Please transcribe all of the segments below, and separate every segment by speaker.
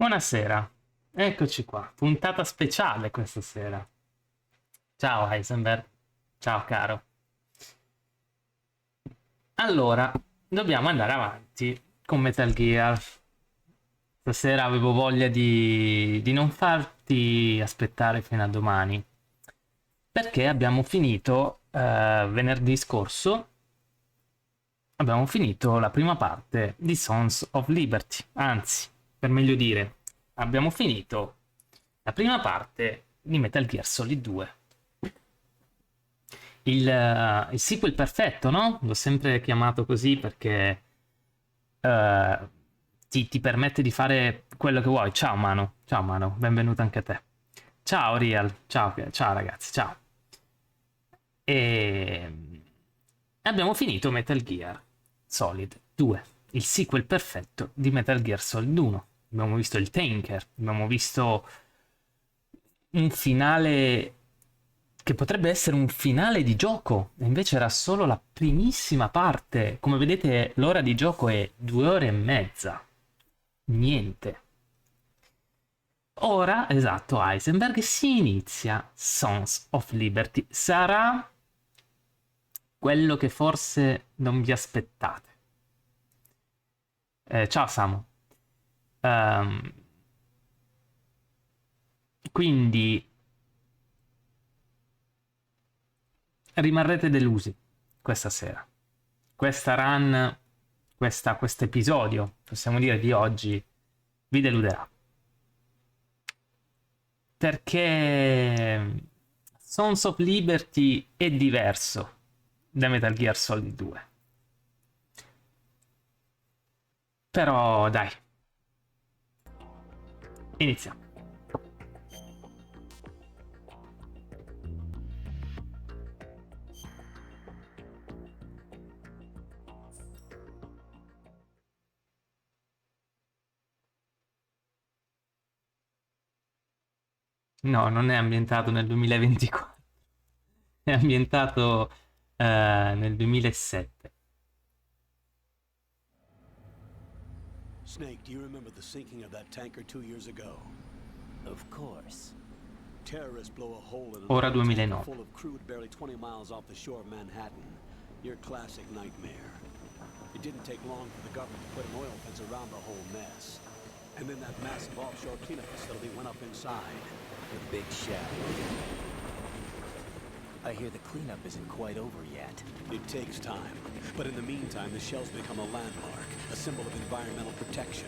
Speaker 1: Buonasera, eccoci qua, puntata speciale questa sera. Ciao Heisenberg, ciao caro. Allora, dobbiamo andare avanti con Metal Gear. Stasera avevo voglia di non farti aspettare fino a domani, perché abbiamo finito venerdì scorso, abbiamo finito la prima parte di Sons of Liberty, anzi, per meglio dire, abbiamo finito la prima parte di Metal Gear Solid 2. Il sequel perfetto, no? L'ho sempre chiamato così perché eh, ti permette di fare quello che vuoi. Ciao Mano, benvenuto anche a te. Ciao Real, ciao ragazzi, ciao. E abbiamo finito Metal Gear Solid 2, il sequel perfetto di Metal Gear Solid 1. Abbiamo visto il Tanker, abbiamo visto un finale che potrebbe essere un finale di gioco, e invece era solo la primissima parte. Come vedete, l'ora di gioco è 2 ore e mezza. Niente. Ora, esatto, Heisenberg, si inizia Sons of Liberty. Sarà quello che forse non vi aspettate. Ciao Samu. Ehm, quindi rimarrete delusi questa sera. Questa run, questo episodio, possiamo dire di oggi, vi deluderà. Perché Sons of Liberty è diverso da Metal Gear Solid 2. Però dai, iniziamo. No, non è ambientato nel 2024, è ambientato nel 2007.
Speaker 2: Snake, do you remember the sinking of that tanker 2 years ago?
Speaker 3: Of course.
Speaker 2: Terrorists blow a hole in an
Speaker 1: Ora
Speaker 2: oil tanker
Speaker 1: 2009.
Speaker 2: full of crude barely 20 miles off the shore of Manhattan. Your classic nightmare. It didn't take long for the government to put an oil fence around the whole mess. And then that massive offshore cleanup facility went up inside.
Speaker 3: The big shell. I hear the cleanup isn't quite over yet.
Speaker 2: It takes time. But in the meantime, the shell's become a landmark, a symbol of environmental protection.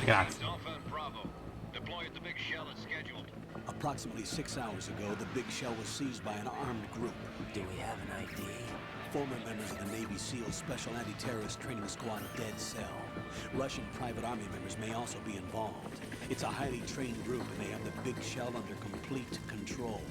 Speaker 1: Grazie.
Speaker 4: Alpha and Bravo. Deploy at the big shell as scheduled.
Speaker 2: Approximately 6 hours ago, the big shell was seized by an armed group.
Speaker 3: Do we have an ID?
Speaker 2: Former members of the Navy SEAL Special Anti-Terrorist Training Squad Dead Cell. Russian private army members may also be involved. It's a highly trained group and they have the big shell under complete control.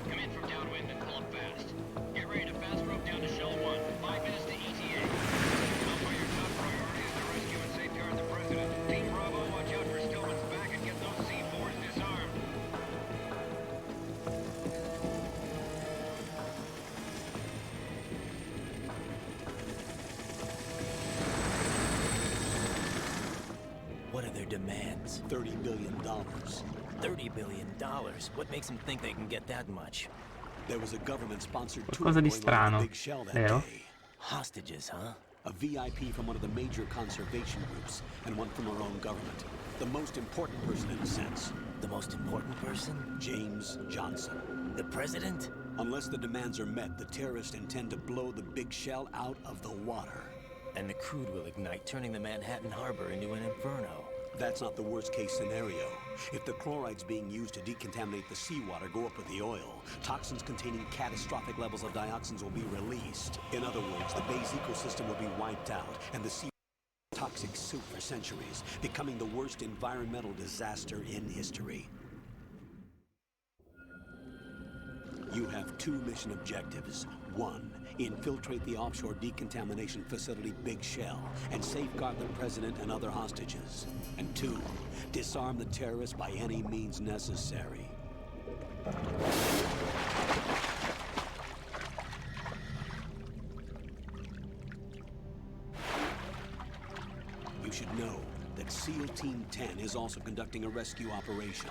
Speaker 4: Come in from downwind and pull up fast. Get ready to fast rope down to Shell 1. 5 minutes to ETA. So far, your top priority is to rescue and safeguard the President. Team Bravo, watch out for Stillman's back and get those C4s disarmed.
Speaker 3: What are their demands?
Speaker 2: $30 billion.
Speaker 3: $30 billion. What makes them think they can get that much?
Speaker 2: There was a government-sponsored tour
Speaker 1: Qualcosa di
Speaker 2: going on
Speaker 1: strano,
Speaker 2: the big shell that
Speaker 1: vero?
Speaker 2: day.
Speaker 3: Hostages, huh?
Speaker 2: A VIP from one of the major conservation groups, and one from our own government. The most important person in a sense,
Speaker 3: The most important person?
Speaker 2: James Johnson.
Speaker 3: The president?
Speaker 2: Unless the demands are met, the terrorists intend to blow the big shell out of the water.
Speaker 3: And the crude will ignite, turning the Manhattan Harbor into an inferno.
Speaker 2: That's not the worst-case scenario. If the chlorides being used to decontaminate the seawater go up with the oil, toxins containing catastrophic levels of dioxins will be released. In other words, the bay's ecosystem will be wiped out, and the sea toxic soup for centuries, becoming the worst environmental disaster in history. You have 2 mission objectives. 1. Infiltrate the offshore decontamination facility Big Shell and safeguard the president and other hostages. And 2. Disarm the terrorists by any means necessary. You should know that SEAL Team 10 is also conducting a rescue operation.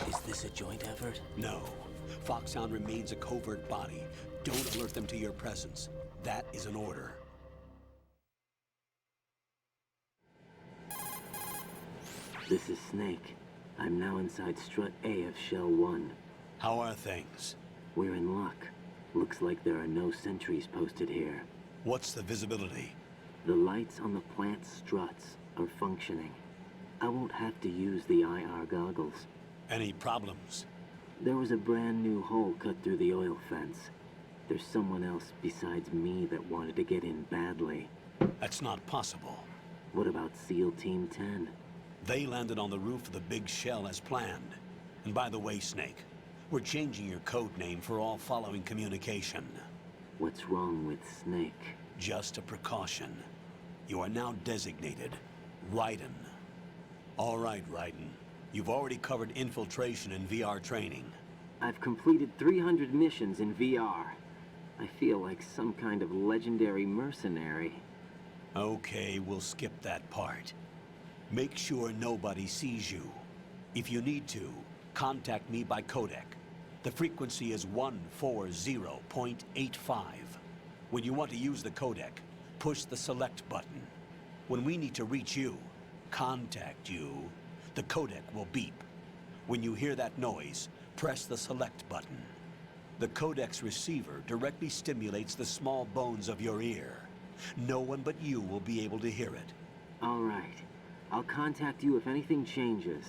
Speaker 3: Is this a joint effort?
Speaker 2: No. Foxhound remains a covert body. Don't alert them to your presence. That is an order.
Speaker 5: This is Snake. I'm now inside Strut A of Shell 1.
Speaker 2: How are things?
Speaker 5: We're in luck. Looks like there are no sentries posted here.
Speaker 2: What's the visibility?
Speaker 5: The lights on the plant's struts are functioning. I won't have to use the IR goggles.
Speaker 2: Any problems?
Speaker 5: There was a brand new hole cut through the oil fence. There's someone else besides me that wanted to get in badly.
Speaker 2: That's not possible.
Speaker 5: What about SEAL Team 10?
Speaker 2: They landed on the roof of the Big Shell as planned. And by the way, Snake, we're changing your code name for all following communication.
Speaker 5: What's wrong with Snake?
Speaker 2: Just a precaution. You are now designated Raiden. All right, Raiden. You've already covered infiltration and VR training.
Speaker 5: I've completed 300 missions in VR. I feel like some kind of legendary mercenary.
Speaker 2: Okay, we'll skip that part. Make sure nobody sees you. If you need to, contact me by codec. The frequency is 140.85. When you want to use the codec, push the select button. When we need to reach you, contact you, the codec will beep. When you hear that noise, press the select button. The codec's receiver directly stimulates the small bones of your ear. No one but you will be able to hear it.
Speaker 5: All right. I'll contact you if anything changes.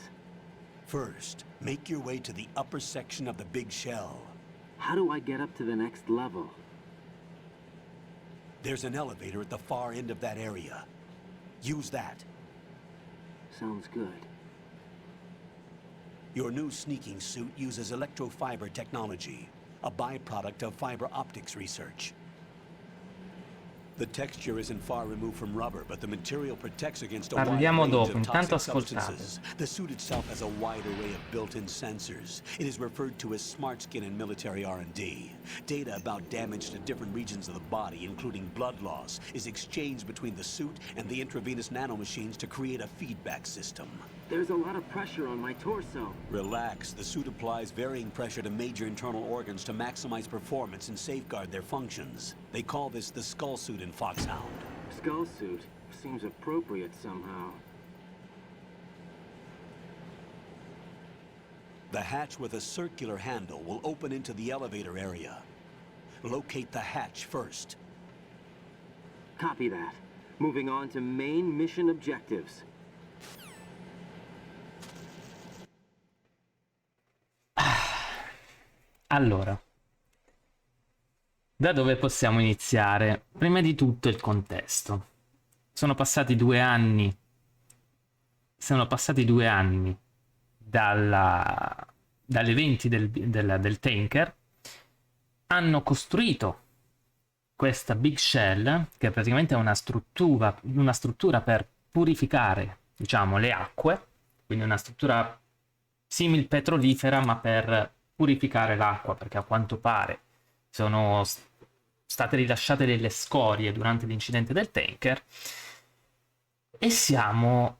Speaker 2: First, make your way to the upper section of the Big Shell.
Speaker 5: How do I get up to the next level?
Speaker 2: There's an elevator at the far end of that area. Use that.
Speaker 5: Sounds good.
Speaker 2: Your new sneaking suit uses electrofiber technology, a byproduct of fiber optics research. The texture isn't far removed from rubber, but the material protects against a wide
Speaker 1: Parliamo
Speaker 2: range
Speaker 1: dopo,
Speaker 2: of
Speaker 1: intanto
Speaker 2: toxic
Speaker 1: ascoltate.
Speaker 2: substances. The suit itself has a wide array of built-in sensors. It is referred to as smart skin in military R&D. Data about damage to different regions of the body, including blood loss, is exchanged between the suit and the intravenous nanomachines to create a feedback system.
Speaker 5: There's a lot of pressure on my torso.
Speaker 2: Relax. The suit applies varying pressure to major internal organs to maximize performance and safeguard their functions. They call this the skull suit in Foxhound.
Speaker 5: Skull suit seems appropriate somehow.
Speaker 2: The hatch with a circular handle will open into the elevator area. Locate the hatch first.
Speaker 5: Copy that. Moving on to main mission objectives.
Speaker 1: Allora, da dove possiamo iniziare? Prima di tutto il contesto. Sono passati 2 anni. Sono passati 2 anni dagli eventi del tanker. Hanno costruito questa Big Shell, che praticamente è una struttura per purificare, diciamo, le acque, quindi una struttura simil petrolifera, ma per purificare l'acqua, perché a quanto pare sono state rilasciate delle scorie durante l'incidente del tanker. E siamo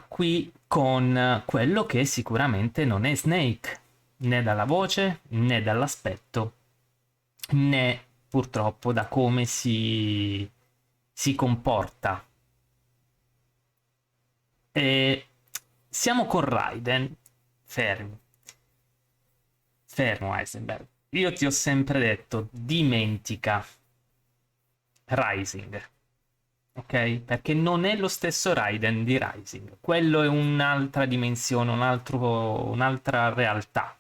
Speaker 1: qui con quello che sicuramente non è Snake, né dalla voce, né dall'aspetto, né purtroppo da come si comporta. E siamo con Raiden. Fermo Heisenberg. Io ti ho sempre detto, dimentica Rising. Ok? Perché non è lo stesso Raiden di Rising. Quello è un'altra dimensione, un'altra realtà.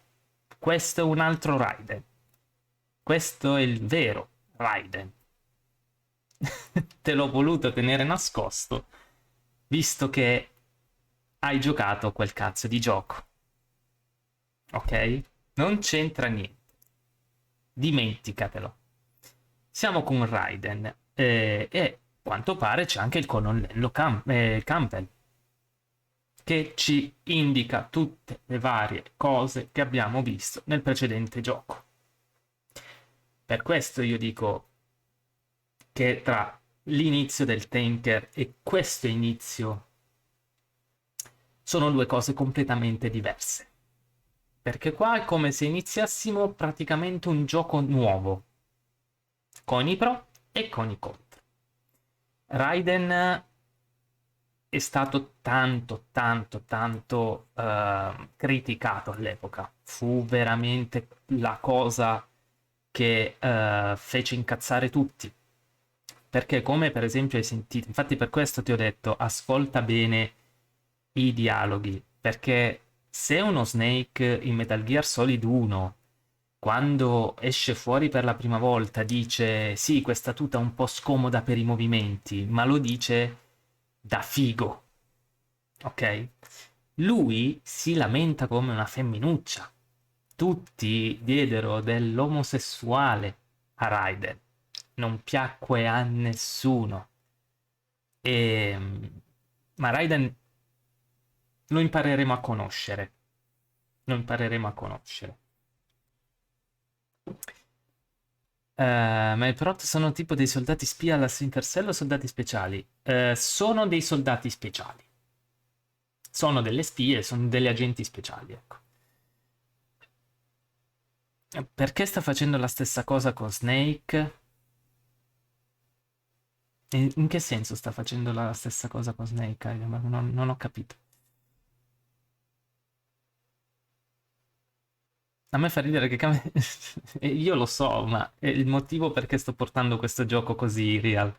Speaker 1: Questo è un altro Raiden. Questo è il vero Raiden. Te l'ho voluto tenere nascosto, visto che hai giocato quel cazzo di gioco. ok? Non c'entra niente. Dimenticatelo. Siamo con Raiden e a quanto pare c'è anche il colonnello Campbell che ci indica tutte le varie cose che abbiamo visto nel precedente gioco. Per questo io dico che tra l'inizio del Tanker e questo inizio sono due cose completamente diverse. Perché qua è come se iniziassimo praticamente un gioco nuovo, con i pro e con i contro. Raiden è stato tanto criticato all'epoca. Fu veramente la cosa che fece incazzare tutti. Perché come per esempio hai sentito, infatti per questo ti ho detto, ascolta bene i dialoghi, perché se uno Snake in Metal Gear Solid 1, quando esce fuori per la prima volta, dice sì, questa tuta è un po' scomoda per i movimenti, ma lo dice da figo, ok? Lui si lamenta come una femminuccia. Tutti diedero dell'omosessuale a Raiden. Non piacque a nessuno. E... Ma Raiden lo impareremo a conoscere. Lo impareremo a conoscere. Ma i Prot sono tipo dei soldati spia alla Splinter Cell o soldati speciali? Sono dei soldati speciali. Sono delle spie, sono degli agenti speciali, ecco. Perché sta facendo la stessa cosa con Snake? In che senso sta facendo la stessa cosa con Snake? Non ho capito. A me fa ridere che e io lo so, ma è il motivo perché sto portando questo gioco così real.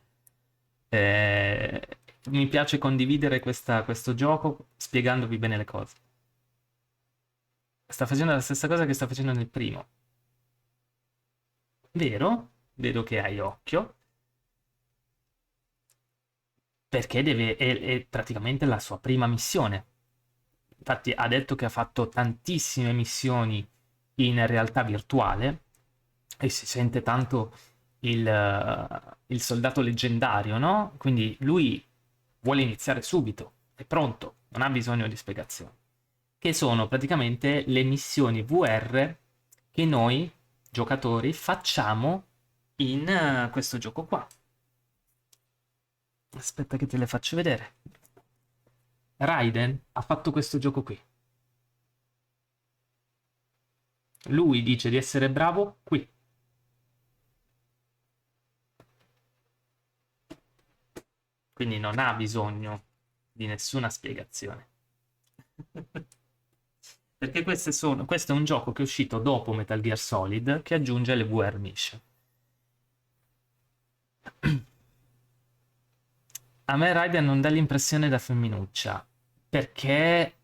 Speaker 1: Eh, Mi piace condividere questo gioco spiegandovi bene le cose. Sta facendo la stessa cosa che sta facendo nel primo. Vero? Vedo che hai occhio. Perché è praticamente la sua prima missione. Infatti ha detto che ha fatto tantissime missioni in realtà virtuale e si sente tanto il soldato leggendario, no? Quindi lui vuole iniziare subito, è pronto, non ha bisogno di spiegazioni. Che sono praticamente le missioni VR che noi, giocatori, facciamo in questo gioco qua. Aspetta che te le faccio vedere. Raiden ha fatto questo gioco qui. Lui dice di essere bravo qui. Quindi non ha bisogno di nessuna spiegazione. Perché questo è un gioco che è uscito dopo Metal Gear Solid che aggiunge le VR Mission. A me Raiden non dà l'impressione da femminuccia, perché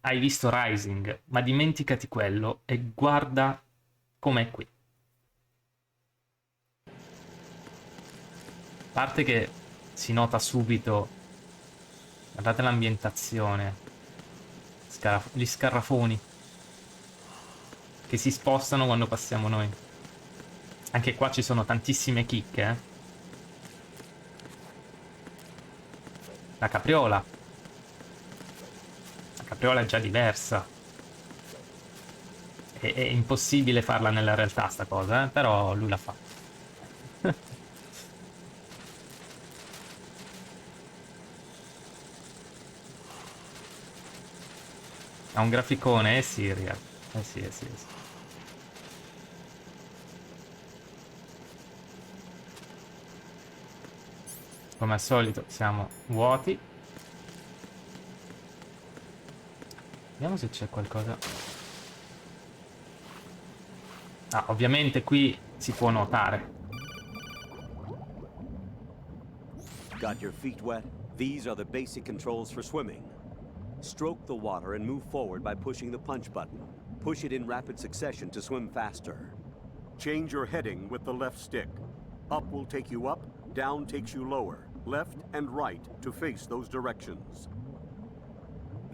Speaker 1: hai visto Rising, ma dimenticati quello e guarda com'è qui. A parte che si nota subito, guardate l'ambientazione, gli scarrafoni che si spostano quando passiamo noi. Anche qua ci sono tantissime chicche, eh. La capriola. La capriola è già diversa. È impossibile farla nella realtà sta cosa, però lui la fa. Ha un graficone, sì, ragazzi. Sì, sì, sì. Come al solito siamo vuoti. Vediamo se c'è qualcosa. Ah, ovviamente qui si può nuotare.
Speaker 2: Got your feet wet? These are the basic controls for swimming. Stroke the water and move forward by pushing the punch button. Push it in rapid succession to swim faster.
Speaker 6: Change your heading with the left stick. Up will take you up, down takes you lower. Left and right to face those directions.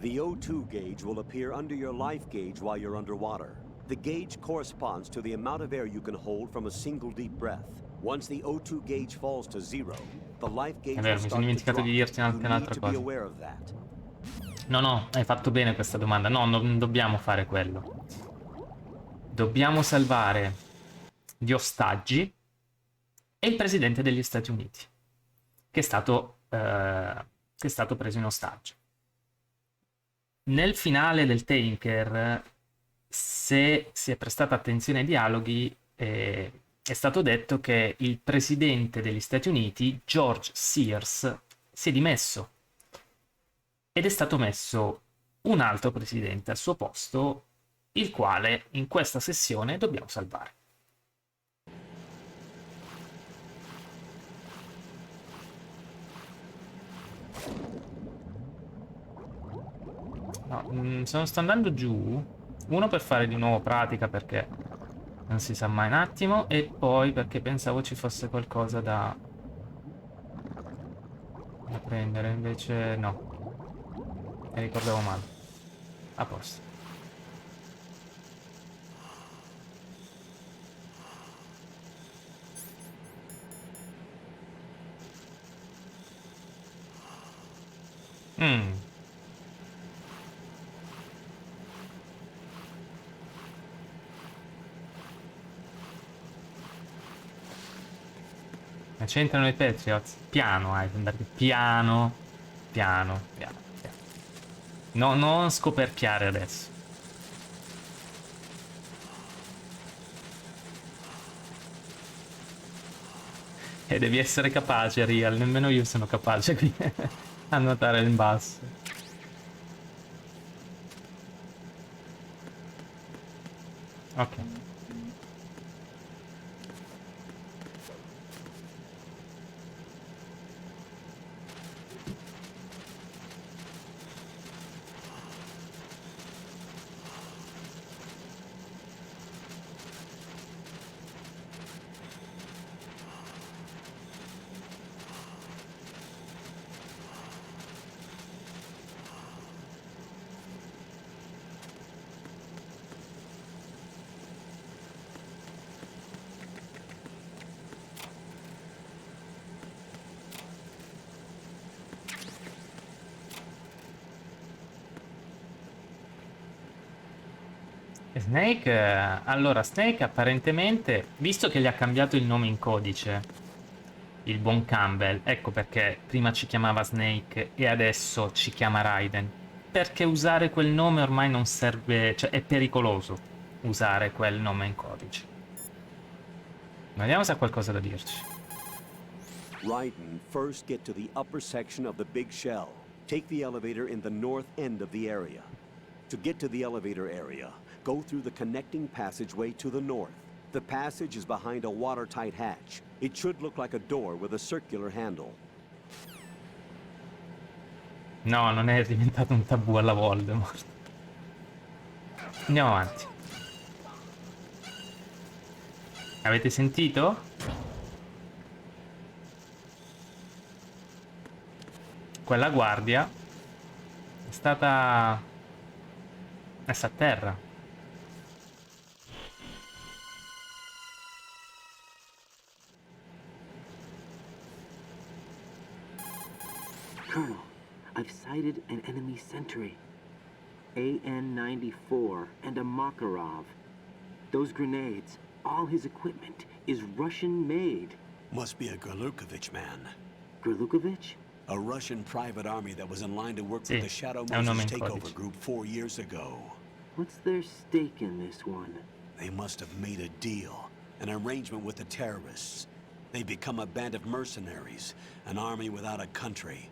Speaker 2: The O2 gauge will appear under your life gauge while you're underwater. The gauge corresponds to the amount of air you can hold from a single deep breath. Once the O2 gauge falls to zero, the life gauge
Speaker 1: È vero,
Speaker 2: will
Speaker 1: mi sono
Speaker 2: start to
Speaker 1: dimenticato
Speaker 2: drop.
Speaker 1: di dirti
Speaker 2: You
Speaker 1: anche
Speaker 2: need
Speaker 1: un'altra
Speaker 2: to be
Speaker 1: cosa.
Speaker 2: aware of that.
Speaker 1: No, no, hai fatto bene questa domanda. No, non dobbiamo fare quello. Dobbiamo salvare gli ostaggi e il presidente degli Stati Uniti, che è stato preso in ostaggio. Nel finale del Taker, se si è prestata attenzione ai dialoghi, è stato detto che il presidente degli Stati Uniti, George Sears, si è dimesso ed è stato messo un altro presidente al suo posto, il quale in questa sessione dobbiamo salvare. No, sto andando giù. Uno per fare di nuovo pratica perché non si sa mai un attimo, e poi perché pensavo ci fosse qualcosa da prendere, invece no. Mi ricordavo male. A posto. Mm. C'entrano i Patriots. Piano, andare piano, piano, piano, piano. No, non scoperchiare adesso. E devi essere capace, Real. Nemmeno io sono capace qui a nuotare in basso. Ok. Snake, allora Snake apparentemente, visto che gli ha cambiato il nome in codice, il buon Campbell, ecco perché prima ci chiamava Snake e adesso ci chiama Raiden, perché usare quel nome ormai non serve, cioè è pericoloso usare quel nome in codice. Vediamo se ha qualcosa da dirci.
Speaker 2: Raiden, first get to the upper section of the big shell. Take the elevator in the north end of the area. To get to the elevator area, go through the connecting passageway to the north. The passage is behind a watertight hatch. It should look like a door with a circular handle.
Speaker 1: No, non è diventato un tabù alla Voldemort. Andiamo avanti. Avete sentito? Quella guardia è stata messa a terra.
Speaker 5: Colonel, I've sighted an enemy sentry. AN-94 and a Makarov. Those grenades, all his equipment, is Russian-made.
Speaker 2: Must be a Gorlukovich man.
Speaker 5: Gorlukovich?
Speaker 2: A Russian private army that was in line to work
Speaker 1: Sì,
Speaker 2: with the Shadow
Speaker 1: è un nome
Speaker 2: Moses
Speaker 1: in
Speaker 2: takeover
Speaker 1: codice.
Speaker 2: group 4 years ago.
Speaker 5: What's their stake in this one?
Speaker 2: They must have made a deal, an arrangement with the terrorists. They become a band of mercenaries, an army without a country.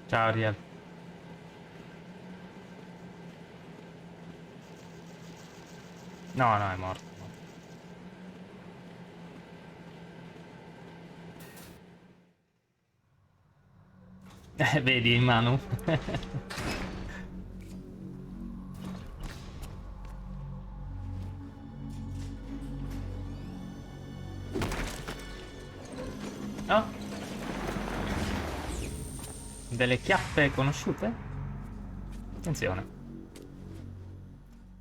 Speaker 1: Ciao, Ariel. No, no, è morto. Vedi in mano. Oh. delle chiappe conosciute? Attenzione.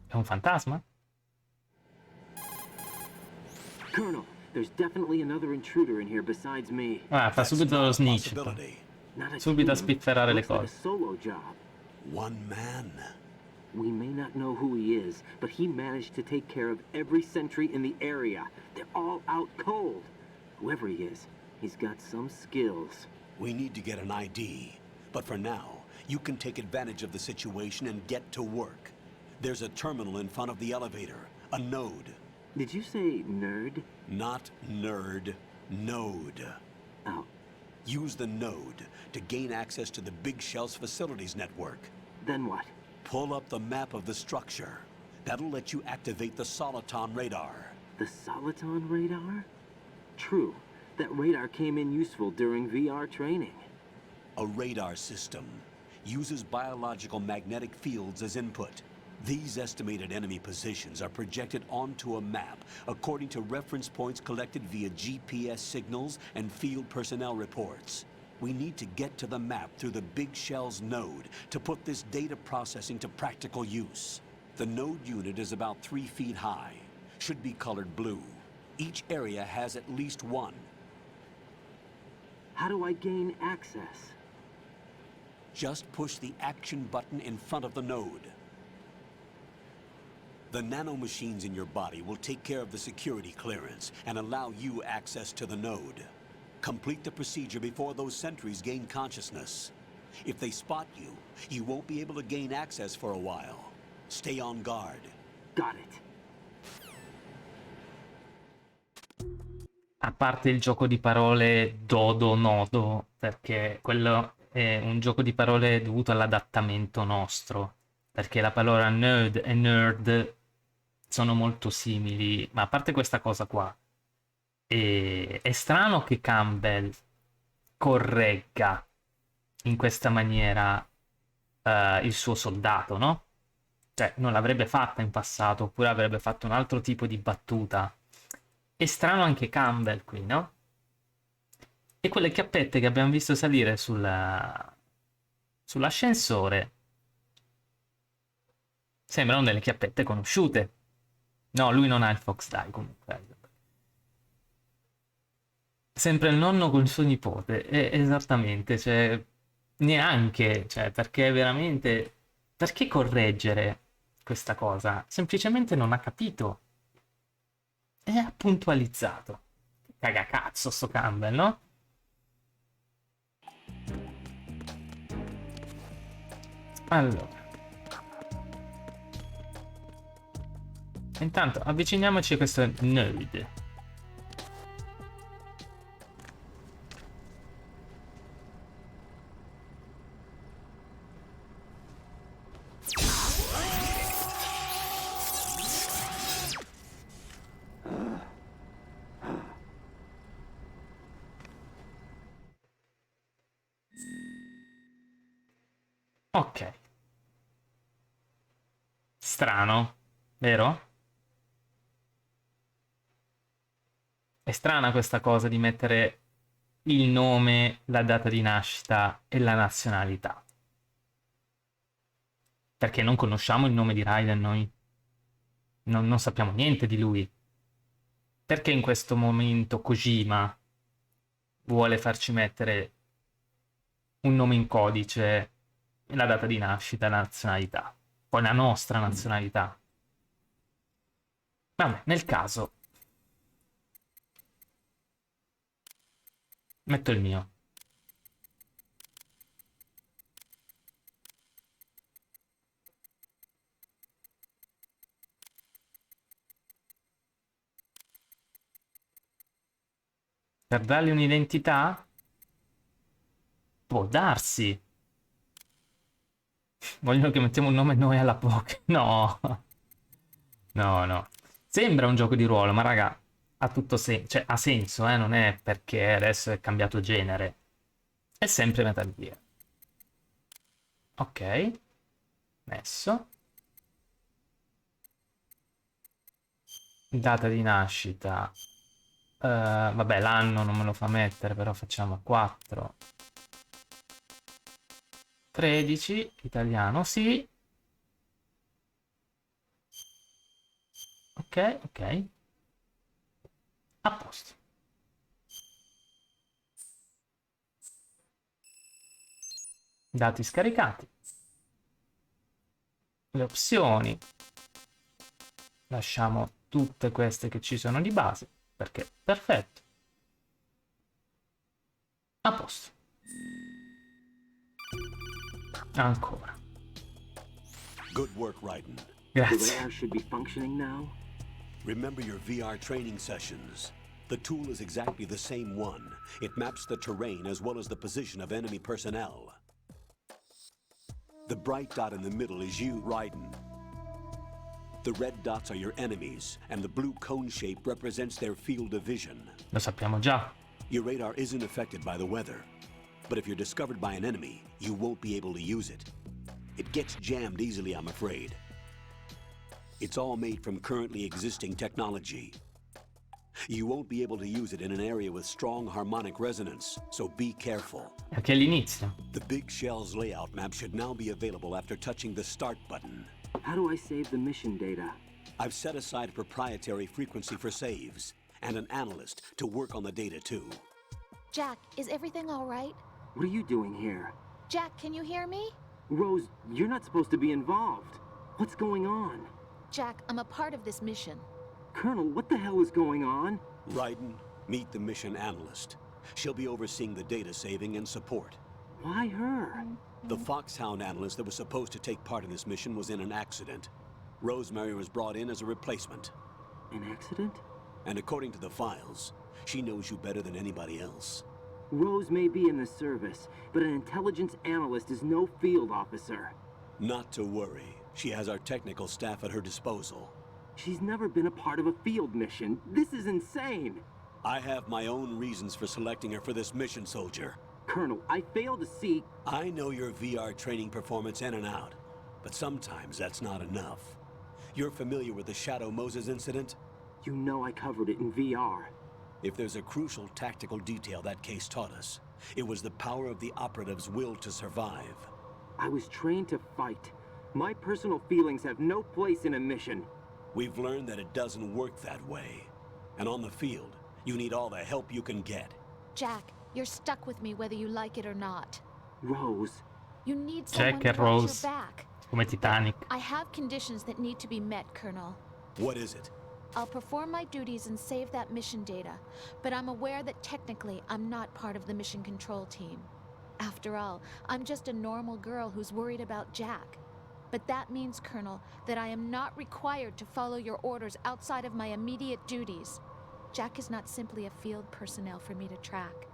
Speaker 1: È un fantasma?
Speaker 5: Colonel, there's definitely another intruder in here besides me.
Speaker 1: Ah, fa
Speaker 2: That's
Speaker 1: subito lo
Speaker 2: not a
Speaker 1: snitch.
Speaker 2: possibility.
Speaker 5: Not a
Speaker 1: Subito a
Speaker 5: team.
Speaker 1: spifferare le
Speaker 5: Looks like a
Speaker 1: cose.
Speaker 5: solo job.
Speaker 2: One man.
Speaker 5: We may not know who he is, but he managed to take care of every sentry in the area. They're all out cold. Whoever he is, he's got some skills.
Speaker 2: We need to get an ID. But for now, you can take advantage of the situation and get to work. There's a terminal in front of the elevator. A node.
Speaker 5: Did you say nerd?
Speaker 2: Not nerd. Node.
Speaker 5: Oh,
Speaker 2: Use the node to gain access to the Big Shell's facilities network.
Speaker 5: then what?
Speaker 2: Pull up the map of the structure. That'll let you activate the Soliton radar.
Speaker 5: The Soliton radar? True. That radar came in useful during VR training.
Speaker 2: A radar system uses biological magnetic fields as input. These estimated enemy positions are projected onto a map according to reference points collected via GPS signals and field personnel reports. We need to get to the map through the Big Shell's node to put this data processing to practical use. The node unit is about 3 feet high, should be colored blue. Each area has at least one.
Speaker 5: How do I gain access?
Speaker 2: Just push the action button in front of the node. The nanomachines in your body will take care of the security clearance and allow you access to the node. Complete the procedure before those sentries gain consciousness. If they spot you, you won't be able to gain access for a while. Stay on guard.
Speaker 5: Got it.
Speaker 1: A parte il gioco di parole dodo nodo, perché quello è un gioco di parole dovuto all'adattamento nostro, perché la parola nerd e nerd sono molto simili, ma a parte questa cosa qua, è strano che Campbell corregga in questa maniera il suo soldato, no? Cioè, non l'avrebbe fatta in passato, oppure avrebbe fatto un altro tipo di battuta. È strano anche Campbell qui, no? E quelle chiappette che abbiamo visto salire sull'ascensore sembrano delle chiappette conosciute. No, lui non ha il Fox Die comunque. Sempre il nonno con il suo nipote, esattamente, cioè, neanche, cioè, perché veramente, perché correggere questa cosa? Semplicemente non ha capito e ha puntualizzato. Cagacazzo sto Campbell, no? Allora, intanto avviciniamoci a questo node. Ok. Strano, vero? È strana questa cosa di mettere il nome, la data di nascita e la nazionalità. Perché non conosciamo il nome di Raiden noi. Non sappiamo niente di lui. Perché in questo momento Kojima vuole farci mettere un nome in codice, la data di nascita e la nazionalità? Poi la nostra nazionalità. Vabbè, nel caso metto il mio. Per dargli un'identità? Può darsi. Vogliono che mettiamo un nome noi alla Poké. No. No, no. Sembra un gioco di ruolo, ma raga, ha tutto senso. Cioè, ha senso, non è perché adesso è cambiato genere. È sempre Metal Gear. Ok. Messo. Data di nascita. Vabbè, l'anno non me lo fa mettere, però facciamo 4. 13, italiano, sì. Ok, ok. A posto. Dati scaricati. Le opzioni. Lasciamo tutte queste che ci sono di base, perché perfetto. A posto. Ancora.
Speaker 2: Good work, Raiden.
Speaker 5: The
Speaker 1: Grazie.
Speaker 5: radar should be functioning now.
Speaker 2: Remember your VR training sessions. The tool is exactly the same one. It maps the terrain as well as the position of enemy personnel. The bright dot in the middle is you, Raiden. The red dots are your enemies, and the blue cone shape represents their field of vision.
Speaker 1: Lo sappiamo già.
Speaker 2: Your radar isn't affected by the weather, but if you're discovered by an enemy, you won't be able to use it. It gets jammed easily, I'm afraid. It's all made from currently existing technology. You won't be able to use it in an area with strong harmonic resonance, so be careful.
Speaker 1: Anche all'inizio.
Speaker 2: The Big Shell's layout map should now be available after touching the Start button.
Speaker 5: How do I save the mission data?
Speaker 2: I've set aside a proprietary frequency for saves, and an analyst to work on the data too.
Speaker 7: Jack, is everything all right?
Speaker 5: What are you doing here?
Speaker 7: Jack, can you hear me?
Speaker 5: Rose, you're not supposed to be involved. What's going on?
Speaker 7: Jack, I'm a part of this mission.
Speaker 5: Colonel, what the hell is going on?
Speaker 2: Raiden, meet the mission analyst. She'll be overseeing the data saving and support.
Speaker 5: Why her?
Speaker 2: The Foxhound analyst that was supposed to take part in this mission was in an accident. Rosemary was brought in as a replacement.
Speaker 5: An accident?
Speaker 2: And according to the files, she knows you better than anybody else.
Speaker 5: Rose may be in the service, but an intelligence analyst is no field officer.
Speaker 2: Not to worry. She has our technical staff at her disposal.
Speaker 5: She's never been a part of a field mission. This is insane.
Speaker 2: I have my own reasons for selecting her for this mission, soldier.
Speaker 5: Colonel, I fail to see...
Speaker 2: I know your VR training performance in and out, but sometimes that's not enough. You're familiar with the Shadow Moses incident?
Speaker 5: You know I covered it in VR.
Speaker 2: If there's a crucial tactical detail that case taught us, it was the power of the operative's will to survive.
Speaker 5: I was trained to fight. My personal feelings have no place in a mission.
Speaker 2: We've learned that it doesn't work that way. And on the field, you need all the help you can get.
Speaker 7: Jack, you're stuck with me whether you like it or not.
Speaker 5: Rose,
Speaker 7: You need someone
Speaker 1: Jack
Speaker 7: to
Speaker 1: e
Speaker 7: watch
Speaker 1: Rose,
Speaker 7: your back.
Speaker 1: come Titanic.
Speaker 7: I have conditions that need to be met, Colonel.
Speaker 2: What is it?
Speaker 7: I'll perform my duties and save that mission data, but I'm aware that technically I'm not part of the mission control team. After all, I'm just a normal girl who's worried about Jack. But that means, Colonel, that I am not required to follow your orders outside of my immediate duties. Jack is not simply a field personnel for me to track.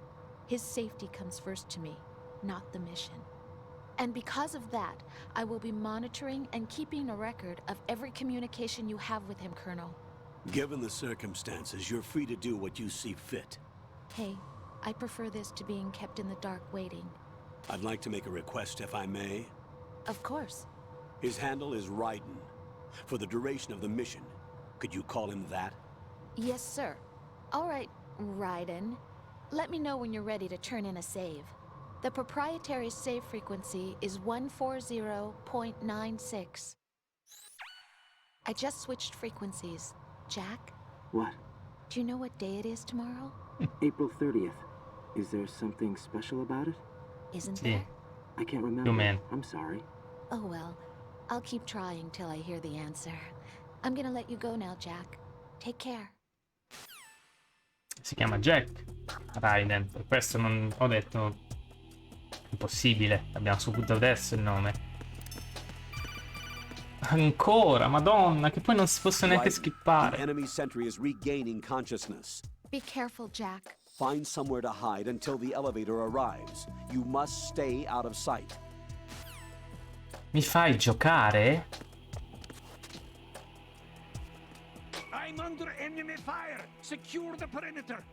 Speaker 7: His safety comes first to me, not the mission. And because of that, I will be monitoring and keeping a record of every communication you have with him, Colonel.
Speaker 2: Given the circumstances, you're free to do what you see fit.
Speaker 7: Hey, I prefer this to being kept in the dark waiting.
Speaker 2: I'd like to make a request, if I may.
Speaker 7: Of course.
Speaker 2: His handle is Raiden. For the duration of the mission, could you call him that?
Speaker 7: Yes, sir. All right, Raiden. Let me know when you're ready to turn in a save. The proprietary save frequency is 140.96. I just switched frequencies. Jack,
Speaker 5: what?
Speaker 7: do you know what day it is tomorrow?
Speaker 5: April 30th. Is there something special about it?
Speaker 7: Isn't
Speaker 1: Yeah.
Speaker 7: there?
Speaker 5: I can't remember.
Speaker 1: No, man.
Speaker 5: I'm sorry.
Speaker 7: Oh well, I'll keep trying till I hear the answer. I'm gonna let you go now, Jack. Take care.
Speaker 1: Si chiama Jack Raiden, per questo non ho detto impossibile, abbiamo saputo adesso il nome. Ancora, madonna, che poi non si possono neanche
Speaker 2: The
Speaker 1: skippare.
Speaker 2: enemy sentry is regaining consciousness.
Speaker 7: Be careful, Jack.
Speaker 2: Find somewhere to hide until the elevator arrives. You must stay out of sight.
Speaker 1: Mi fai giocare?
Speaker 8: I'm under enemy fire. Secure the perimeter.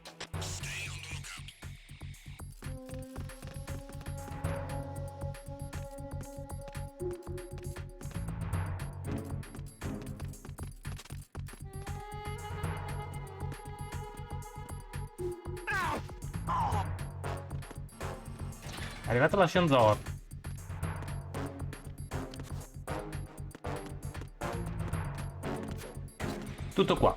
Speaker 1: È arrivato la Shanzor. Tutto qua.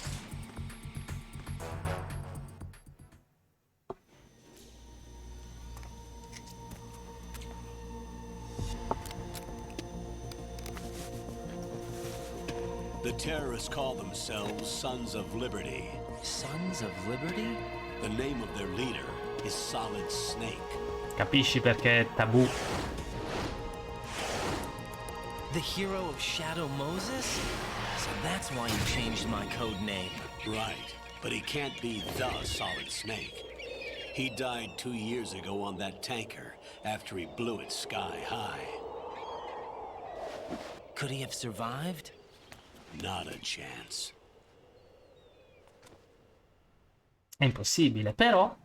Speaker 2: The terrorists call themselves Sons of Liberty.
Speaker 3: Sons of Liberty?
Speaker 2: The name of their leader is Solid Snake.
Speaker 1: Capisci perché è tabù?
Speaker 3: The hero of Shadow Moses? So that's why you changed my code name.
Speaker 2: Right, but he can't be the Solid Snake. He died 2 years ago on that tanker after he blew it sky high.
Speaker 3: Could he have survived?
Speaker 2: Not a chance.
Speaker 1: È impossibile, però...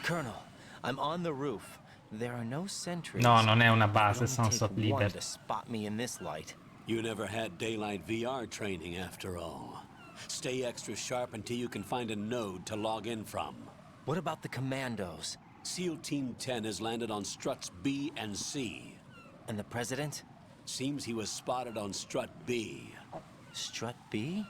Speaker 3: Colonel, I'm on the roof. There are no sentries.
Speaker 1: No, non è una base,
Speaker 3: It only
Speaker 1: Sons of
Speaker 3: take one
Speaker 1: Liberty.
Speaker 3: to spot me in this light.
Speaker 2: You never had daylight VR training after all. Stay extra sharp until you can find a node to log in from.
Speaker 3: What about the commandos?
Speaker 2: SEAL Team 10 has landed on struts B and C.
Speaker 3: And the president?
Speaker 2: Seems he was spotted on strut B.
Speaker 3: Strut B?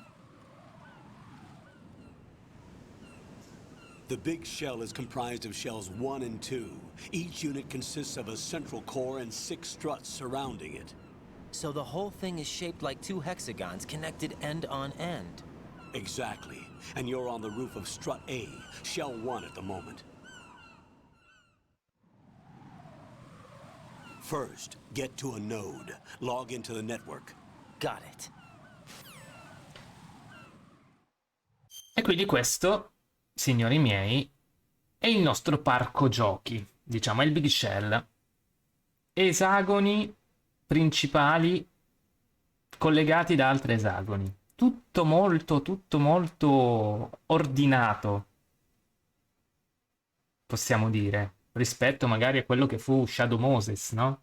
Speaker 2: The big shell is comprised of shells 1 and 2. Each unit consists of a central core and 6 struts surrounding it.
Speaker 3: So the whole thing is shaped like 2 hexagons connected end on end.
Speaker 2: Exactly. And you're on the roof of strut A, shell 1 at the moment. First, get to a node. Log into the network.
Speaker 3: Got it.
Speaker 1: E quindi questo, signori miei, è il nostro parco giochi. Diciamo, è il Big Shell. Esagoni principali collegati da altri esagoni. Tutto molto ordinato, possiamo dire, rispetto magari a quello che fu Shadow Moses, no?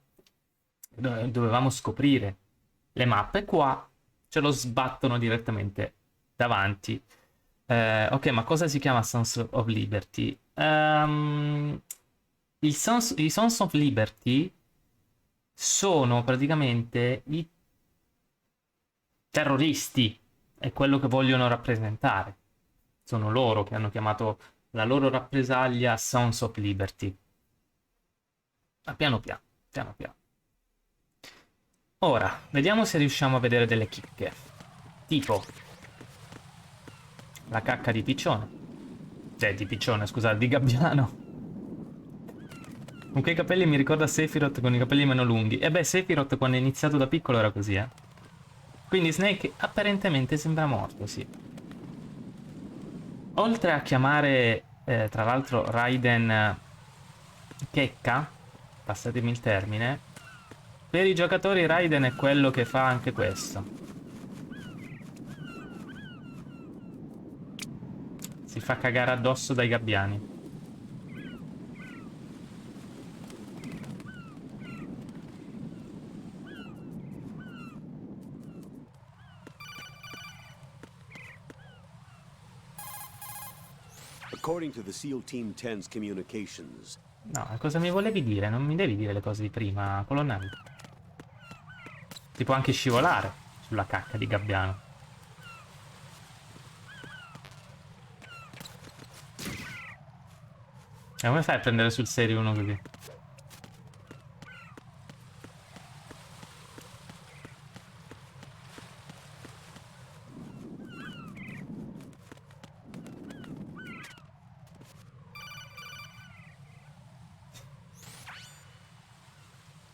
Speaker 1: Dovevamo scoprire le mappe, qua ce lo sbattono direttamente davanti. Ok, ma cosa si chiama Sons of Liberty? I Sons of Liberty sono praticamente i terroristi, è quello che vogliono rappresentare. Sono loro che hanno chiamato la loro rappresaglia Sons of Liberty. Ma piano piano. Ora, vediamo se riusciamo a vedere delle chicche. Tipo la cacca di piccione. Di piccione, scusate, di gabbiano. Con quei capelli mi ricorda Sephiroth con i capelli meno lunghi. E beh, Sephiroth quando è iniziato da piccolo era così, eh. Quindi Snake apparentemente sembra morto, sì. Oltre a chiamare, tra l'altro, Raiden Checca, passatemi il termine, per i giocatori Raiden è quello che fa anche questo. Si fa cagare addosso dai gabbiani.
Speaker 2: According to the SEAL Team 10's communications,
Speaker 1: No, cosa mi volevi dire? Non mi devi dire le cose di prima, colonnello. Si può anche scivolare sulla cacca di gabbiano. E come fai a prendere sul serio uno così?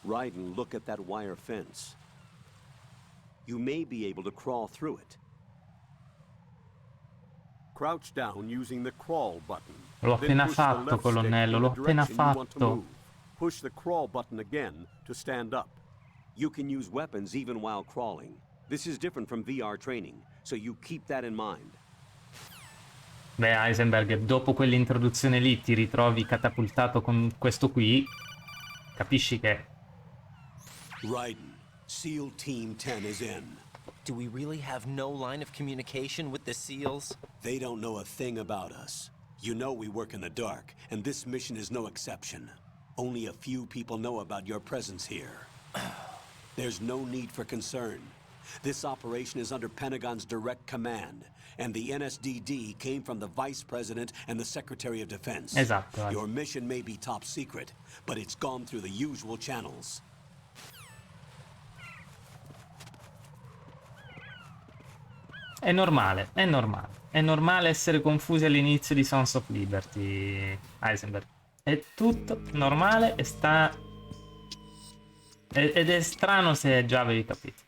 Speaker 2: Raiden, look at that wire fence. You may be able to crawl through it.
Speaker 6: Crouch down using the crawl button.
Speaker 1: L'ho
Speaker 6: Then
Speaker 1: appena
Speaker 6: push the
Speaker 1: fatto,
Speaker 6: left stick
Speaker 1: colonnello,
Speaker 6: in
Speaker 1: l'ho
Speaker 6: the
Speaker 1: appena
Speaker 6: direction you want to
Speaker 1: fatto.
Speaker 6: move. Push the crawl button again to stand up.
Speaker 2: You can use weapons even while crawling. This is different from VR training, so you keep that in mind.
Speaker 1: Beh, Heisenberg, dopo quell'introduzione lì ti ritrovi catapultato con questo qui. Capisci che...
Speaker 2: Raiden, SEAL Team 10 is in.
Speaker 3: Do we really have no line of communication with the SEALs?
Speaker 2: They don't know a thing about us. You know we work in the dark, and this mission is no exception. Only a few people know about your presence here. There's no need for concern. This operation is under Pentagon's direct command, and the NSDD came from the Vice President and the Secretary of Defense.
Speaker 1: Esatto.
Speaker 2: Your mission may be top secret, but it's gone through the usual channels.
Speaker 1: È normale, è normale. È normale essere confusi all'inizio di Sons of Liberty, Heisenberg. È tutto normale e sta... Ed è strano se già avevi capito.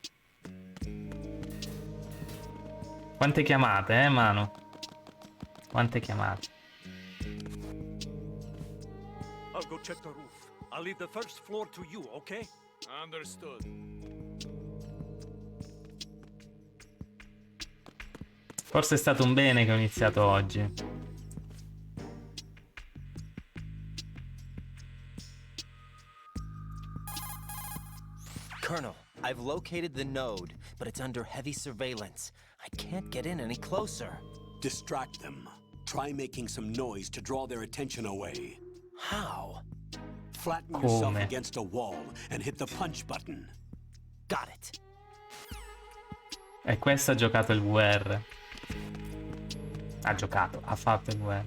Speaker 1: Quante chiamate, Manu? Quante chiamate?
Speaker 8: I'll go check the roof. I'll leave the first floor to you, okay? Understood.
Speaker 1: Forse è stato un bene che ho iniziato oggi.
Speaker 3: Colonel, I've located the node, but it's under heavy surveillance. I can't get in any closer.
Speaker 2: Distract them. Try making some noise to draw their attention away.
Speaker 3: How?
Speaker 2: Flatten yourself against a wall and hit the punch button.
Speaker 3: Got it.
Speaker 1: E questo ha giocato il VR. Ha fatto il VR.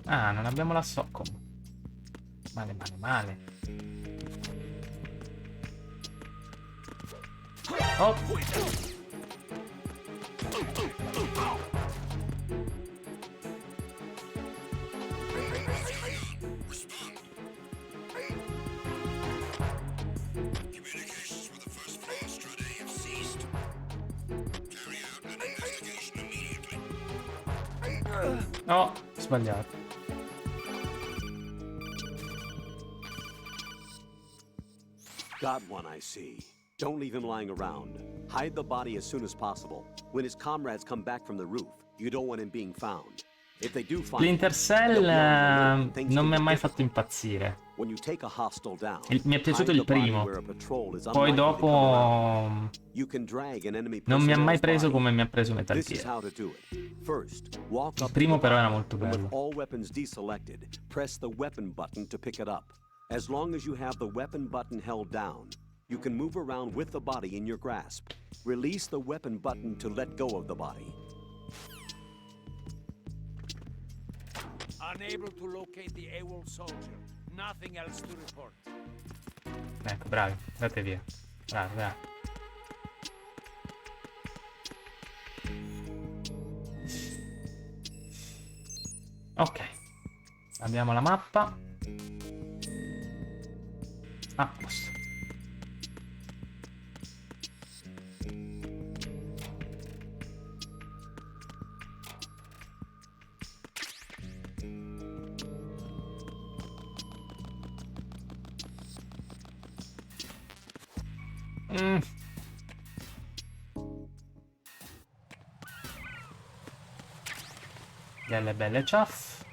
Speaker 1: Ah, non abbiamo la Soccom. Male, male, male. Oh! No, sbagliato.
Speaker 2: Got one, I see. Don't leave him lying around. Hide the body as soon as possible. When his comrades come back from the roof, you don't want him being found. If they do find
Speaker 1: Splinter Cell non mi ha mai fatto impazzire.
Speaker 2: When you take a hostile down,
Speaker 1: Mi è piaciuto il primo. Poi
Speaker 2: Poi
Speaker 1: dopo non mi ha mai preso come mi ha preso Metal
Speaker 2: This is
Speaker 1: Gear.
Speaker 2: how to do it. First, walk up
Speaker 1: Il primo
Speaker 2: to the
Speaker 1: però
Speaker 2: body,
Speaker 1: era molto
Speaker 2: and with
Speaker 1: bello.
Speaker 2: all weapons deselected, press the weapon button to pick it up. As long as you have the weapon button held down, you can move around with the body in your grasp. Release the weapon button to let go of the body.
Speaker 8: Unable to locate the AWOL soldier. Nothing else to report.
Speaker 1: Ecco, bravi, andate via. Bravi, bravi. Ok. Abbiamo la mappa. A posto. Delle belle ciaff.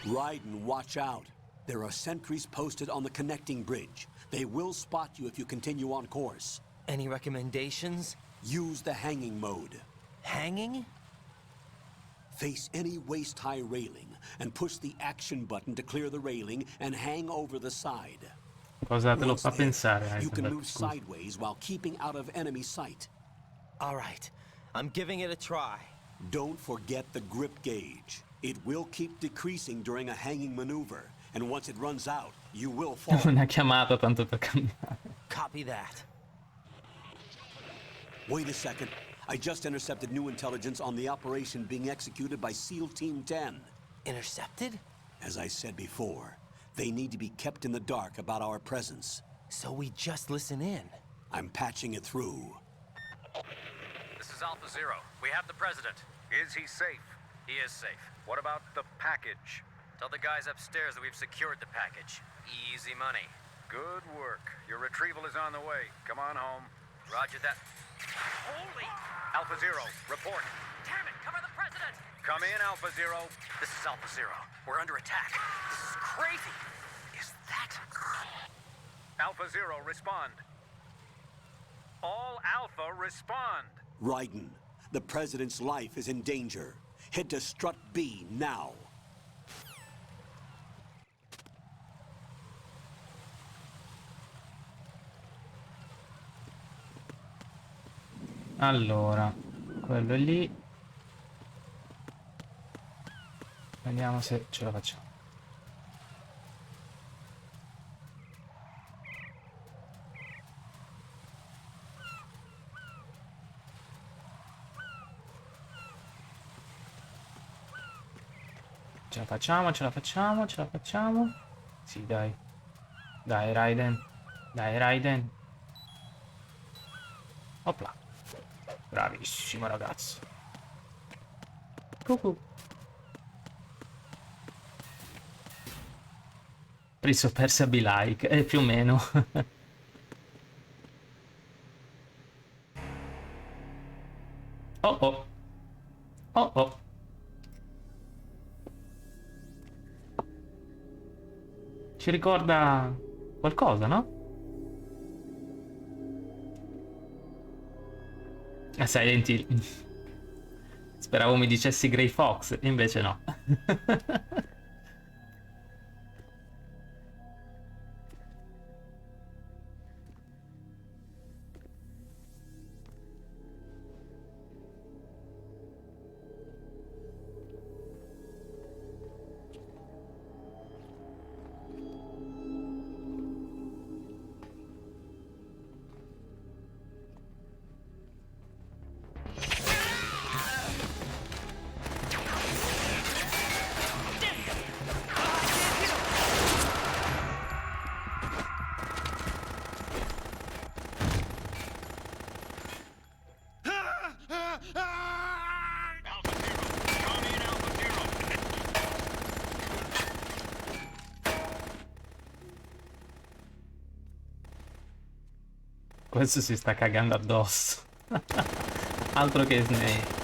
Speaker 2: Raiden, watch out. There are sentries posted on the connecting bridge. They will spot you if you continue on course.
Speaker 3: Any recommendations?
Speaker 2: Use the hanging mode.
Speaker 3: Hanging?
Speaker 2: Face any waist-high railing and push the action button to clear the railing and hang over the side.
Speaker 1: Cosa te lo
Speaker 2: Once
Speaker 1: fa
Speaker 2: there,
Speaker 1: pensare?
Speaker 2: you can
Speaker 1: Heisenberg,
Speaker 2: move
Speaker 1: scusa.
Speaker 2: sideways while keeping out of enemy sight.
Speaker 3: All right. I'm giving it a try.
Speaker 2: Don't forget the grip gauge. It will keep decreasing during a hanging maneuver, and once it runs out, you will fall.
Speaker 1: Una chiamata tanto per cambiare.
Speaker 3: Copy that.
Speaker 2: Wait a second. I just intercepted new intelligence on the operation being executed by SEAL Team 10.
Speaker 3: Intercepted?
Speaker 2: As I said before, they need to be kept in the dark about our presence.
Speaker 3: So we just listen in.
Speaker 2: I'm patching it through.
Speaker 9: This is is Alpha Zero. We have the president.
Speaker 10: Is he safe?
Speaker 9: He is safe.
Speaker 10: What about the package?
Speaker 9: Tell the guys upstairs that we've secured the package. Easy money.
Speaker 10: Good work. Your retrieval is on the way. Come on home.
Speaker 9: Roger that. Holy!
Speaker 10: Alpha Zero, report.
Speaker 9: Damn it! Cover the president!
Speaker 10: Come in, Alpha Zero.
Speaker 9: This is Alpha Zero. We're under attack. This is crazy. Is that...
Speaker 10: Alpha Zero, respond. All Alpha, respond.
Speaker 2: Raiden, the president's life is in danger. Head to Strut B now.
Speaker 1: Allora, quello lì. Vediamo se ce la facciamo. Ce la facciamo, ce la facciamo, ce la facciamo. Sì, dai. Dai, Raiden. Dai, Raiden. Opla. Bravissimo, ragazzo. Cucù. Prince of Persia be like. Più o meno. Oh oh. Oh oh. Ci ricorda qualcosa, no? Silent Hill. Speravo mi dicessi Grey Fox, invece no. Questo si sta cagando addosso. Altro che Snake.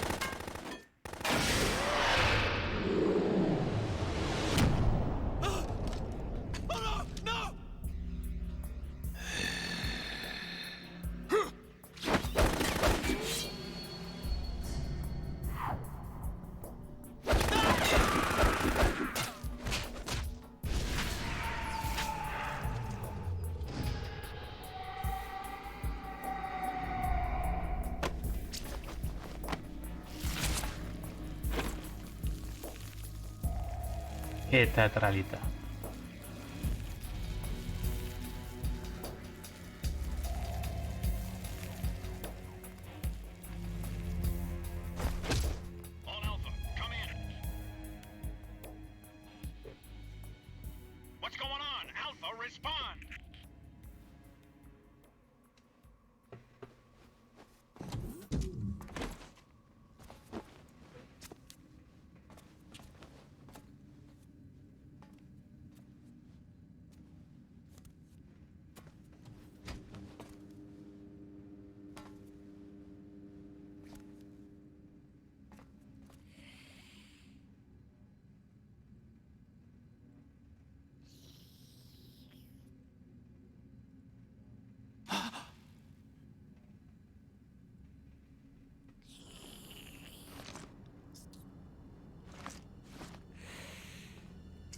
Speaker 1: Che teatralità.
Speaker 4: All Alpha, come in. What's going on? Alpha, respond.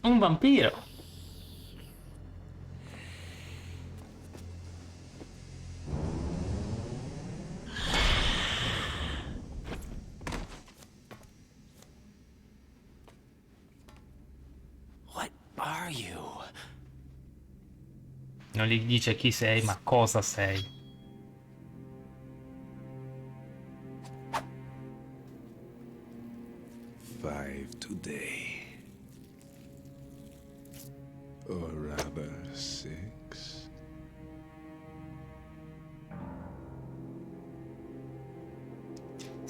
Speaker 1: Un vampiro.
Speaker 3: What are you?
Speaker 1: Non gli dice chi sei, ma cosa sei.
Speaker 11: Five today. Or rather, 6.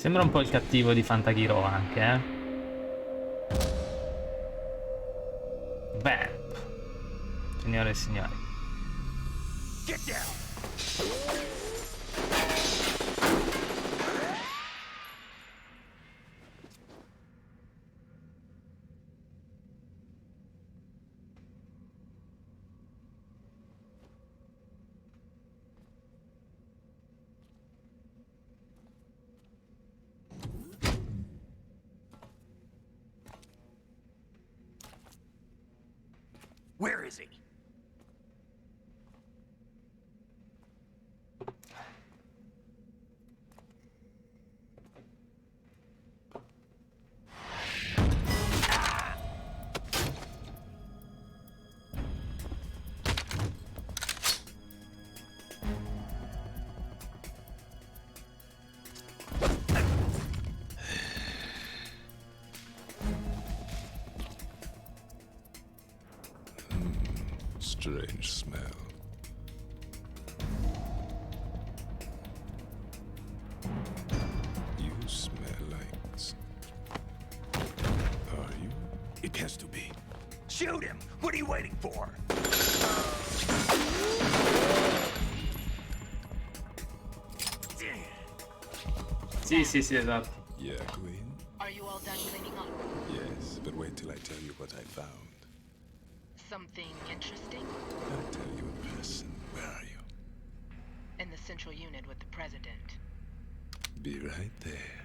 Speaker 1: Sembra un po' il cattivo di Fantagiro anche, eh. Vamp. Signore e signori.
Speaker 9: Get down! Where is he?
Speaker 11: Strange smell. You smell like... Are you?
Speaker 9: It has to be. Shoot him! What are you waiting for?
Speaker 1: Sì, esatto.
Speaker 11: Yeah, Queen?
Speaker 12: Are you all done cleaning up?
Speaker 11: Yes, but wait till I tell you what I found.
Speaker 12: Something interesting?
Speaker 11: I'll tell you in person. Where are you?
Speaker 12: In the central unit with the president.
Speaker 11: Be right there.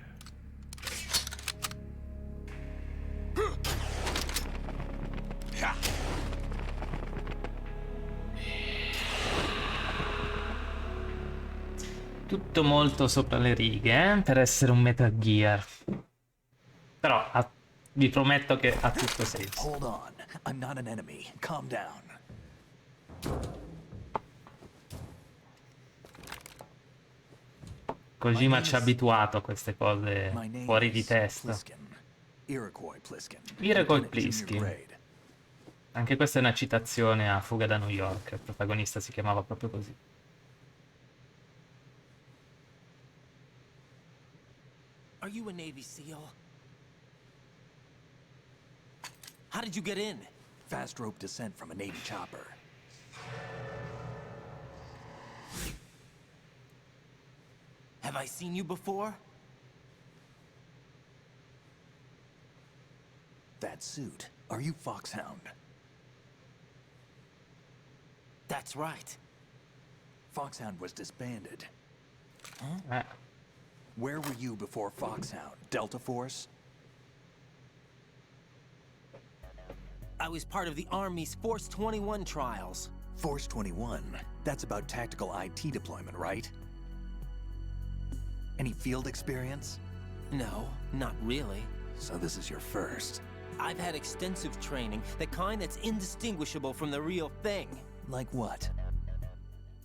Speaker 1: Tutto molto sopra le righe, per essere un Metal Gear. Però vi prometto che ha tutto senso.
Speaker 9: Hold on. I'm not an enemy. Calm down.
Speaker 1: Kojima ci ha abituato a queste cose fuori di testa.
Speaker 9: Iroquois Pliskin.
Speaker 1: Iroquois Pliskin. Anche questa è una citazione a Fuga da New York. Il protagonista si chiamava proprio così.
Speaker 3: Are you a Navy SEAL? How did you get in?
Speaker 9: Fast rope descent from a Navy chopper.
Speaker 3: Have I seen you before?
Speaker 9: That suit. Are you Foxhound?
Speaker 3: That's right.
Speaker 9: Foxhound was disbanded.
Speaker 3: Huh?
Speaker 9: Where were you before Foxhound? Delta Force?
Speaker 3: I was part of the Army's Force 21 trials.
Speaker 9: Force 21? That's about tactical IT deployment, right? Any field experience?
Speaker 3: No, not really.
Speaker 9: So this is your first.
Speaker 3: I've had extensive training, the kind that's indistinguishable from the real thing.
Speaker 9: Like what?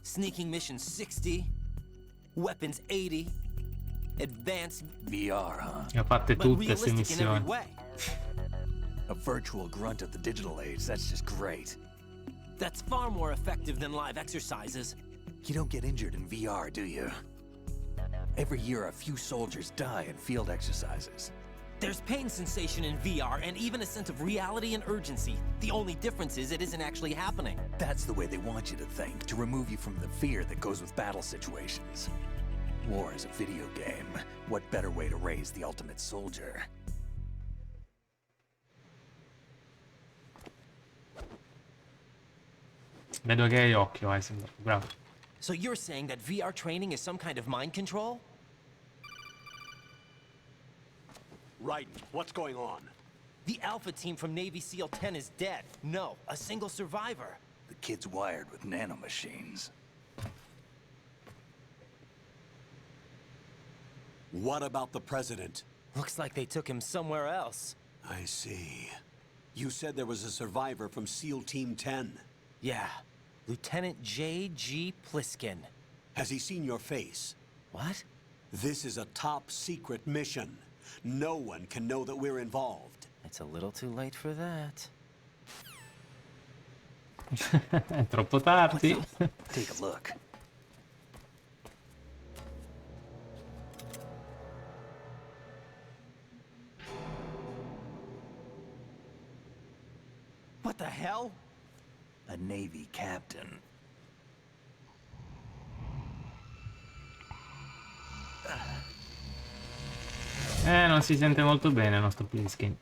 Speaker 3: Sneaking mission 60, weapons 80, advanced
Speaker 9: VR, huh?
Speaker 1: Ne ho fatte tutte queste missioni.
Speaker 9: A virtual grunt of the digital age, that's just great.
Speaker 3: That's far more effective than live exercises.
Speaker 9: You don't get injured in VR, do you? Every year a few soldiers die in field exercises.
Speaker 3: There's pain sensation in VR and even a sense of reality and urgency. The only difference is it isn't actually happening.
Speaker 9: That's the way they want you to think, to remove you from the fear that goes with battle situations. War is a video game. What better way to raise the ultimate soldier?
Speaker 1: Vedo che hai occhio, Heisenberg. Bravo.
Speaker 3: So you're saying that VR training is some kind of mind control?
Speaker 2: Right. What's going on?
Speaker 3: The Alpha team from Navy SEAL 10 is dead. No, a single survivor.
Speaker 9: The kid's wired with nanomachines.
Speaker 2: What about the president?
Speaker 3: Looks like they took him somewhere else.
Speaker 2: I see. You said there was a survivor from SEAL Team 10.
Speaker 3: Yeah. Lieutenant J.G. Pliskin.
Speaker 2: Has he seen your face?
Speaker 3: What?
Speaker 2: This is a top secret mission. No one can know that we're involved.
Speaker 3: It's a little too late for that.
Speaker 1: È troppo tardi.
Speaker 9: Take a look.
Speaker 3: What the hell?
Speaker 9: A Navy captain.
Speaker 1: Non si sente molto bene il nostro Pliskin.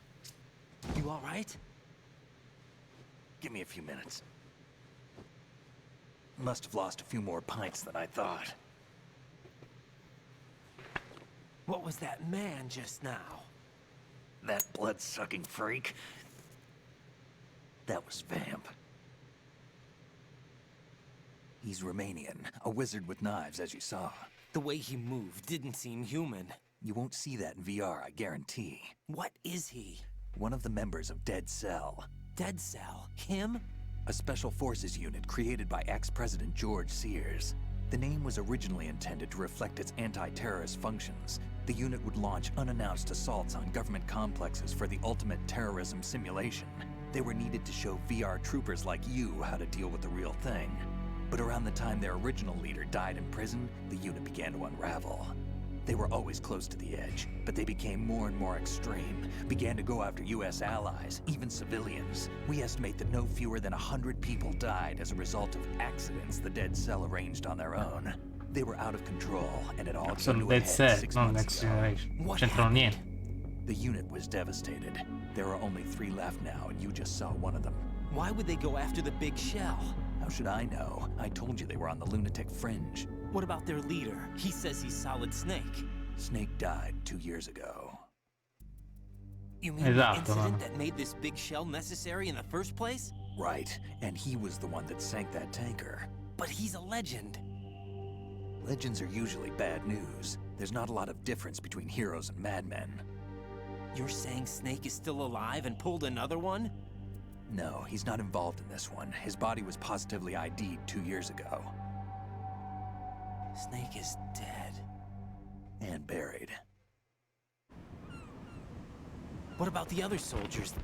Speaker 3: You all right?
Speaker 9: Give me a few minutes. Must have lost a few more pints than I thought.
Speaker 3: What was that man just now?
Speaker 9: That blood-sucking freak. That was Vamp. He's Romanian, a wizard with knives, as you saw.
Speaker 3: The way he moved didn't seem human.
Speaker 9: You won't see that in VR, I guarantee.
Speaker 3: What is he?
Speaker 9: One of the members of Dead Cell.
Speaker 3: Dead Cell? Him?
Speaker 9: A special forces unit created by ex-President George Sears. The name was originally intended to reflect its anti-terrorist functions. The unit would launch unannounced assaults on government complexes for the ultimate terrorism simulation. They were needed to show VR troopers like you how to deal with the real thing. But around the time their original leader died in prison, the unit began to unravel. They were always close to the edge, but they became more and more extreme, began to go after US allies, even civilians. We estimate that no fewer than 100 people died as a result of accidents the Dead Cell arranged on their own. They were out of control, and it all came to a
Speaker 1: Dead
Speaker 9: head
Speaker 1: Cell,
Speaker 9: 6
Speaker 1: non
Speaker 9: months
Speaker 1: Next
Speaker 9: ago.
Speaker 1: Generation.
Speaker 3: What
Speaker 1: C'entrano niente.
Speaker 9: The unit was devastated. There are only 3 left now, and you just saw one of them.
Speaker 3: Why would they go after the big shell?
Speaker 9: How should I know? I told you they were on the lunatic fringe.
Speaker 3: What about their leader? He says he's Solid Snake.
Speaker 9: Snake died 2 years ago.
Speaker 3: You mean
Speaker 1: Esatto,
Speaker 3: the incident
Speaker 1: man.
Speaker 3: that made this big shell necessary in the first place?
Speaker 9: Right, and he was the one that sank that tanker.
Speaker 3: But he's a legend.
Speaker 9: Legends are usually bad news. There's not a lot of difference between heroes and madmen.
Speaker 3: You're saying Snake is still alive and pulled another one?
Speaker 9: No, he's not involved in this one. His body was positively ID'd 2 years ago.
Speaker 3: Snake is dead.
Speaker 9: And buried.
Speaker 3: What about the other soldiers?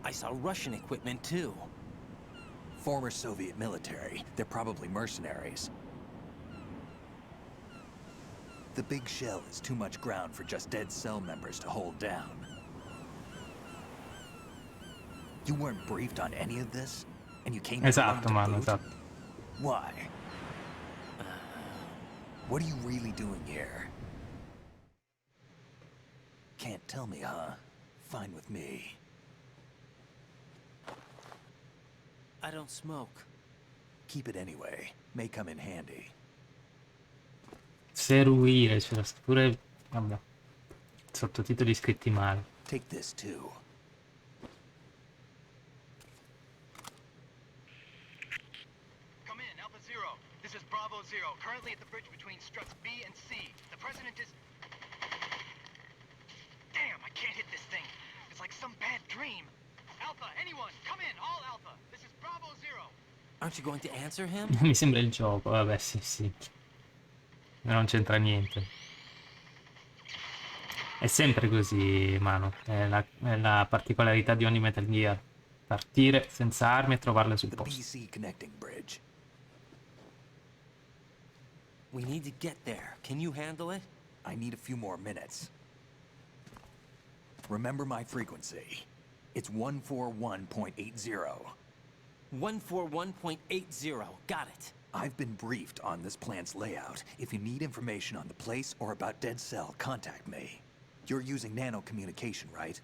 Speaker 3: I saw Russian equipment too.
Speaker 9: Former Soviet military. They're probably mercenaries. The big shell is too much ground for just Dead Cell members to hold down. You weren't briefed on any of this? And you came
Speaker 1: Esatto,
Speaker 9: to
Speaker 1: man,
Speaker 9: boot?
Speaker 1: esatto.
Speaker 9: Why? What are you really doing here? Can't tell me, huh? Fine with me.
Speaker 3: I don't smoke.
Speaker 9: Keep it anyway. May come in handy.
Speaker 1: Seruire, c'era pure... Vabbè. Sottotitoli scritti male.
Speaker 9: Take this too.
Speaker 4: Come in, Alpha Zero. This is Bravo Zero, currently at the bridge between struts B and C. The president is... Damn, I can't hit this thing. It's like some bad dream. Alpha, anyone, come in, all Alpha. This is Bravo Zero.
Speaker 3: Aren't you going to answer him?
Speaker 1: Mi sembra il gioco, vabbè, sì, sì. Non c'entra niente. È sempre così, mano. È la particolarità di ogni Metal Gear. Partire senza armi e trovarle sul
Speaker 9: The
Speaker 1: posto.
Speaker 9: BC connecting bridge.
Speaker 3: We need to get there. Can you handle it?
Speaker 9: I need a few more minutes. Remember my frequency. It's 141.80.
Speaker 3: 141.80. Got it.
Speaker 9: I've been briefed on this plant's layout. If you need information on the place or about Dead Cell, contact me. You're using nano communication, right?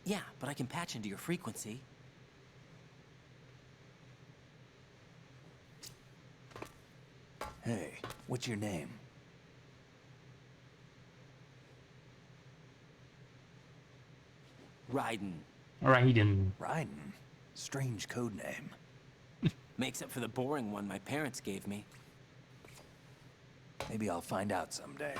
Speaker 3: Yeah, but I can patch into your frequency.
Speaker 9: Hey, what's your name?
Speaker 3: Raiden.
Speaker 1: Raiden.
Speaker 9: Raiden. Strange code name.
Speaker 3: Makes up for the boring one my parents gave me.
Speaker 9: Maybe I'll find out someday.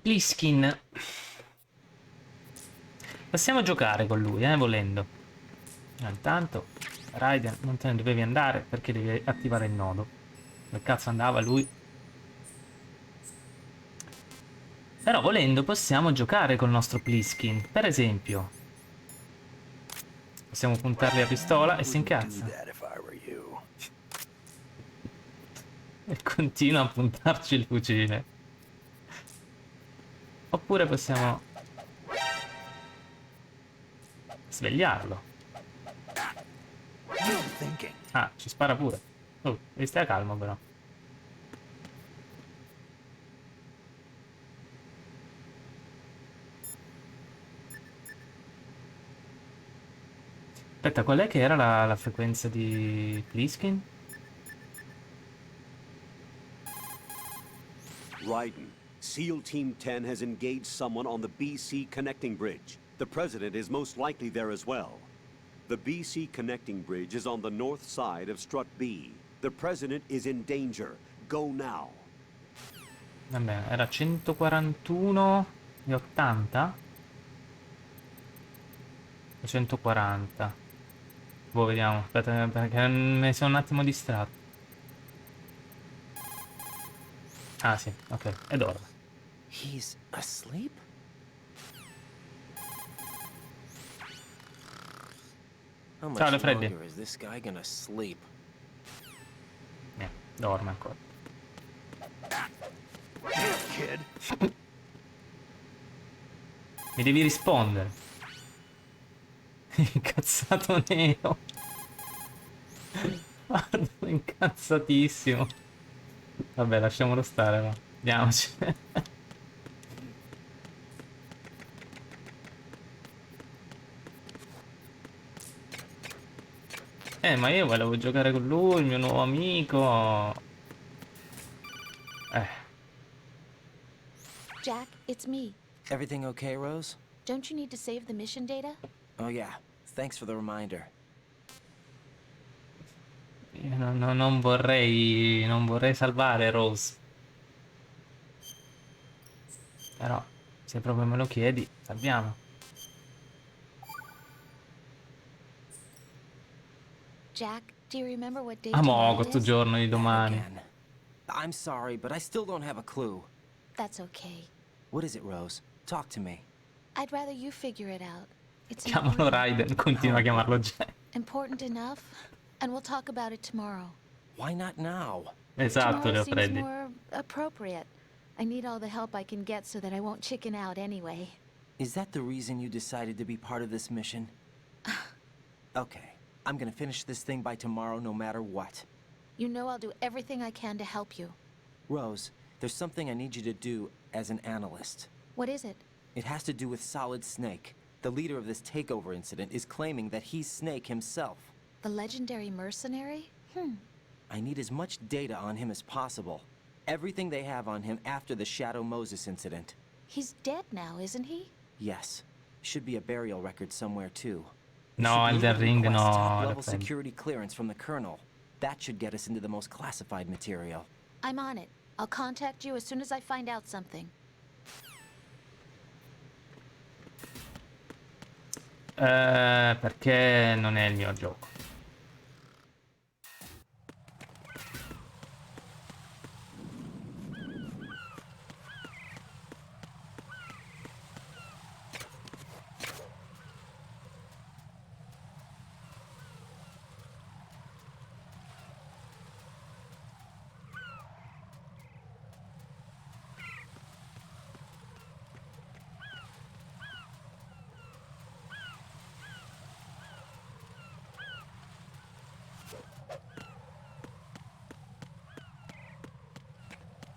Speaker 1: Pliskin. Possiamo giocare con lui, volendo. Intanto, Raiden, non te ne dovevi andare perché devi attivare il nodo. Dove cazzo andava lui? Però volendo possiamo giocare col nostro Pliskin. Per esempio, possiamo puntargli la pistola e si incazza. E continua a puntarci il fucile. Oppure possiamo svegliarlo. Ah, ci spara pure. Oh, devi stare calmo però. Aspetta, qual è che era la frequenza di Pliskin?
Speaker 2: Raiden, SEAL Team 10 has engaged someone on the BC connecting bridge. The president is most likely there as well. The BC connecting bridge is on the north side of Strut B. The president is in danger. Go now.
Speaker 1: Vabbè, era 141 e 80? O 140? Boh, vediamo. Aspetta, perché mi sono un attimo distratto. Ah, sì, ok. E dorme.
Speaker 3: He's asleep? How much
Speaker 1: Ciao, Freddy.
Speaker 3: longer is this guy gonna sleep?
Speaker 1: Dorme ancora. Mi devi rispondere. Incazzato nero. Guarda, incazzatissimo. Vabbè, lasciamolo stare, va. Andiamoci. Ma io volevo giocare con lui, il mio nuovo amico.
Speaker 7: Jack, it's me.
Speaker 3: Everything okay, Rose?
Speaker 7: Don't you need to save the mission data?
Speaker 3: Oh yeah, thanks for the reminder.
Speaker 1: Io non vorrei salvare Rose. Però, se proprio me lo chiedi, salviamo.
Speaker 7: Jack, do you remember what day
Speaker 1: Ah, mo,
Speaker 7: tomorrow
Speaker 1: questo
Speaker 7: is?
Speaker 1: giorno di domani.
Speaker 3: Again. I'm sorry, but I still don't have a clue.
Speaker 7: That's okay.
Speaker 3: What is it, Rose? Talk to me.
Speaker 7: I'd rather you figure it out. It's
Speaker 1: Chiamalo Raiden, continua a chiamarlo Jack.
Speaker 7: important enough, and we'll talk about it tomorrow.
Speaker 3: Why not now?
Speaker 1: Esatto,
Speaker 7: Tomorrow
Speaker 1: Leo
Speaker 7: seems
Speaker 1: Freddy.
Speaker 7: more appropriate. I need all the help I can get so that I won't chicken out anyway.
Speaker 3: Is that the reason you decided to be part of this mission? Okay, I'm gonna finish this thing by tomorrow no matter what.
Speaker 7: You know I'll do everything I can to help you.
Speaker 3: Rose, there's something I need you to do as an analyst.
Speaker 7: What is it?
Speaker 3: It has to do with Solid Snake. The leader of this takeover incident is claiming that he's Snake himself.
Speaker 7: The legendary mercenary?
Speaker 3: I need as much data on him as possible. Everything they have on him after the Shadow Moses incident.
Speaker 7: He's dead now, isn't he?
Speaker 3: Yes. Should be a burial record somewhere too.
Speaker 1: No, Elden Ring no.
Speaker 3: Top-level
Speaker 1: Freddy.
Speaker 3: security clearance from the Colonel. That should get us into the most classified material.
Speaker 7: I'm on it. I'll contact you as soon as I find out something.
Speaker 1: Perché non è il mio gioco.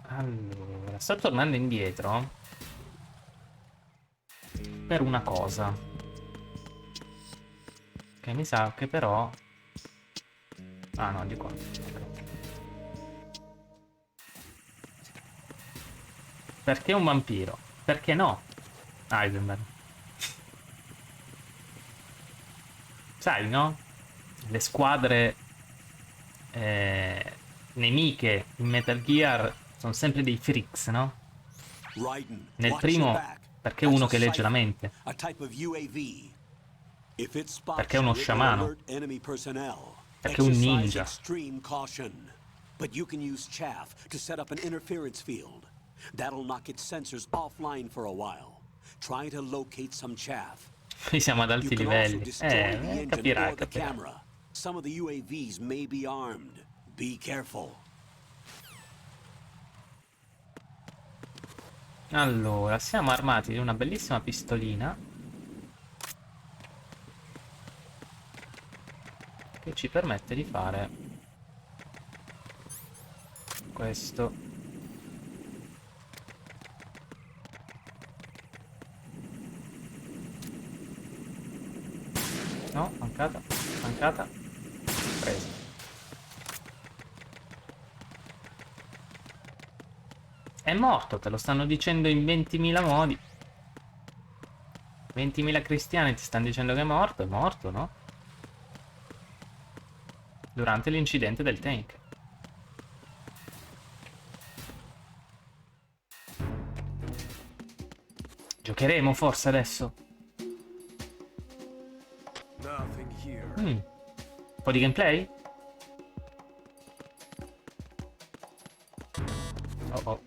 Speaker 1: Allora, sto tornando indietro per una cosa che mi sa che però... Ah no, di qua. Perché un vampiro? Perché no? Heisenberg. Sai, no? Le squadre nemiche in Metal Gear sono sempre dei freaks, no?
Speaker 2: Raiden,
Speaker 1: Nel
Speaker 2: watch
Speaker 1: primo,
Speaker 2: your back.
Speaker 1: perché
Speaker 2: That's
Speaker 1: uno
Speaker 2: a
Speaker 1: che legge la
Speaker 2: cipher,
Speaker 1: mente.
Speaker 2: a type of UAV. If it spots
Speaker 1: Perché è uno
Speaker 2: you, it will
Speaker 1: sciamano.
Speaker 2: alert enemy personnel.
Speaker 1: Perché è un
Speaker 2: Exercise
Speaker 1: ninja.
Speaker 2: extreme caution. But you can use chaff to set up an interference field. That'll knock its sensors offline for a while. Try to locate some chaff.
Speaker 1: Qui siamo ad
Speaker 2: You
Speaker 1: alti
Speaker 2: can also
Speaker 1: livelli.
Speaker 2: destroy the engine
Speaker 1: Capirai,
Speaker 2: or the
Speaker 1: capirai.
Speaker 2: camera. Some of the UAVs may be armed. Be careful.
Speaker 1: Allora, siamo armati di una bellissima pistolina che ci permette di fare questo. No, mancata, mancata, presa. È morto, te lo stanno dicendo in 20.000 modi. 20.000 cristiani ti stanno dicendo che è morto, no? Durante l'incidente del tank. Giocheremo forse adesso? Un po' di gameplay? Oh oh.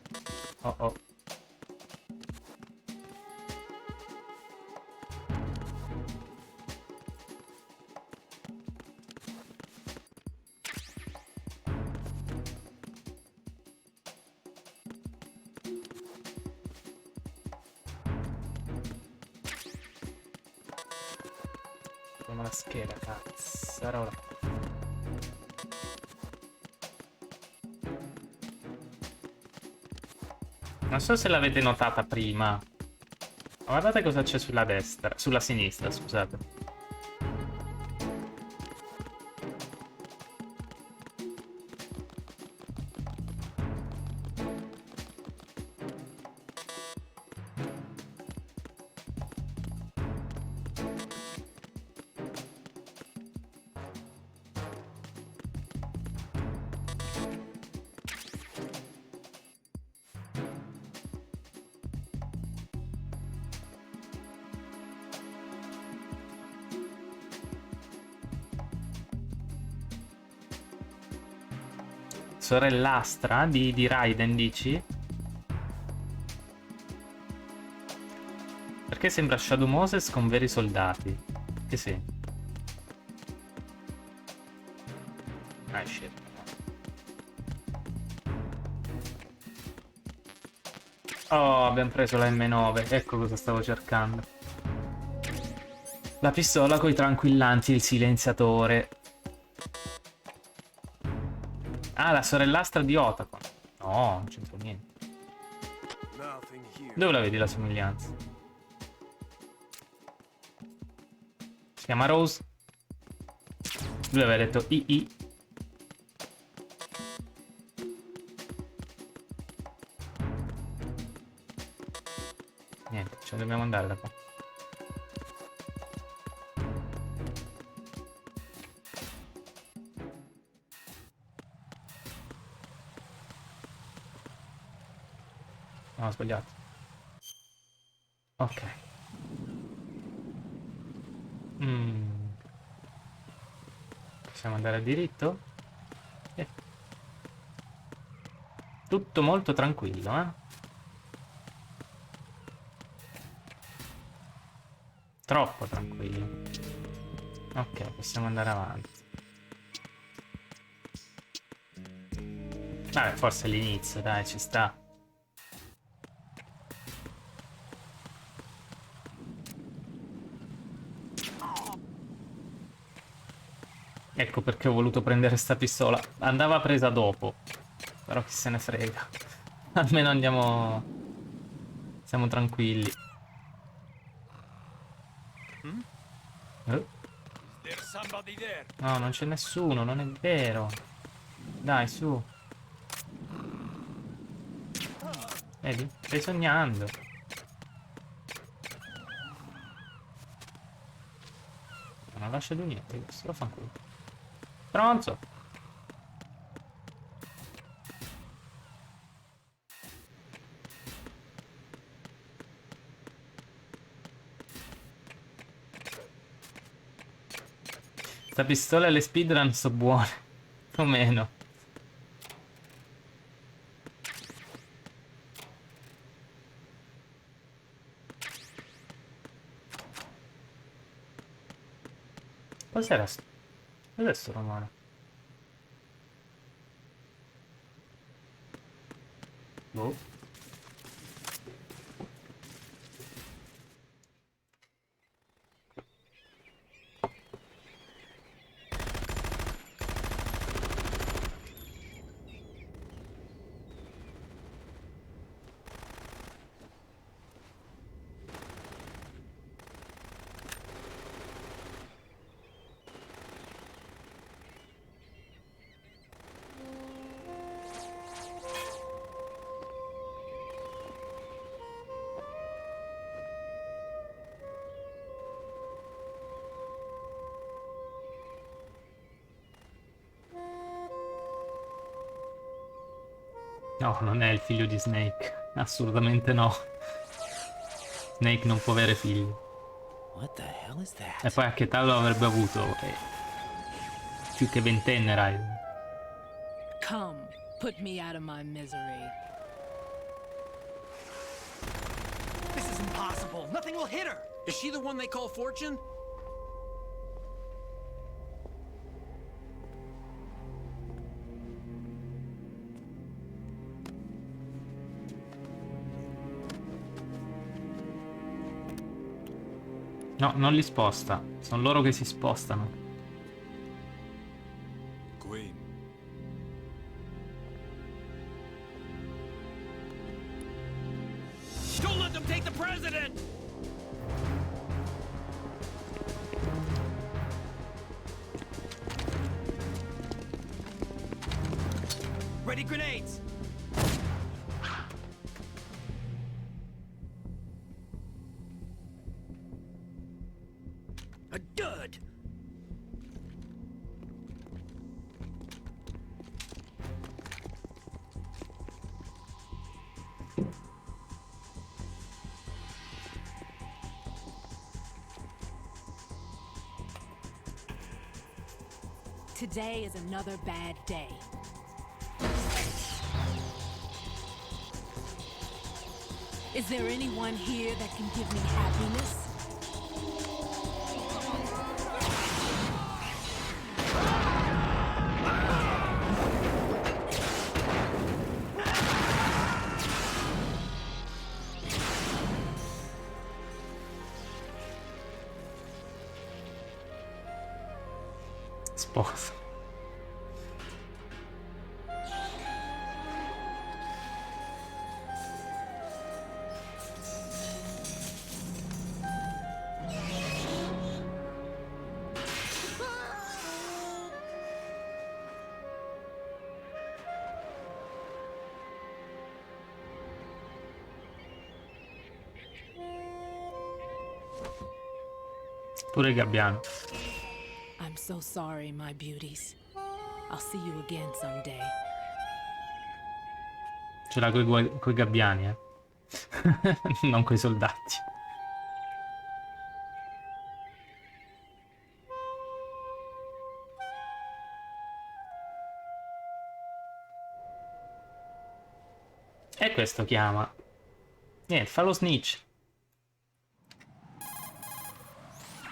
Speaker 1: Oh oh. Vediamo la scheda, cazzarola. Non so se l'avete notata prima. Guardate cosa c'è sulla destra, sulla sinistra, scusate. Sorellastra di Raiden, dici? Perché sembra Shadow Moses con veri soldati? Che sì. Ah, shit. Oh, abbiamo preso la M9. Ecco cosa stavo cercando. La pistola coi tranquillanti, il silenziatore. Ah, la sorellastra di Otacon. No, non c'entro niente. Dove la vedi la somiglianza? Si chiama Rose. Lui aveva detto II. Niente, ce ne dobbiamo andare da qua. No, ho sbagliato. Ok. Possiamo andare a diritto? Tutto molto tranquillo, eh? Troppo tranquillo. Ok, possiamo andare avanti. Vabbè, forse l'inizio, dai, ci sta. Ecco perché ho voluto prendere sta pistola. Andava presa dopo. Però chi se ne frega. Almeno andiamo... Siamo tranquilli. No, non c'è nessuno, non è vero. Dai, su. Vedi? Stai sognando. Non lascia più niente, questo lo fa qui. Stronzo. Sta pistola e le speedrun sono buone. O meno. Cos'era? Cos'è sto rumore? Boh. No, non è il figlio di Snake. Assolutamente no. Snake non può avere figli.
Speaker 3: What the hell is that?
Speaker 1: E poi a che età lo avrebbe avuto? Più che ventenne, Raiden.
Speaker 13: Come, put me out of my misery.
Speaker 14: This is impossible. Nothing will hit her. Is she the one they call Fortune?
Speaker 1: No, non li sposta. Sono loro che si spostano.
Speaker 11: Queen.
Speaker 14: Don't let them take the president! Ready grenades! Good!
Speaker 13: Today is another bad day. Is there anyone here that can give me happiness?
Speaker 1: Sposa. Pure il gabbiano.
Speaker 13: I'm so sorry, my beauties. I'll see you again someday.
Speaker 1: Ce l'ha coi gabbiani, eh. Non coi soldati. E questo chiama. Niente, fa lo snitch.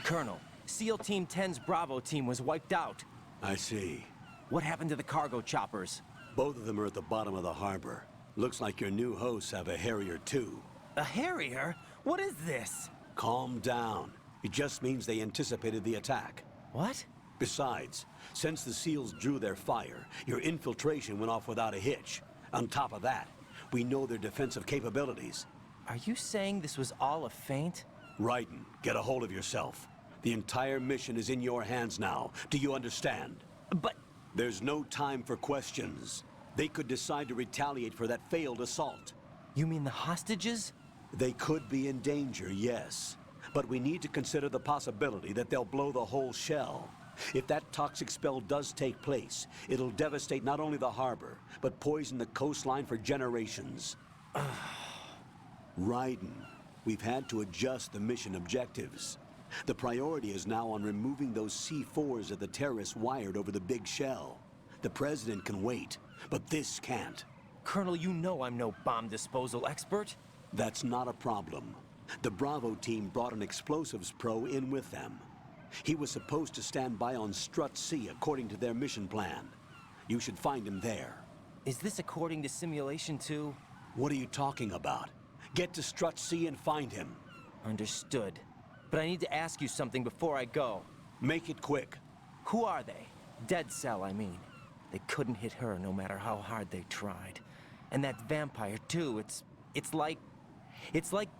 Speaker 3: Colonel, SEAL Team 10's Bravo team was wiped out.
Speaker 2: I see.
Speaker 3: What happened to the cargo choppers?
Speaker 2: Both of them are at the bottom of the harbor. Looks like your new hosts have a Harrier too.
Speaker 3: A Harrier? What is this?
Speaker 2: Calm down. It just means they anticipated the attack.
Speaker 3: What?
Speaker 2: Besides, since the SEALs drew their fire, your infiltration went off without a hitch. On top of that, we know their defensive capabilities.
Speaker 3: Are you saying this was all a feint?
Speaker 2: Raiden, get a hold of yourself. The entire mission is in your hands now. Do you understand?
Speaker 3: But...
Speaker 2: There's no time for questions. They could decide to retaliate for that failed assault.
Speaker 3: You mean the hostages?
Speaker 2: They could be in danger, yes. But we need to consider the possibility that they'll blow the whole shell. If that toxic spell does take place, it'll devastate not only the harbor, but poison the coastline for generations. Raiden, we've had to adjust the mission objectives. The priority is now on removing those C4s that the terrorists wired over the big shell. The president can wait, but this can't.
Speaker 3: Colonel, you know I'm no bomb disposal expert.
Speaker 2: That's not a problem. The Bravo team brought an explosives pro in with them. He was supposed to stand by on Strut C according to their mission plan. You should find him there.
Speaker 3: Is this according to simulation 2?
Speaker 2: What are you talking about? Get to Strut C and find him.
Speaker 3: Understood. But I need to ask you something before I go.
Speaker 2: Make it quick.
Speaker 3: Who are they? Dead Cell, I mean. They couldn't hit her no matter how hard they tried. And that vampire, too, it's like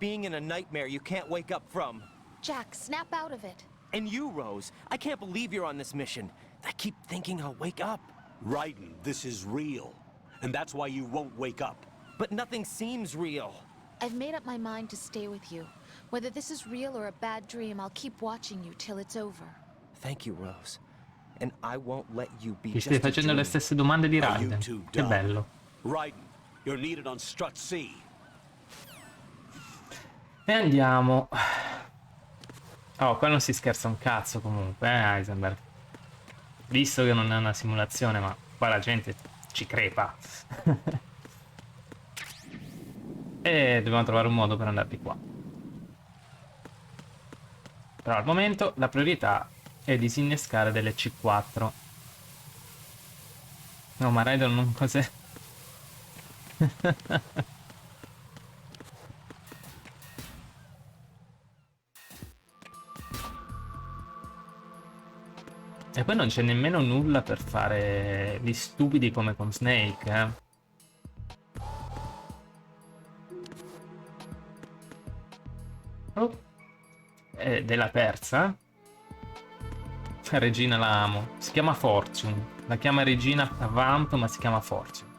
Speaker 3: being in a nightmare you can't wake up from.
Speaker 7: Jack, snap out of it.
Speaker 3: And you, Rose, I can't believe you're on this mission. I keep thinking I'll wake up.
Speaker 2: Raiden, this is real. And that's why you won't wake up.
Speaker 3: But nothing seems real.
Speaker 7: I've made up my mind to stay with you. Whether this is real or a bad dream, I'll keep watching you till it's over.
Speaker 3: Thank you, Rose. And I won't let you be
Speaker 1: Ti stai
Speaker 3: just a
Speaker 1: facendo le
Speaker 3: dream.
Speaker 1: stesse domande di
Speaker 2: Are you
Speaker 1: Raiden.
Speaker 2: too
Speaker 1: Che
Speaker 2: dumb?
Speaker 1: bello.
Speaker 2: Raiden, You're needed on Strut C.
Speaker 1: E andiamo. Oh, qua non si scherza un cazzo comunque, Heisenberg. Visto che non è una simulazione, ma qua la gente ci crepa. E dobbiamo trovare un modo per andare di qua. Però al momento la priorità è disinnescare delle C4. No, ma Raidon non cos'è? E poi non c'è nemmeno nulla per fare gli stupidi come con Snake, eh. Oh. Della terza. Regina la amo. Si chiama Fortune. La chiama Regina Vamp, ma si chiama Fortune.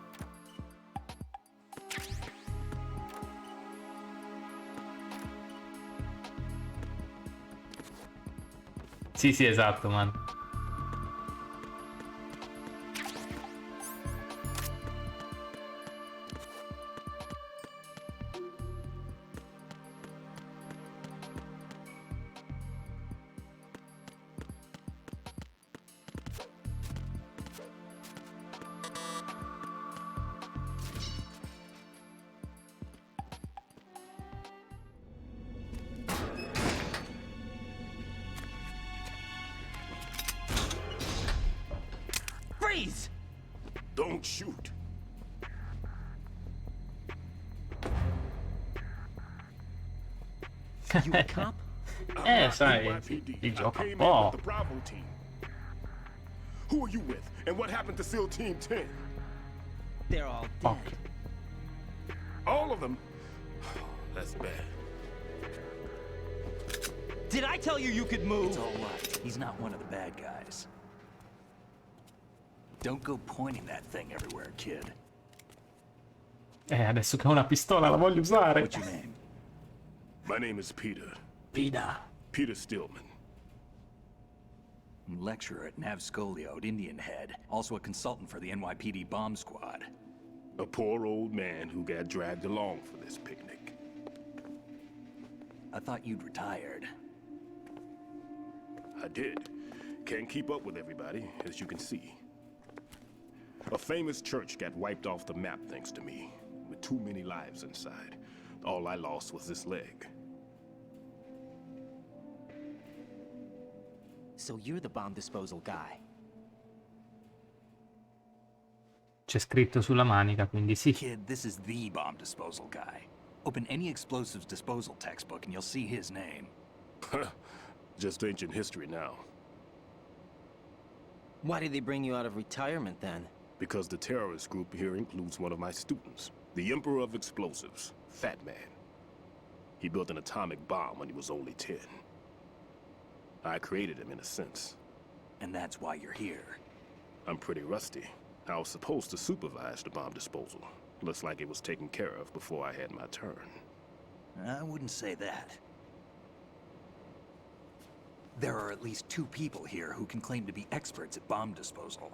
Speaker 1: Sì, sì, esatto, man.
Speaker 14: Freeze!
Speaker 11: Don't shoot.
Speaker 3: You a cop?
Speaker 1: Sai, si gioca un po'.
Speaker 11: Who are you with? And what happened to SEAL Team 10?
Speaker 3: They're all dead.
Speaker 1: Okay.
Speaker 11: All of them? That's bad.
Speaker 3: Did I tell you you could move?
Speaker 9: It's all right. He's not one of the bad guys. Don't go pointing that thing everywhere, kid.
Speaker 1: Adesso che ho una pistola la voglio usare.
Speaker 9: What's your name?
Speaker 11: My name is Peter.
Speaker 1: Peter.
Speaker 11: Peter Stillman.
Speaker 9: Lecturer at Navscolio at Indian Head. Also a consultant for the NYPD bomb squad.
Speaker 11: A poor old man who got dragged along for this picnic.
Speaker 9: I thought you'd retired.
Speaker 11: I did. Can't keep up with everybody, as you can see. A famous church got wiped off the map thanks to me, with too many lives inside. All I lost was this leg.
Speaker 3: So you're the bomb disposal guy.
Speaker 1: C'è scritto sulla manica, quindi sì.
Speaker 9: Kid, this is the bomb disposal guy. Open any explosives disposal textbook and you'll see his name.
Speaker 11: Just ancient history now.
Speaker 3: Why did they bring you out of retirement then?
Speaker 11: Because the terrorist group here includes one of my students, the Emperor of Explosives, Fat Man. He built an atomic bomb when he was only 10. I created him in a sense.
Speaker 9: And that's why you're here.
Speaker 11: I'm pretty rusty. I was supposed to supervise the bomb disposal. Looks like it was taken care of before I had my turn.
Speaker 9: I wouldn't say that. There are at least 2 people here who can claim to be experts at bomb disposal.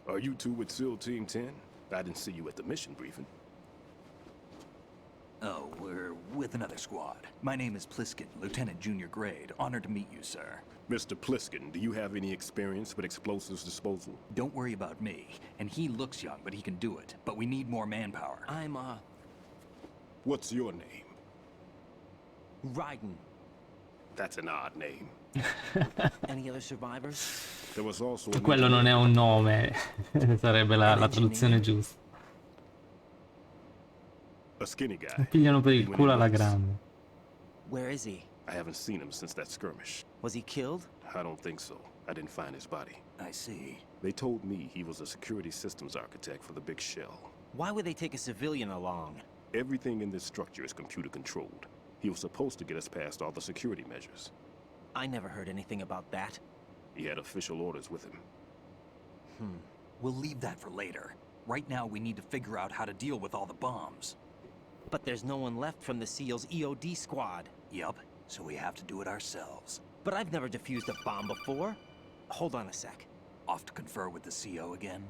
Speaker 11: Are you two with SEAL Team 10? I didn't see you at the mission briefing.
Speaker 9: Oh, we're with another squad. My name is Pliskin, Lieutenant Junior Grade. Honored to meet you, sir.
Speaker 11: Mr. Pliskin, do you have any experience with explosives disposal?
Speaker 9: Don't worry about me. And he looks young, but he can do it. But we need more manpower.
Speaker 3: I'm,
Speaker 11: What's your name?
Speaker 3: Raiden.
Speaker 11: That's an odd name.
Speaker 3: Any other survivors?
Speaker 11: There was also
Speaker 1: Quello non è un nome, sarebbe la traduzione giusta.
Speaker 11: A skinny guy.
Speaker 1: Pigliano per il culo alla grande.
Speaker 3: Where is he?
Speaker 11: I haven't seen him since that skirmish.
Speaker 3: Was he killed?
Speaker 11: I don't think so. I didn't find his body.
Speaker 9: I see.
Speaker 11: They told me he was a security systems architect for the big shell.
Speaker 3: Why would they take a civilian along?
Speaker 11: Everything in this structure is computer controlled. He was supposed to get us past all the security measures.
Speaker 3: I never heard anything about that.
Speaker 11: He had official orders with him.
Speaker 9: We'll leave that for later. Right now, we need to figure out how to deal with all the bombs.
Speaker 3: But there's no one left from the SEAL's EOD squad.
Speaker 9: Yup, so we have to do it ourselves.
Speaker 3: But I've never defused a bomb before. Hold on a sec.
Speaker 9: Off to confer with the CO again?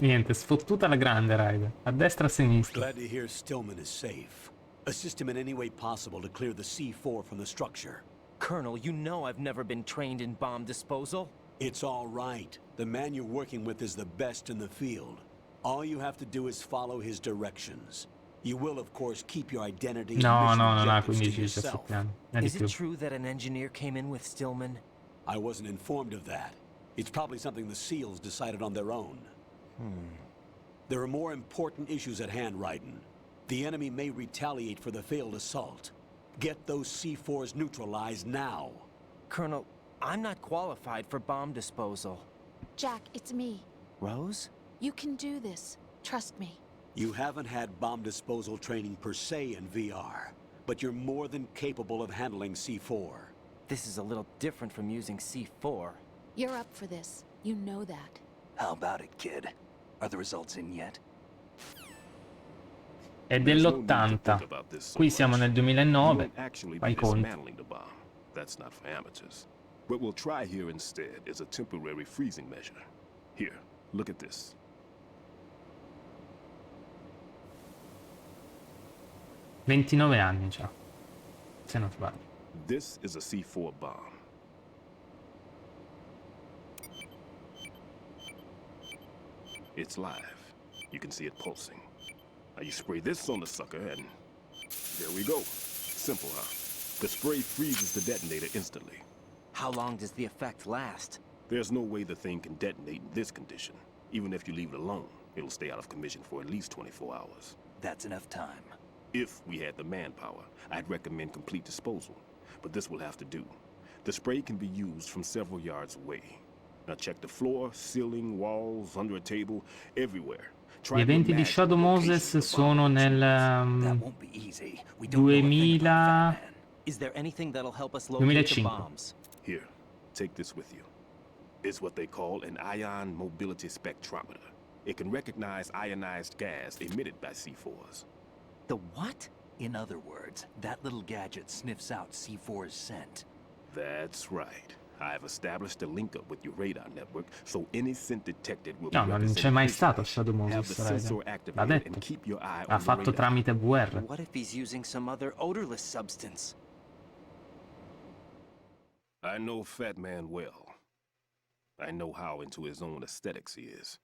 Speaker 1: Niente, sfottuta la grande, Ryder. A destra e a sinistra.
Speaker 2: Glad to hear Stillman is safe. Assist him in any way possible to clear the C4 from the structure.
Speaker 3: Colonel, you know I've never been trained in bomb disposal.
Speaker 2: It's all right. The man you're working with is the best in the field. All you have to do is follow his directions. You will, of course, keep your identity and
Speaker 1: No,
Speaker 2: mission
Speaker 1: no, non ha
Speaker 2: objectives to
Speaker 1: 15-17
Speaker 2: yourself.
Speaker 1: anni. È di
Speaker 3: Is
Speaker 1: più.
Speaker 3: it true that an engineer came in with Stillman?
Speaker 2: I wasn't informed of that. It's probably something the SEALs decided on their own. There are more important issues at hand, Raiden. The enemy may retaliate for the failed assault. Get those C4s neutralized now.
Speaker 3: Colonel, I'm not qualified for bomb disposal.
Speaker 7: Jack, it's me.
Speaker 3: Rose?
Speaker 7: You can do this. Trust me.
Speaker 2: You haven't had bomb disposal training per se in VR, but you're more than capable of handling C4.
Speaker 3: This is a little different from using C4.
Speaker 7: You're up for this. You know that.
Speaker 9: How about it, kid? Are the results in yet?
Speaker 1: È dell'80. Qui siamo nel 2009. Fai conto.
Speaker 11: The bomb. That's not for amateurs. What we'll try here instead is a temporary freezing measure. Here, look at this.
Speaker 1: ...29 anni già, se non sbaglio.
Speaker 11: This is a C4 bomb. It's live. You can see it pulsing. Now you spray this on the sucker and... there we go. Simple, huh? The spray freezes the detonator instantly.
Speaker 3: How long does the effect last?
Speaker 11: There's no way the thing can detonate in this condition. Even if you leave it alone, it'll stay out of commission for at least 24 hours.
Speaker 9: That's enough time.
Speaker 11: If we had the manpower, I'd recommend complete disposal. But this will have to do. The spray can be used from several yards away. Now check the floor, ceiling, walls, under a table, everywhere.
Speaker 1: Gli eventi di Shadow Moses sono nel 2000...
Speaker 3: Is there anything that'll help us locate the
Speaker 1: 2005.
Speaker 3: bombs?
Speaker 11: Here, take this with you. It's what they call an ion mobility spectrometer. It can recognize ionized gas emitted by C4s.
Speaker 3: The what?
Speaker 9: In other words, that little gadget sniffs out C4's scent.
Speaker 11: That's right. I've established a link up with your radar network, so any scent detected will
Speaker 1: No,
Speaker 11: be
Speaker 1: non c'è mai stato Shadow Moses, l'ha detto. L'ha fatto tramite VR.
Speaker 3: What if he's using some other odorless substance?
Speaker 11: I know Fat Man well. I know how into his own aesthetics he is.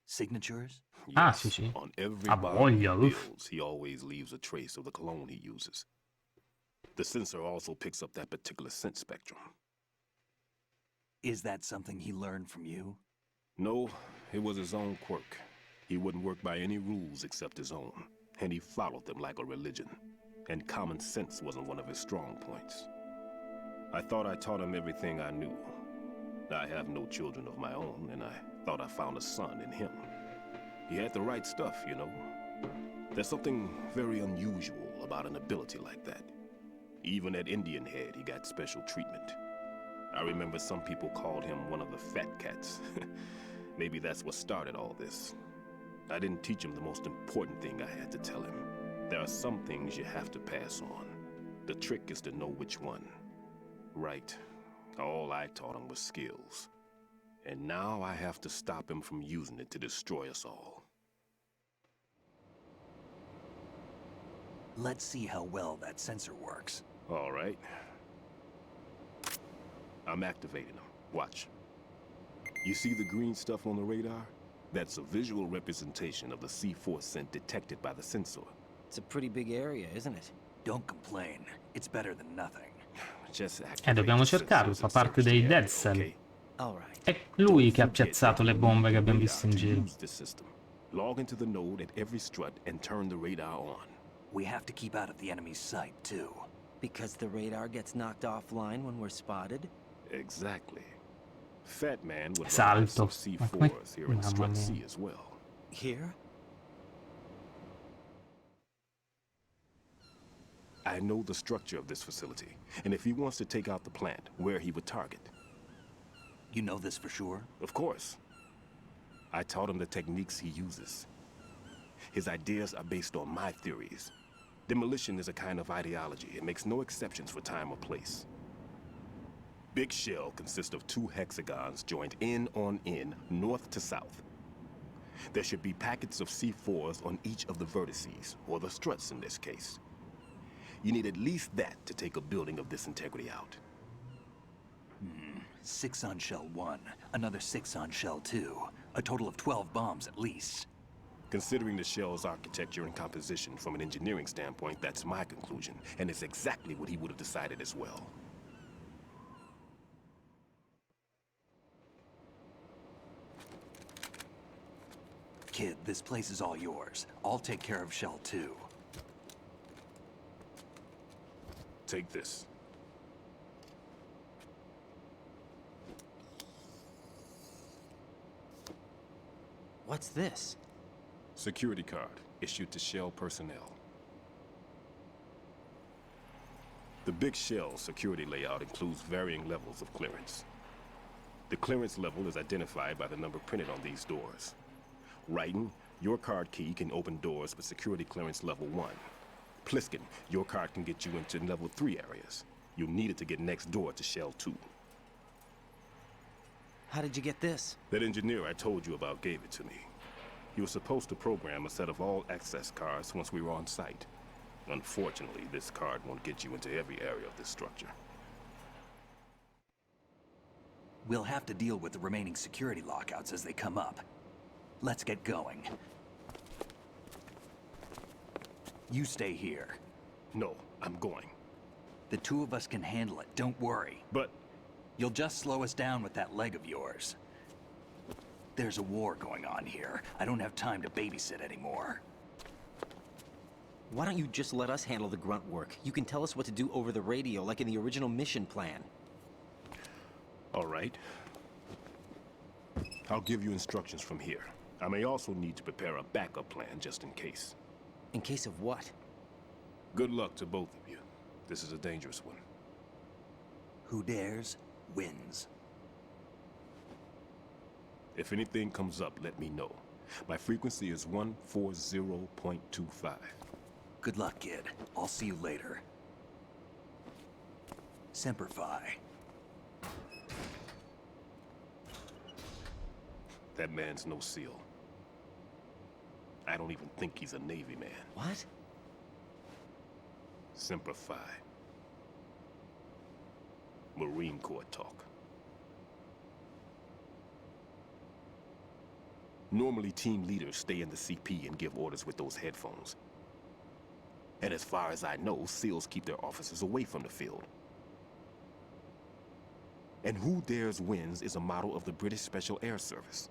Speaker 9: Signatures?
Speaker 1: Ah, sì, sì.
Speaker 11: On every
Speaker 1: Ha
Speaker 11: bomb
Speaker 1: voglia,
Speaker 11: he
Speaker 1: uff.
Speaker 11: builds, he always leaves a trace of the cologne he uses. The sensor also picks up that particular scent spectrum.
Speaker 9: Is that something he learned from you?
Speaker 11: No, it was his own quirk. He wouldn't work by any rules except his own, and he followed them like a religion. And common sense wasn't one of his strong points. I thought I taught him everything I knew. I have no children of my own, and I thought I found a son in him. He had the right stuff, you know. There's something very unusual about an ability like that. Even at Indian Head, he got special treatment. I remember some people called him one of the fat cats. Maybe that's what started all this. I didn't teach him the most important thing I had to tell him. There are some things you have to pass on. The trick is to know which one. Right. All I taught him was skills. And now I have to stop him from using it to destroy us all.
Speaker 9: Let's see how well that sensor works.
Speaker 11: All right. I'm activating them. Watch. You see the green stuff on the radar? That's a visual representation of the C4 scent detected by the sensor.
Speaker 3: It's a pretty big area, isn't it?
Speaker 9: Don't complain. It's better than nothing.
Speaker 11: Just
Speaker 1: Dobbiamo cercarlo, fa parte dei Dead Cell. È lui che ha piazzato le bombe che abbiamo visto in giro.
Speaker 11: Log into the node at every strut and turn the radar on.
Speaker 9: We have to keep out of the enemy's sight, too.
Speaker 3: Because the radar gets knocked offline when we're spotted?
Speaker 11: Exactly. Fat Man would
Speaker 1: Salto.
Speaker 11: some C4s here in Strut C as well.
Speaker 3: Here?
Speaker 11: I know the structure of this facility, and if he wants to take out the plant, where he would target.
Speaker 9: You know this for sure?
Speaker 11: Of course. I taught him the techniques he uses. His ideas are based on my theories. Demolition is a kind of ideology. It makes no exceptions for time or place. Big shell consists of 2 hexagons joined end on end, north to south. There should be packets of C4s on each of the vertices, or the struts in this case. You need at least that to take a building of this integrity out.
Speaker 9: 6 on shell 1, another 6 on shell 2. A total of 12 bombs at least.
Speaker 11: Considering the shell's architecture and composition from an engineering standpoint, that's my conclusion, and it's exactly what he would have decided as well.
Speaker 9: Kid, this place is all yours. I'll take care of shell 2.
Speaker 11: Take this.
Speaker 3: What's this?
Speaker 11: Security card, issued to Shell personnel. The big Shell security layout includes varying levels of clearance. The clearance level is identified by the number printed on these doors. Writing, your card key can open doors with security clearance level 1. Pliskin, your card can get you into level 3 areas. You'll need it to get next door to Shell 2.
Speaker 3: How did you get this?
Speaker 11: That engineer I told you about gave it to me. He was supposed to program a set of all access cards once we were on site. Unfortunately, this card won't get you into every area of this structure.
Speaker 9: We'll have to deal with the remaining security lockouts as they come up. Let's get going. You stay here.
Speaker 11: No, I'm going.
Speaker 9: The two of us can handle it, don't worry.
Speaker 11: But...
Speaker 9: You'll just slow us down with that leg of yours. There's a war going on here. I don't have time to babysit anymore.
Speaker 3: Why don't you just let us handle the grunt work? You can tell us what to do over the radio, like in the original mission plan.
Speaker 11: All right. I'll give you instructions from here. I may also need to prepare a backup plan just in case.
Speaker 3: In case of what?
Speaker 11: Good luck to both of you. This is a dangerous one.
Speaker 9: Who dares, wins.
Speaker 11: If anything comes up, let me know. My frequency is 140.25.
Speaker 9: Good luck, kid. I'll see you later. Semper Fi.
Speaker 11: That man's no SEAL. I don't even think he's a Navy man.
Speaker 3: What?
Speaker 11: Semper Fi. Marine Corps talk. Normally, team leaders stay in the CP and give orders with those headphones. And as far as I know, SEALs keep their officers away from the field. And who dares wins is a motto of the British Special Air Service.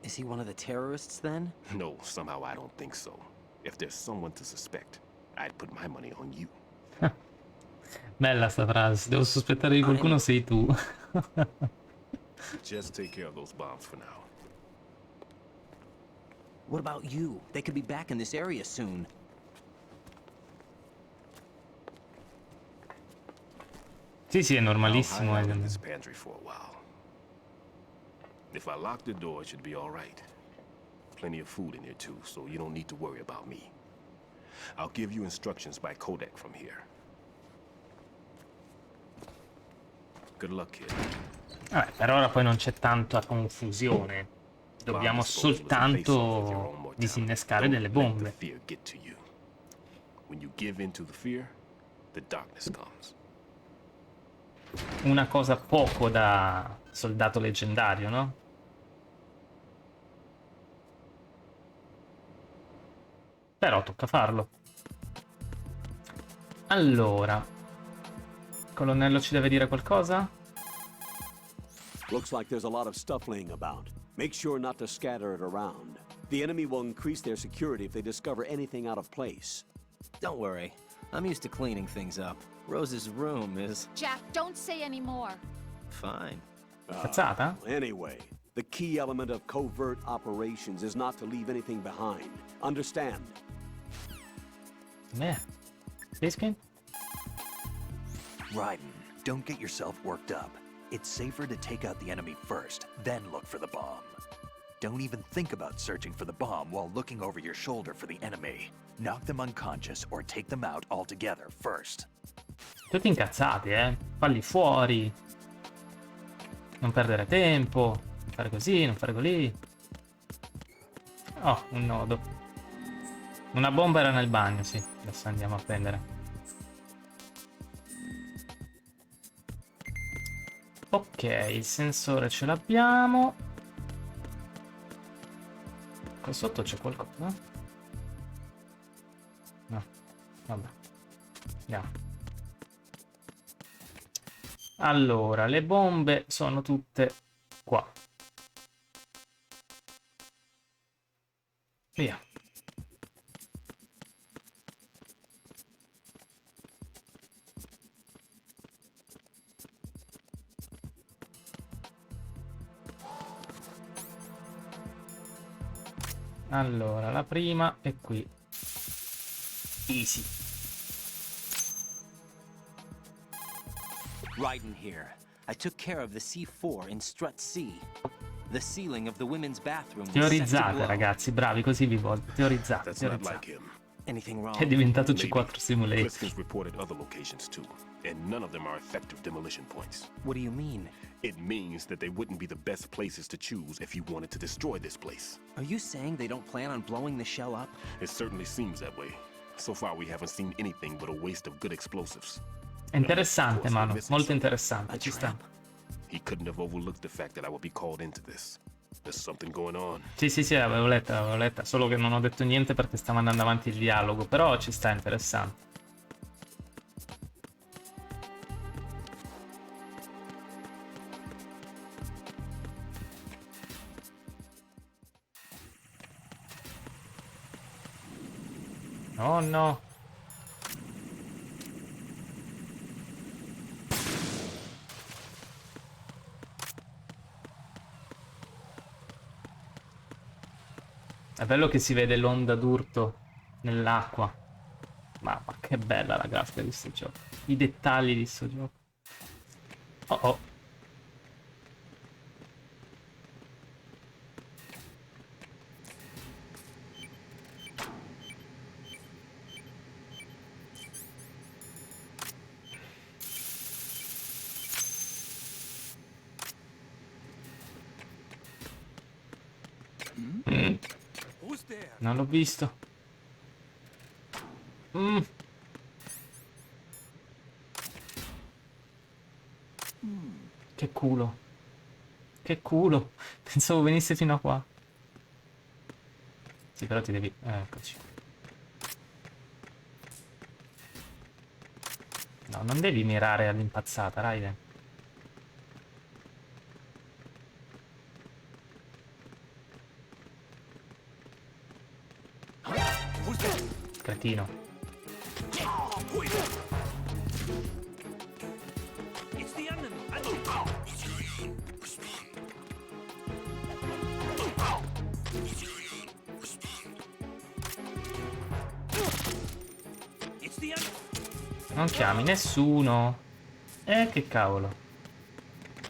Speaker 3: Is he one of the terrorists, then?
Speaker 11: No, somehow I don't think so. If there's someone to suspect, I'd put my money on you.
Speaker 1: Bella sta frase, devo sospettare di qualcuno sei tu.
Speaker 11: Just take care of those bombs for now.
Speaker 3: What about you? They could be back in this area soon.
Speaker 1: Sì, sì, è normalissimo.
Speaker 11: I'll hide out in this pantry for a while. If I lock the door, it should be all right. Plenty of food in here too, so you don't need to worry about me. I'll give you instructions by codec from here. Good luck, kid.
Speaker 1: Vabbè, per ora poi non c'è tanta confusione. Dobbiamo soltanto disinnescare delle bombe.
Speaker 11: When you give in to the fear, the darkness comes.
Speaker 1: Una cosa poco da soldato leggendario, no? Però tocca farlo. Allora, colonnello ci deve dire qualcosa?
Speaker 2: Looks like there's a lot of stuff laying about. Make sure not to scatter it around. The enemy will increase their security if they discover anything out of place.
Speaker 3: Don't worry. I'm used to cleaning things up. Rose's room is...
Speaker 7: Jack, don't say any more.
Speaker 3: Fine.
Speaker 1: Cazzata?
Speaker 2: Anyway, the key element of covert operations is not to leave anything behind. Understand?
Speaker 1: Yeah. Biskin?
Speaker 9: Raiden, don't get yourself worked up. It's safer to take out the enemy first, then look for the bomb. Don't even think about searching for the bomb while looking over your shoulder for the enemy. Knock them unconscious or take them out altogether first.
Speaker 1: Tutti incazzati, Falli fuori. Non perdere tempo. Non fare così, non fare così. Oh, un nodo. Una bomba era nel bagno, sì. Adesso andiamo a prendere. Ok, il sensore ce l'abbiamo. Qua sotto c'è qualcosa? No, vabbè. Andiamo. Allora, le bombe sono tutte qua. Via. Allora, la prima è qui. Easy.
Speaker 3: Riding here. I took care of the C4 in Strut C. The ceiling of the women's bathroom was set to
Speaker 1: Teorizzate,
Speaker 3: glow.
Speaker 1: ragazzi, bravi, così vi voglio. Teorizzate,
Speaker 11: That's not
Speaker 1: teorizzate.
Speaker 11: like him.
Speaker 3: Anything wrong?
Speaker 1: È diventato
Speaker 11: Maybe.
Speaker 1: C4 Simulator.
Speaker 11: Pliskin's reported other locations too, and none of them are effective demolition points.
Speaker 3: What do you mean?
Speaker 11: It means that they wouldn't be the best places to choose if you wanted to destroy this place.
Speaker 3: Are you saying they don't plan on blowing the shell up?
Speaker 11: It certainly seems that way. So far we haven't seen anything but a waste of good explosives.
Speaker 1: È interessante, mano, molto interessante, ci sta.
Speaker 11: He couldn't have overlooked the fact that I would be called into this. There's something going on.
Speaker 1: Sì, l'avevo letta, solo che non ho detto niente perché stava andando avanti il dialogo, però ci sta, interessante. Oh no. È bello che si vede l'onda d'urto nell'acqua. Ma che bella la grafica di sto gioco. I dettagli di sto gioco. Oh oh. Non l'ho visto. Che culo. Che culo. Pensavo venisse fino a qua. Sì, però ti devi... eccoci. No, non devi mirare all'impazzata, Raiden. Cretino.
Speaker 8: It's the enemy. It's the enemy.
Speaker 1: Non chiami nessuno. Che cavolo.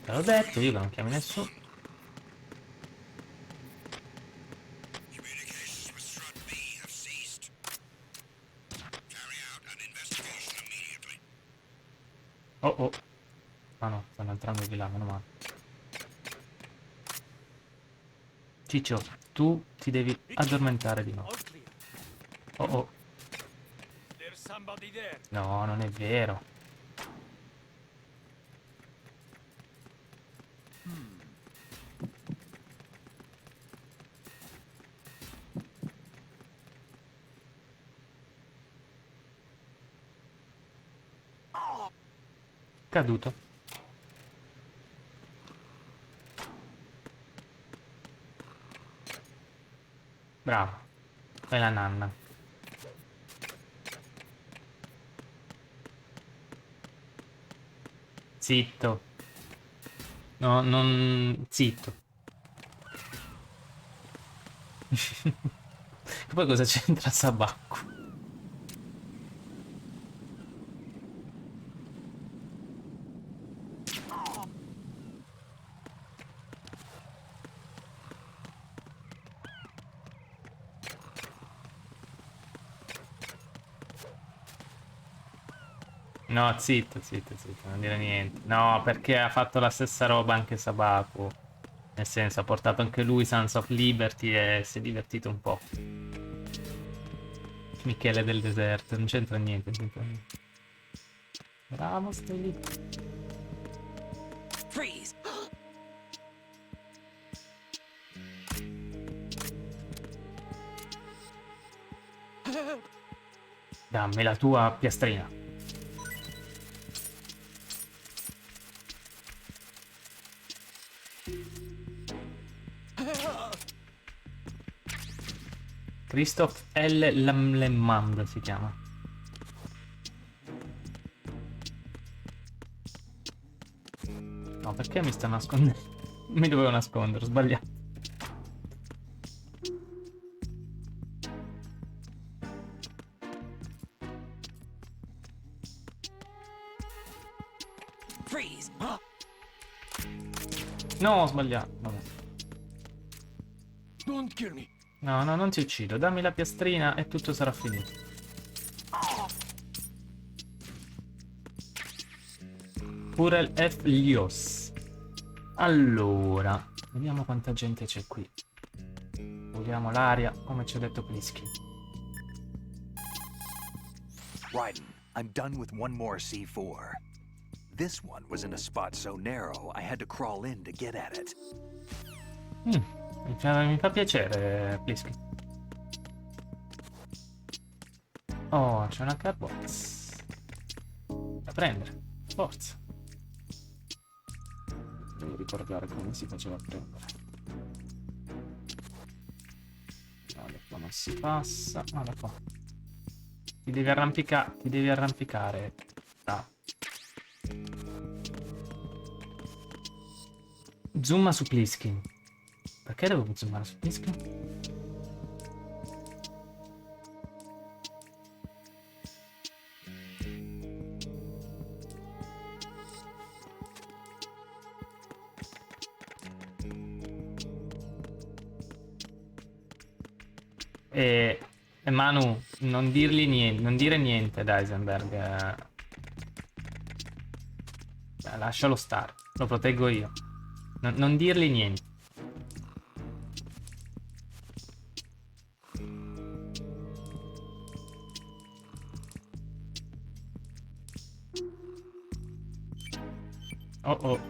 Speaker 1: Te l'ho detto io che non chiami nessuno. Oh oh. Ah no, stanno entrando di là, meno male. Ciccio, tu ti devi addormentare di nuovo. Oh oh. No, non è vero. Caduto. Bravo. Fai la nanna. Zitto. No, non... Zitto. E poi cosa c'entra Sabacco? No, zitto, non dire niente. No, perché ha fatto la stessa roba anche Sabaku. Nel senso, ha portato anche lui Sons of Liberty e si è divertito un po'. Michele del deserto, non c'entra niente, Bravo, stai lì.
Speaker 14: Freeze!
Speaker 1: Dammi la tua piastrina. Christoph L. Lemmand si chiama. No, perché mi sta nascondendo? Mi dovevo nascondere, ho sbagliato.
Speaker 14: Freeze!
Speaker 1: No, ho sbagliato. Vabbè.
Speaker 14: Don't kill me.
Speaker 1: No, non ti uccido. Dammi la piastrina e tutto sarà finito. Pure il F. Lios. Allora, vediamo quanta gente c'è qui. Vogliamo l'aria, come ci ha detto Plisky.
Speaker 9: Raiden, I'm done with one more C4. This one was in a spot so narrow, I had to crawl in to get at it.
Speaker 1: Mi fa piacere, Plisky. Oh, c'è una carbox. Da prendere, forza. Devo ricordare come si faceva a prendere. No, da qua non si passa. No, da qua. Ti devi arrampicare. Ah. Zooma su Pliskin. Perché devo zoomare su Pliskin? E Manu, non dirgli niente, non dire niente ad Heisenberg. Lascialo stare, lo proteggo io. Non dirgli niente. Oh oh.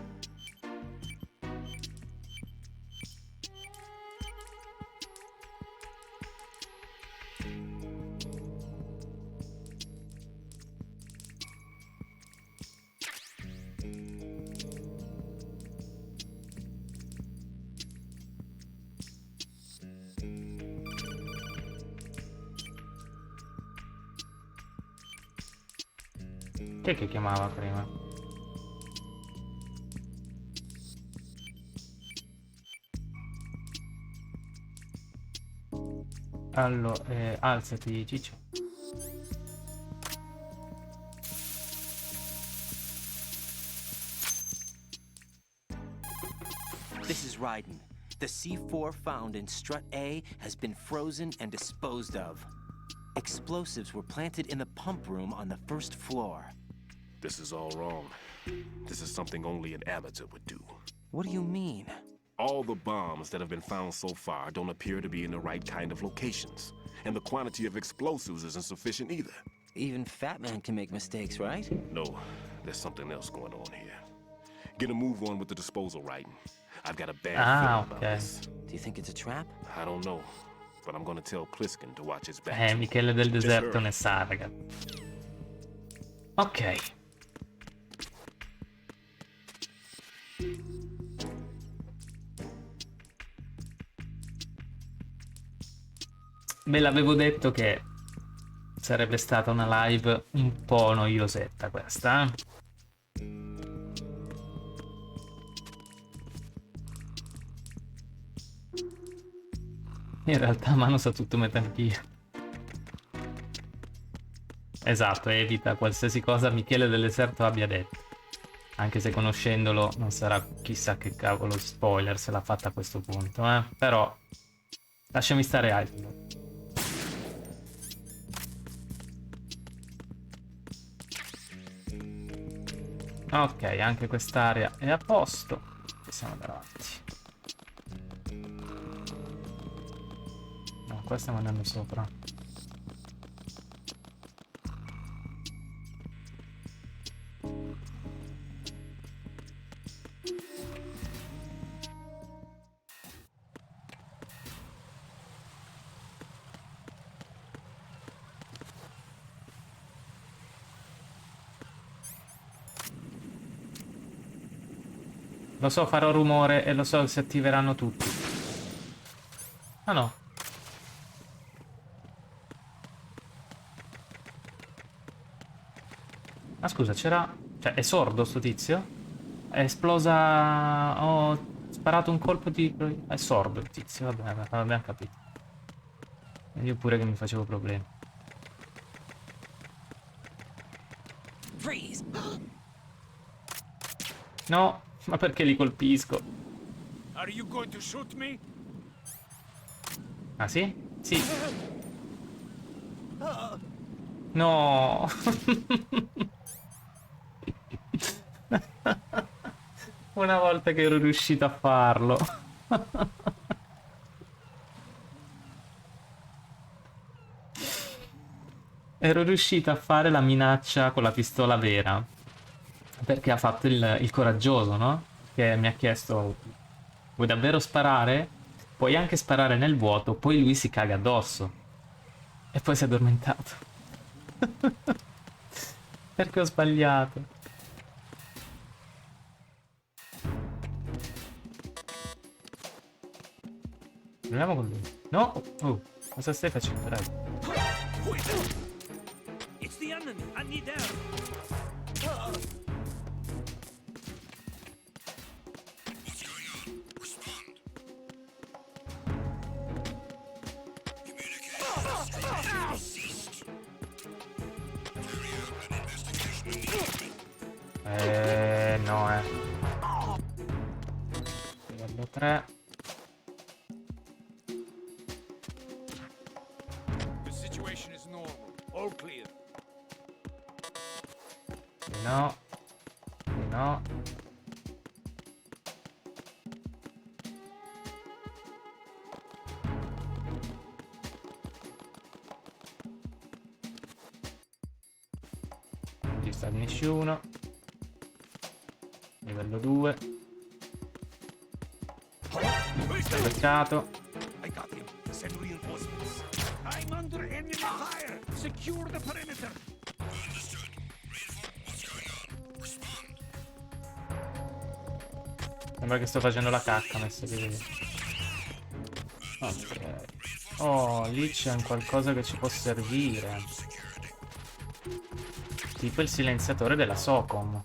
Speaker 1: Chi è che chiamava prima? Allora, alzati, Ciccio.
Speaker 3: This is Raiden. The C4 found in Strut A has been frozen and disposed of. Explosives were planted in the pump room on the first floor.
Speaker 11: This is all wrong. This is something only an amateur would do.
Speaker 3: What do you mean?
Speaker 11: All the bombs that have been found so far don't appear to be in the right kind of locations. And the quantity of explosives isn't sufficient either.
Speaker 3: Even Fat Man can make mistakes, right?
Speaker 11: No, there's something else going on here. Get a move on with the disposal, Raiden. I've got a bad feeling about this.
Speaker 3: Do you think it's a trap?
Speaker 11: I don't know, but I'm gonna tell Pliskin to watch his back.
Speaker 1: Michele del deserto ne sa, raga. Ok. Ve l'avevo detto che sarebbe stata una live un po' noiosetta questa, eh? In realtà Mano sa tutto Metal Gear. Esatto, evita qualsiasi cosa Michele del deserto abbia detto. Anche se conoscendolo non sarà chissà che cavolo spoiler se l'ha fatta a questo punto, eh? Però lasciami stare altro. Ok, anche quest'area è a posto. Possiamo andare avanti. No, qua stiamo andando sopra. Lo so, farò rumore e lo so, si attiveranno tutti. Ah no. Ma scusa, c'era... Cioè, è sordo sto tizio? È esplosa... Ho sparato un colpo di... È sordo il tizio, vabbè, abbiamo capito. E io pure che mi facevo problemi.
Speaker 14: Freeze!
Speaker 1: No, ma perché li colpisco?
Speaker 8: Are you going to shoot me?
Speaker 1: Ah sì? Sì. No. Una volta che ero riuscito a farlo. Ero riuscito a fare la minaccia con la pistola vera. Perché ha fatto il coraggioso, no? Che mi ha chiesto: vuoi davvero sparare? Puoi anche sparare nel vuoto, poi lui si caga addosso. E poi si è addormentato. Perché ho sbagliato. Proviamo con lui. No! Oh, cosa stai facendo, dai?
Speaker 8: It's the enemy. I need air.
Speaker 1: No, Livello 3.
Speaker 8: The situation is normal. All clear.
Speaker 1: No. No. Non ci sta nessuno. Livello 2. Peccato.
Speaker 8: I got him. Send reinforcements. I'm under enemy fire. Secure the perimeter. Understood. What's going on? Respond.
Speaker 1: Sembra che sto facendo la cacca, messo che... Ok. Oh, lì c'è un qualcosa che ci può servire. Tipo il silenziatore della Socom.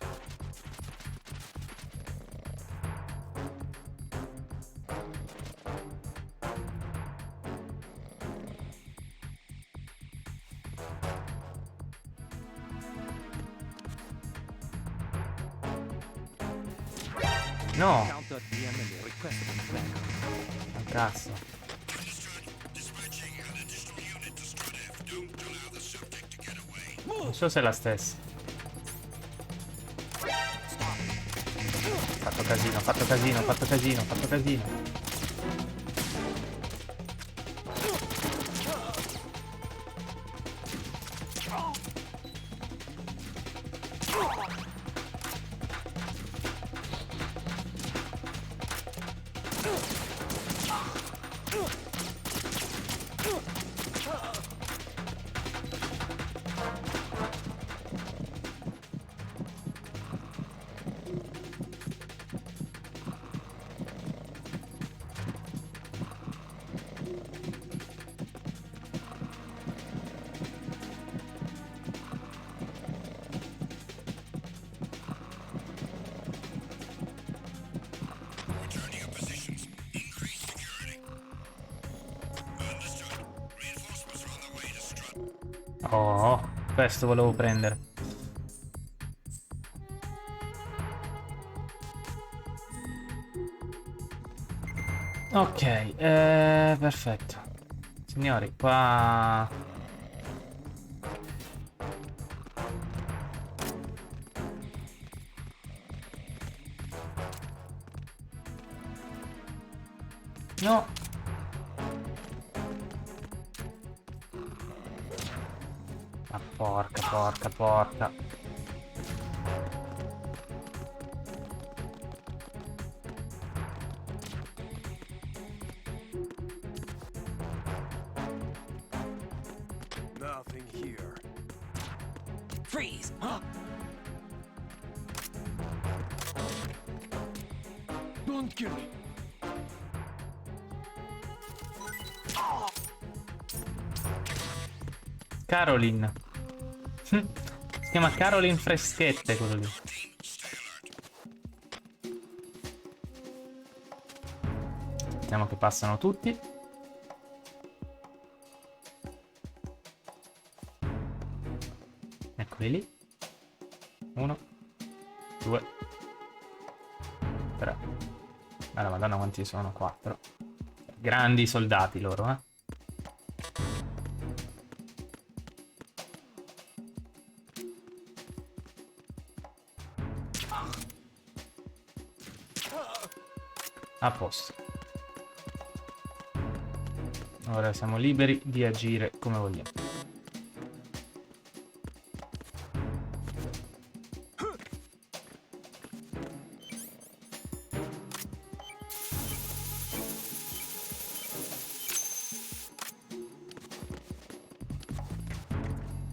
Speaker 1: No! Cazzo. Non so se è la stessa. Fatto casino, fatto casino, fatto casino, fatto casino. Oh, questo volevo prendere. Ok, perfetto. Signori, qua... No. Ma porca.
Speaker 8: Nothing here.
Speaker 14: Freeze! Huh?
Speaker 8: Don't kill me.
Speaker 1: Caroline. Si chiama Caroline Freschette quello lì. Vediamo che passano tutti. Eccoli lì. 1, 2, 3. Allora, madonna quanti sono? 4. Grandi soldati loro, eh. A posto. Ora siamo liberi di agire come vogliamo.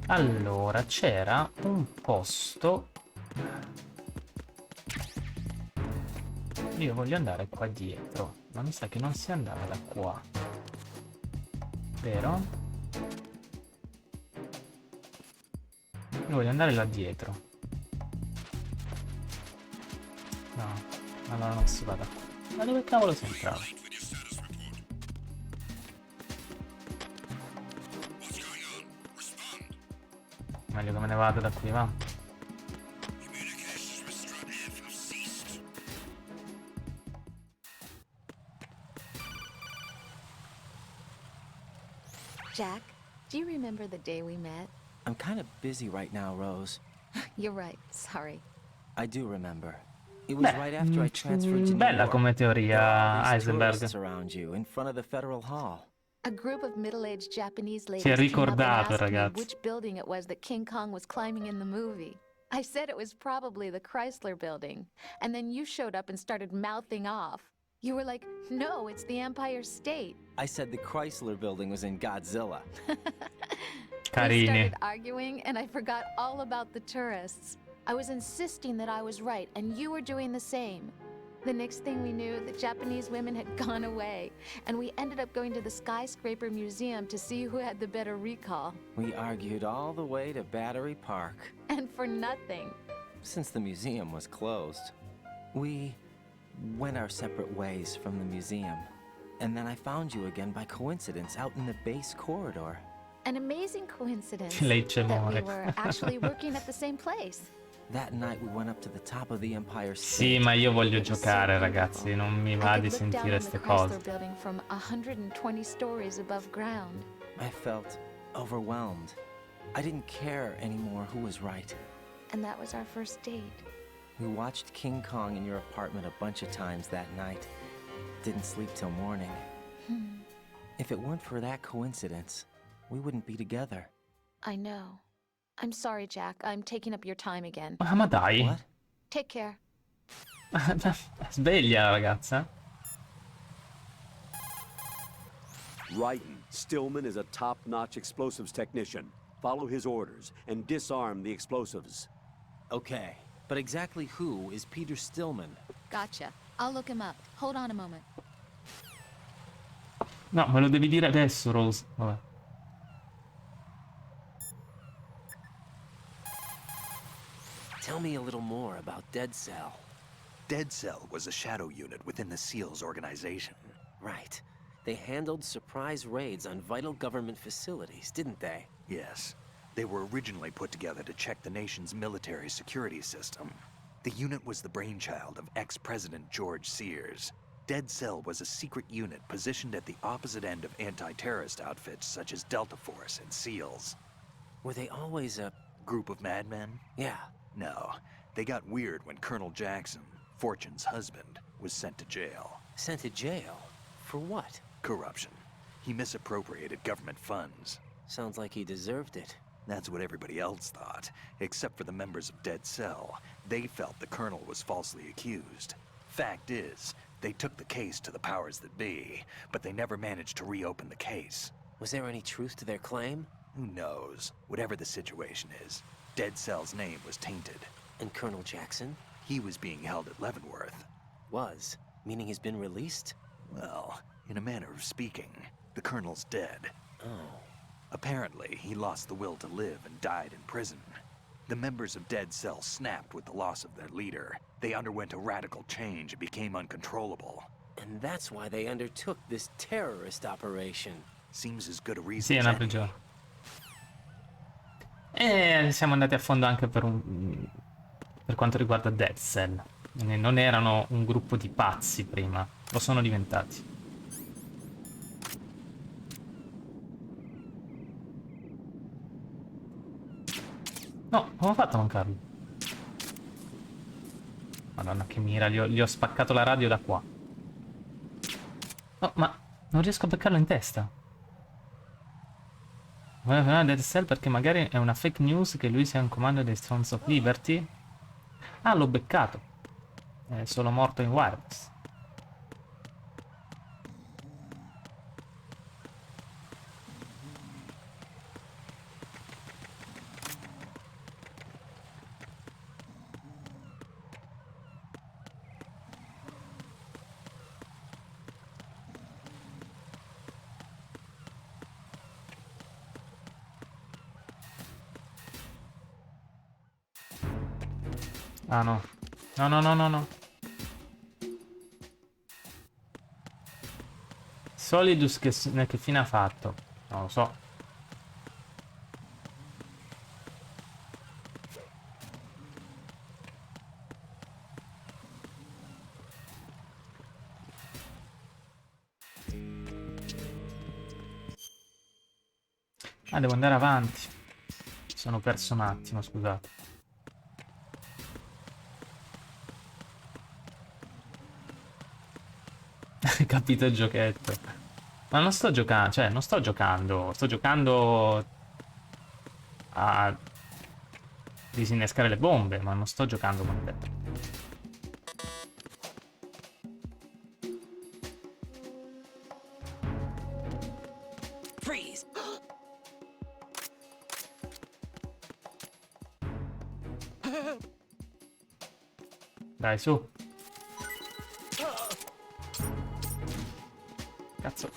Speaker 1: Allora, c'era un posto. Io voglio andare qua dietro, ma mi sa che non si andava da qua. Vero? Io voglio andare là dietro. No, allora non si va da qua. Ma dove cavolo si entrava? Meglio che me ne vado da qui, va?
Speaker 7: Jack, do you remember the day we met?
Speaker 3: I'm kind of busy right now, Rose.
Speaker 7: You're right, sorry.
Speaker 3: I do remember. It was right after I transferred to New
Speaker 1: Bella
Speaker 3: York.
Speaker 1: come teoria,
Speaker 3: There are all these
Speaker 1: Heisenberg.
Speaker 3: tourists around you in front of the Federal Hall.
Speaker 7: A group of middle-aged Japanese ladies
Speaker 1: Si è
Speaker 7: came up and
Speaker 1: ricordato,
Speaker 7: asked me
Speaker 1: ragazzi.
Speaker 7: which building it was that King Kong was climbing in the movie. I said it was probably the Chrysler building, and then you showed up and started mouthing off. You were like, no, it's the Empire State.
Speaker 3: I said the Chrysler building was in Godzilla.
Speaker 7: We
Speaker 1: Carini.
Speaker 7: started arguing, and I forgot all about the tourists. I was insisting that I was right, and you were doing the same. The next thing we knew, the Japanese women had gone away, and we ended up going to the Skyscraper Museum to see who had the better recall.
Speaker 3: We argued all the way to Battery Park.
Speaker 7: And for nothing.
Speaker 3: Since the museum was closed, we went our separate ways from the museum. And then I found you again by coincidence out in the base corridor.
Speaker 7: An amazing coincidence
Speaker 1: Lei c'è
Speaker 7: that we
Speaker 1: muore.
Speaker 7: were actually working at the same place.
Speaker 3: That night we went up to the top of the Empire State.
Speaker 1: Sì, ma io voglio giocare, ragazzi, non mi va
Speaker 7: I
Speaker 1: di
Speaker 7: could look down
Speaker 1: sentire
Speaker 7: on the
Speaker 1: ste
Speaker 7: Chrysler
Speaker 1: cose.
Speaker 7: building from 120 stories above ground.
Speaker 3: I felt overwhelmed. I didn't care anymore who was right.
Speaker 7: And that was our first date.
Speaker 3: We watched King Kong in your apartment a bunch of times that night. Didn't sleep till morning. If it weren't for that coincidence, we wouldn't be together.
Speaker 7: I know. I'm sorry, Jack. I'm taking up your time again.
Speaker 1: Ma dai.
Speaker 3: What?
Speaker 7: Take care.
Speaker 1: Sveglia, ragazza.
Speaker 2: Ryden, Stillman is a top-notch explosives technician. Follow his orders and disarm the explosives.
Speaker 3: Okay, but exactly who is Peter Stillman?
Speaker 7: Gotcha. I'll look him up. Hold on a moment.
Speaker 1: No, me lo devi dire adesso, Rose. Vabbè.
Speaker 3: Tell me a little more about Dead Cell.
Speaker 9: Dead Cell was a shadow unit within the SEALs organization.
Speaker 3: Right. They handled surprise raids on vital government facilities, didn't they?
Speaker 9: Yes. They were originally put together to check the nation's military security system. The unit was the brainchild of ex-President George Sears. Dead Cell was a secret unit positioned at the opposite end of anti-terrorist outfits such as Delta Force and SEALs.
Speaker 3: Were they always a
Speaker 9: Group of madmen?
Speaker 3: Yeah.
Speaker 9: No. They got weird when Colonel Jackson, Fortune's husband, was sent to jail.
Speaker 3: Sent to jail? For what?
Speaker 9: Corruption. He misappropriated government funds.
Speaker 3: Sounds like he deserved it.
Speaker 9: That's what everybody else thought, except for the members of Dead Cell. They felt the Colonel was falsely accused. Fact is, they took the case to the powers that be, but they never managed to reopen the case.
Speaker 3: Was there any truth to their claim?
Speaker 9: Who knows? Whatever the situation is, Dead Cell's name was tainted.
Speaker 3: And Colonel Jackson?
Speaker 9: He was being held at Leavenworth.
Speaker 3: Was? Meaning he's been released?
Speaker 9: Well, in a manner of speaking, the Colonel's dead.
Speaker 3: Oh.
Speaker 9: Apparently, he lost the will to live and died in prison. The members of Dead Cell snapped with the loss of their leader. They underwent a radical change and became uncontrollable.
Speaker 3: And that's why they undertook this terrorist operation.
Speaker 9: Seems as good a reason
Speaker 1: Sì, è
Speaker 9: as
Speaker 1: una
Speaker 9: any.
Speaker 1: prigione. E siamo andati a fondo anche per quanto riguarda Dead Cell. Non erano un gruppo di pazzi prima, lo sono diventati. No, come ho fatto a mancarlo? Madonna che mira, gli ho spaccato la radio da qua. Oh, ma non riesco a beccarlo in testa. Vuole fermare Dead Cell perché magari è una fake news che lui sia un comando dei Sons of Liberty? Ah, l'ho beccato. È solo morto in wireless. Ah no. No, no, no, no, no. Solidus che fine ha fatto? Non lo so. Ah, devo andare avanti. Mi sono perso un attimo, scusate. Capito il giochetto. Ma non sto giocando, cioè non sto giocando, sto giocando a disinnescare le bombe, ma non sto giocando con te.
Speaker 3: Freeze.
Speaker 1: Dai, su. Cazzo.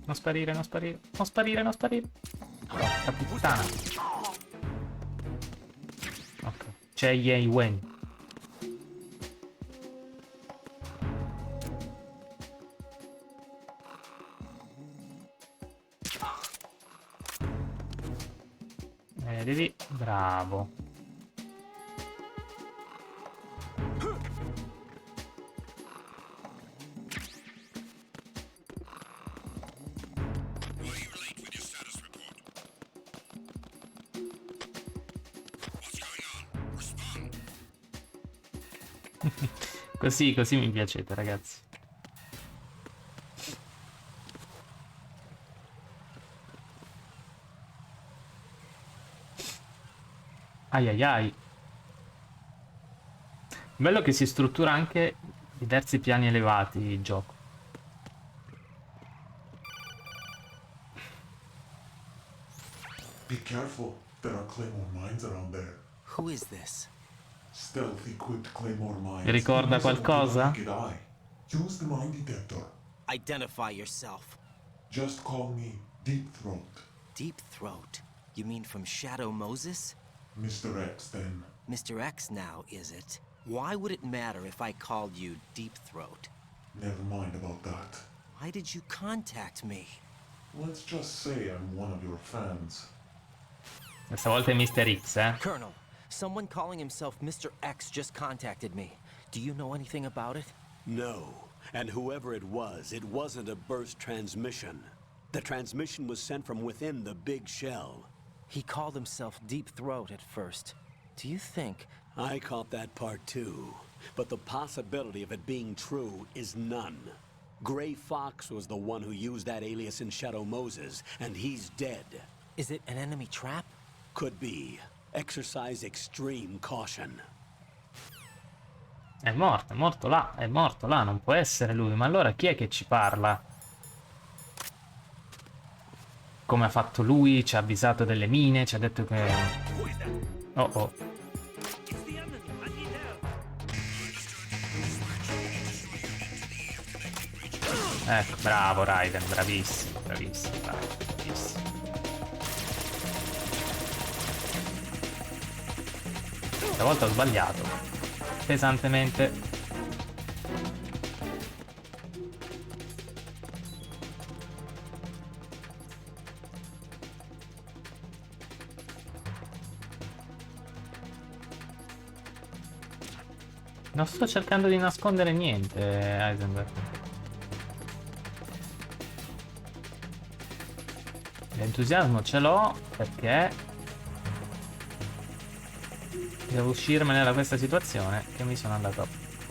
Speaker 1: Non sparire, non sparire. Non sparire, non sparire. Porca puttana. Ok. C'è Yei Wen. Vedi? Bravo. Così mi piacete, ragazzi. Ai ai ai. Bello che si struttura anche diversi piani elevati il gioco.
Speaker 15: Be careful. There are Claymore mines around there.
Speaker 3: Who is this?
Speaker 15: Stealth equipped Claymore mines.
Speaker 1: Vi ricorda qualcosa?
Speaker 15: Use the mine detector.
Speaker 3: Identify yourself.
Speaker 15: Just call me Deep Throat.
Speaker 3: Deep Throat? You mean from Shadow Moses?
Speaker 15: Mr. X, then.
Speaker 3: Mr. X now, is it? Why would it matter if I called you Deep Throat?
Speaker 15: Never mind about that.
Speaker 3: Why did you contact me?
Speaker 15: Let's just say I'm one of your fans.
Speaker 1: Questa volta è Mr. X, eh?
Speaker 3: Colonel, someone calling himself Mr. X just contacted me. Do you know anything about it?
Speaker 2: No. And whoever it wasn't a burst transmission. The transmission was sent from within the big shell.
Speaker 3: He called himself Deep Throat at first. Do you think...
Speaker 2: I caught that part too. But the possibility of it being true is none. Gray Fox was the one who used that alias in Shadow Moses, and he's dead.
Speaker 3: Is it an enemy trap?
Speaker 2: Could be. Exercise extreme caution.
Speaker 1: È morto là, non può essere lui. Ma allora chi è che ci parla? Come ha fatto lui? Ci ha avvisato delle mine, ci ha detto che... Oh oh. Ecco, bravo Raiden, bravissimo, bravissimo, bravissimo. Stavolta ho sbagliato pesantemente. Non sto cercando di nascondere niente, Heisenberg. L'entusiasmo ce l'ho perché devo uscirmene da questa situazione che mi sono andato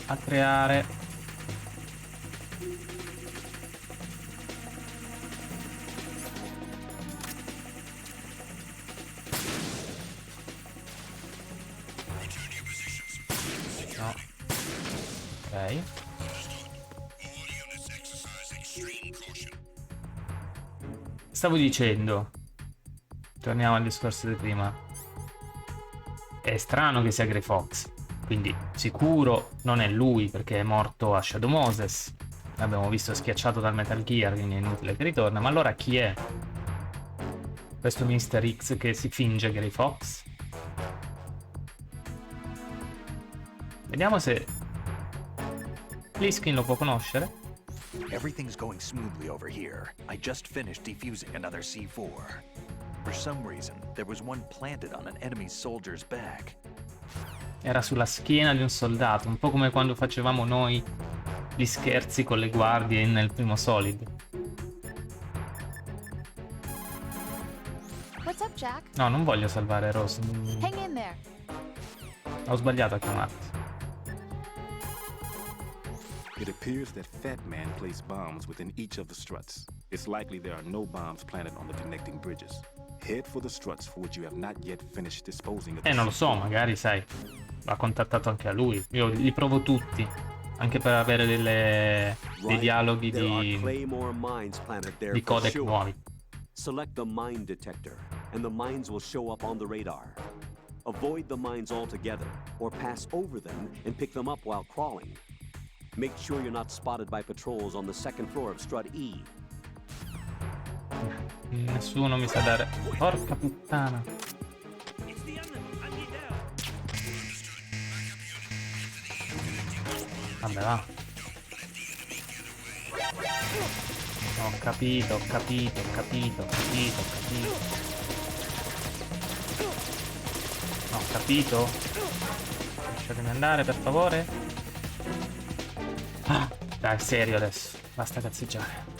Speaker 1: a creare. No. Ok. Stavo dicendo, torniamo al discorso di prima. È strano che sia Gray Fox, quindi sicuro non è lui perché è morto a Shadow Moses. L'abbiamo visto schiacciato dal Metal Gear, quindi è inutile che ritorna. Ma allora chi è questo Mr. X che si finge Gray Fox? Vediamo se Pliskin lo può conoscere.
Speaker 9: Everything's going smoothly over here. I just finished defusing another C4. For some reason, there was one planted on an enemy soldier's back.
Speaker 1: Era sulla schiena di un soldato, un po' come quando facevamo noi gli scherzi con le guardie nel primo Solid.
Speaker 7: What's up, Jack?
Speaker 1: No, non voglio salvare Rose.
Speaker 7: Hang in there.
Speaker 1: Ho sbagliato a chiamarti.
Speaker 11: It appears that Fat Man placed bombs within each of the struts. It's likely there are no bombs planted on the connecting bridges. Head for the struts for which you have not yet finished disposing of the
Speaker 1: Non lo so, magari sai, va contattato anche a lui. Io li provo tutti, anche per avere dei dialoghi di codec nuovi.
Speaker 2: Select the mine detector, and the mines will show up on the radar. Avoid the mines altogether, or pass over them and pick them up while crawling. Make sure you're not spotted by patrols on the second floor of Strut E.
Speaker 1: Nessuno mi sa dare. Porca puttana. Vabbè, va. Ho capito, ho capito, ho capito, ho capito, ho capito. Ho capito. Lasciatemi andare, per favore. Ah, dai, serio adesso. Basta cazzeggiare.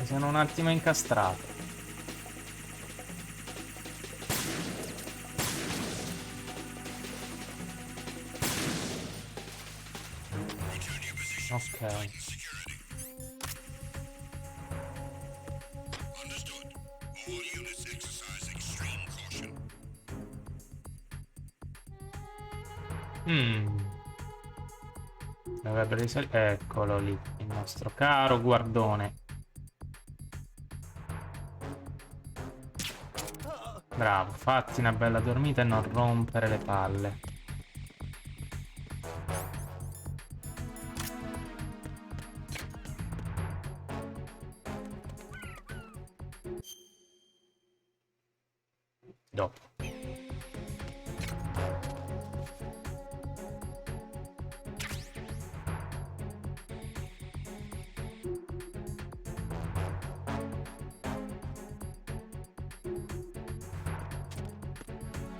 Speaker 1: Sono un attimo incastrato. Ok. Dovrebbe risolvere. Eccolo lì, il nostro caro guardone. Bravo, fatti una bella dormita e non rompere le palle.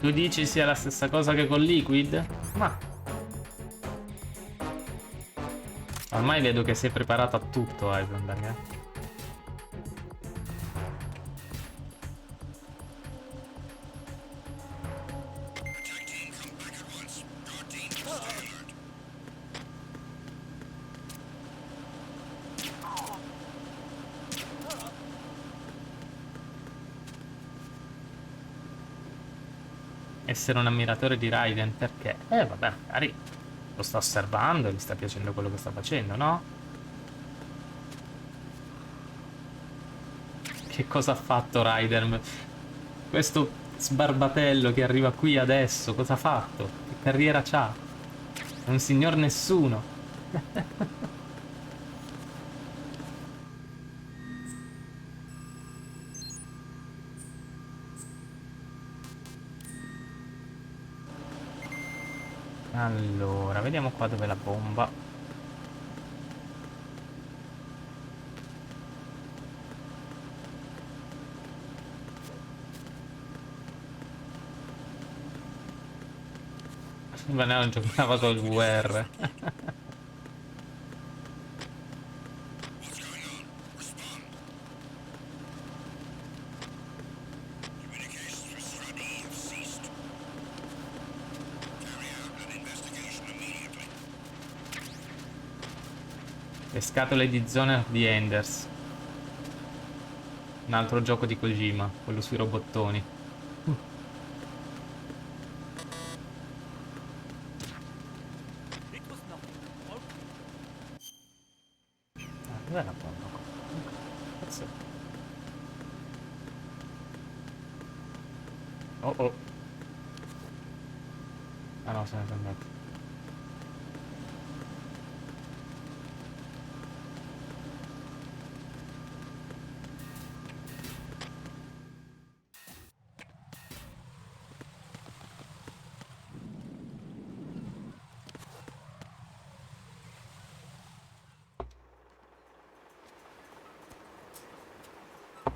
Speaker 1: Tu dici sia la stessa cosa che con Liquid? Ma ormai vedo che sei preparato a tutto, Heisenberg. Essere un ammiratore di Raiden perché? Vabbè, magari lo sta osservando e gli sta piacendo quello che sta facendo, no? Che cosa ha fatto Raiden? Questo sbarbatello che arriva qui adesso, cosa ha fatto? Che carriera c'ha? È un signor nessuno. Allora, vediamo qua dove è la bomba. Ma no, non giocava col VR. Le scatole di Zone of the Enders. Un altro gioco di Kojima, quello sui robottoni. Dov'è la bomba? Cazzo. Oh oh. Ah no, se ne è andato.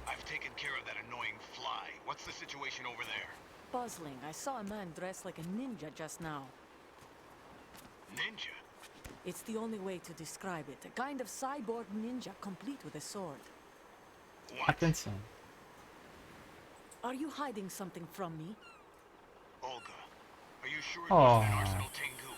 Speaker 4: I've taken care of that annoying fly. What's the situation over there?
Speaker 13: Puzzling. I saw a man dressed like a ninja just now.
Speaker 4: Ninja?
Speaker 13: It's the only way to describe it. A kind of cyborg ninja, complete with a sword.
Speaker 1: Attenzione.
Speaker 13: Are you hiding something from me?
Speaker 4: Olga, are you sure it
Speaker 1: Oh.
Speaker 4: wasn't an Arsenal Tengu?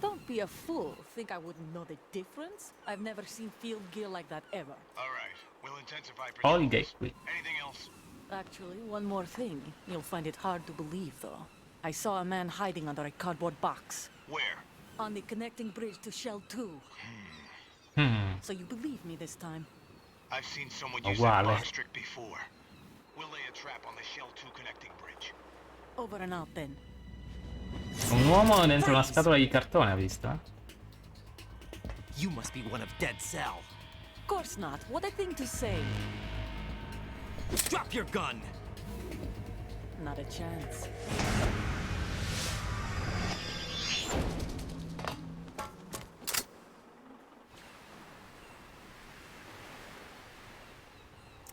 Speaker 13: Don't be a fool. Think I wouldn't know the difference? I've never seen field gear like that ever.
Speaker 4: All right, we'll intensify
Speaker 1: Olga
Speaker 4: patrols.
Speaker 1: qui.
Speaker 4: Anything else?
Speaker 13: Actually, one more thing. You'll find it hard to believe, though. I saw a man hiding under a cardboard box.
Speaker 4: Where?
Speaker 13: On the connecting bridge to Shell 2. So you believe me this time?
Speaker 4: I've seen someone use that
Speaker 1: Uguale.
Speaker 4: box trick before. We'll lay a trap on the Shell 2 connecting bridge.
Speaker 13: Over and out, then.
Speaker 1: Un uomo dentro una scatola di cartone, ha visto?
Speaker 3: You must be one of Dead Cell.
Speaker 13: Of course not. What a thing to say.
Speaker 3: Drop your gun!
Speaker 13: Not a chance.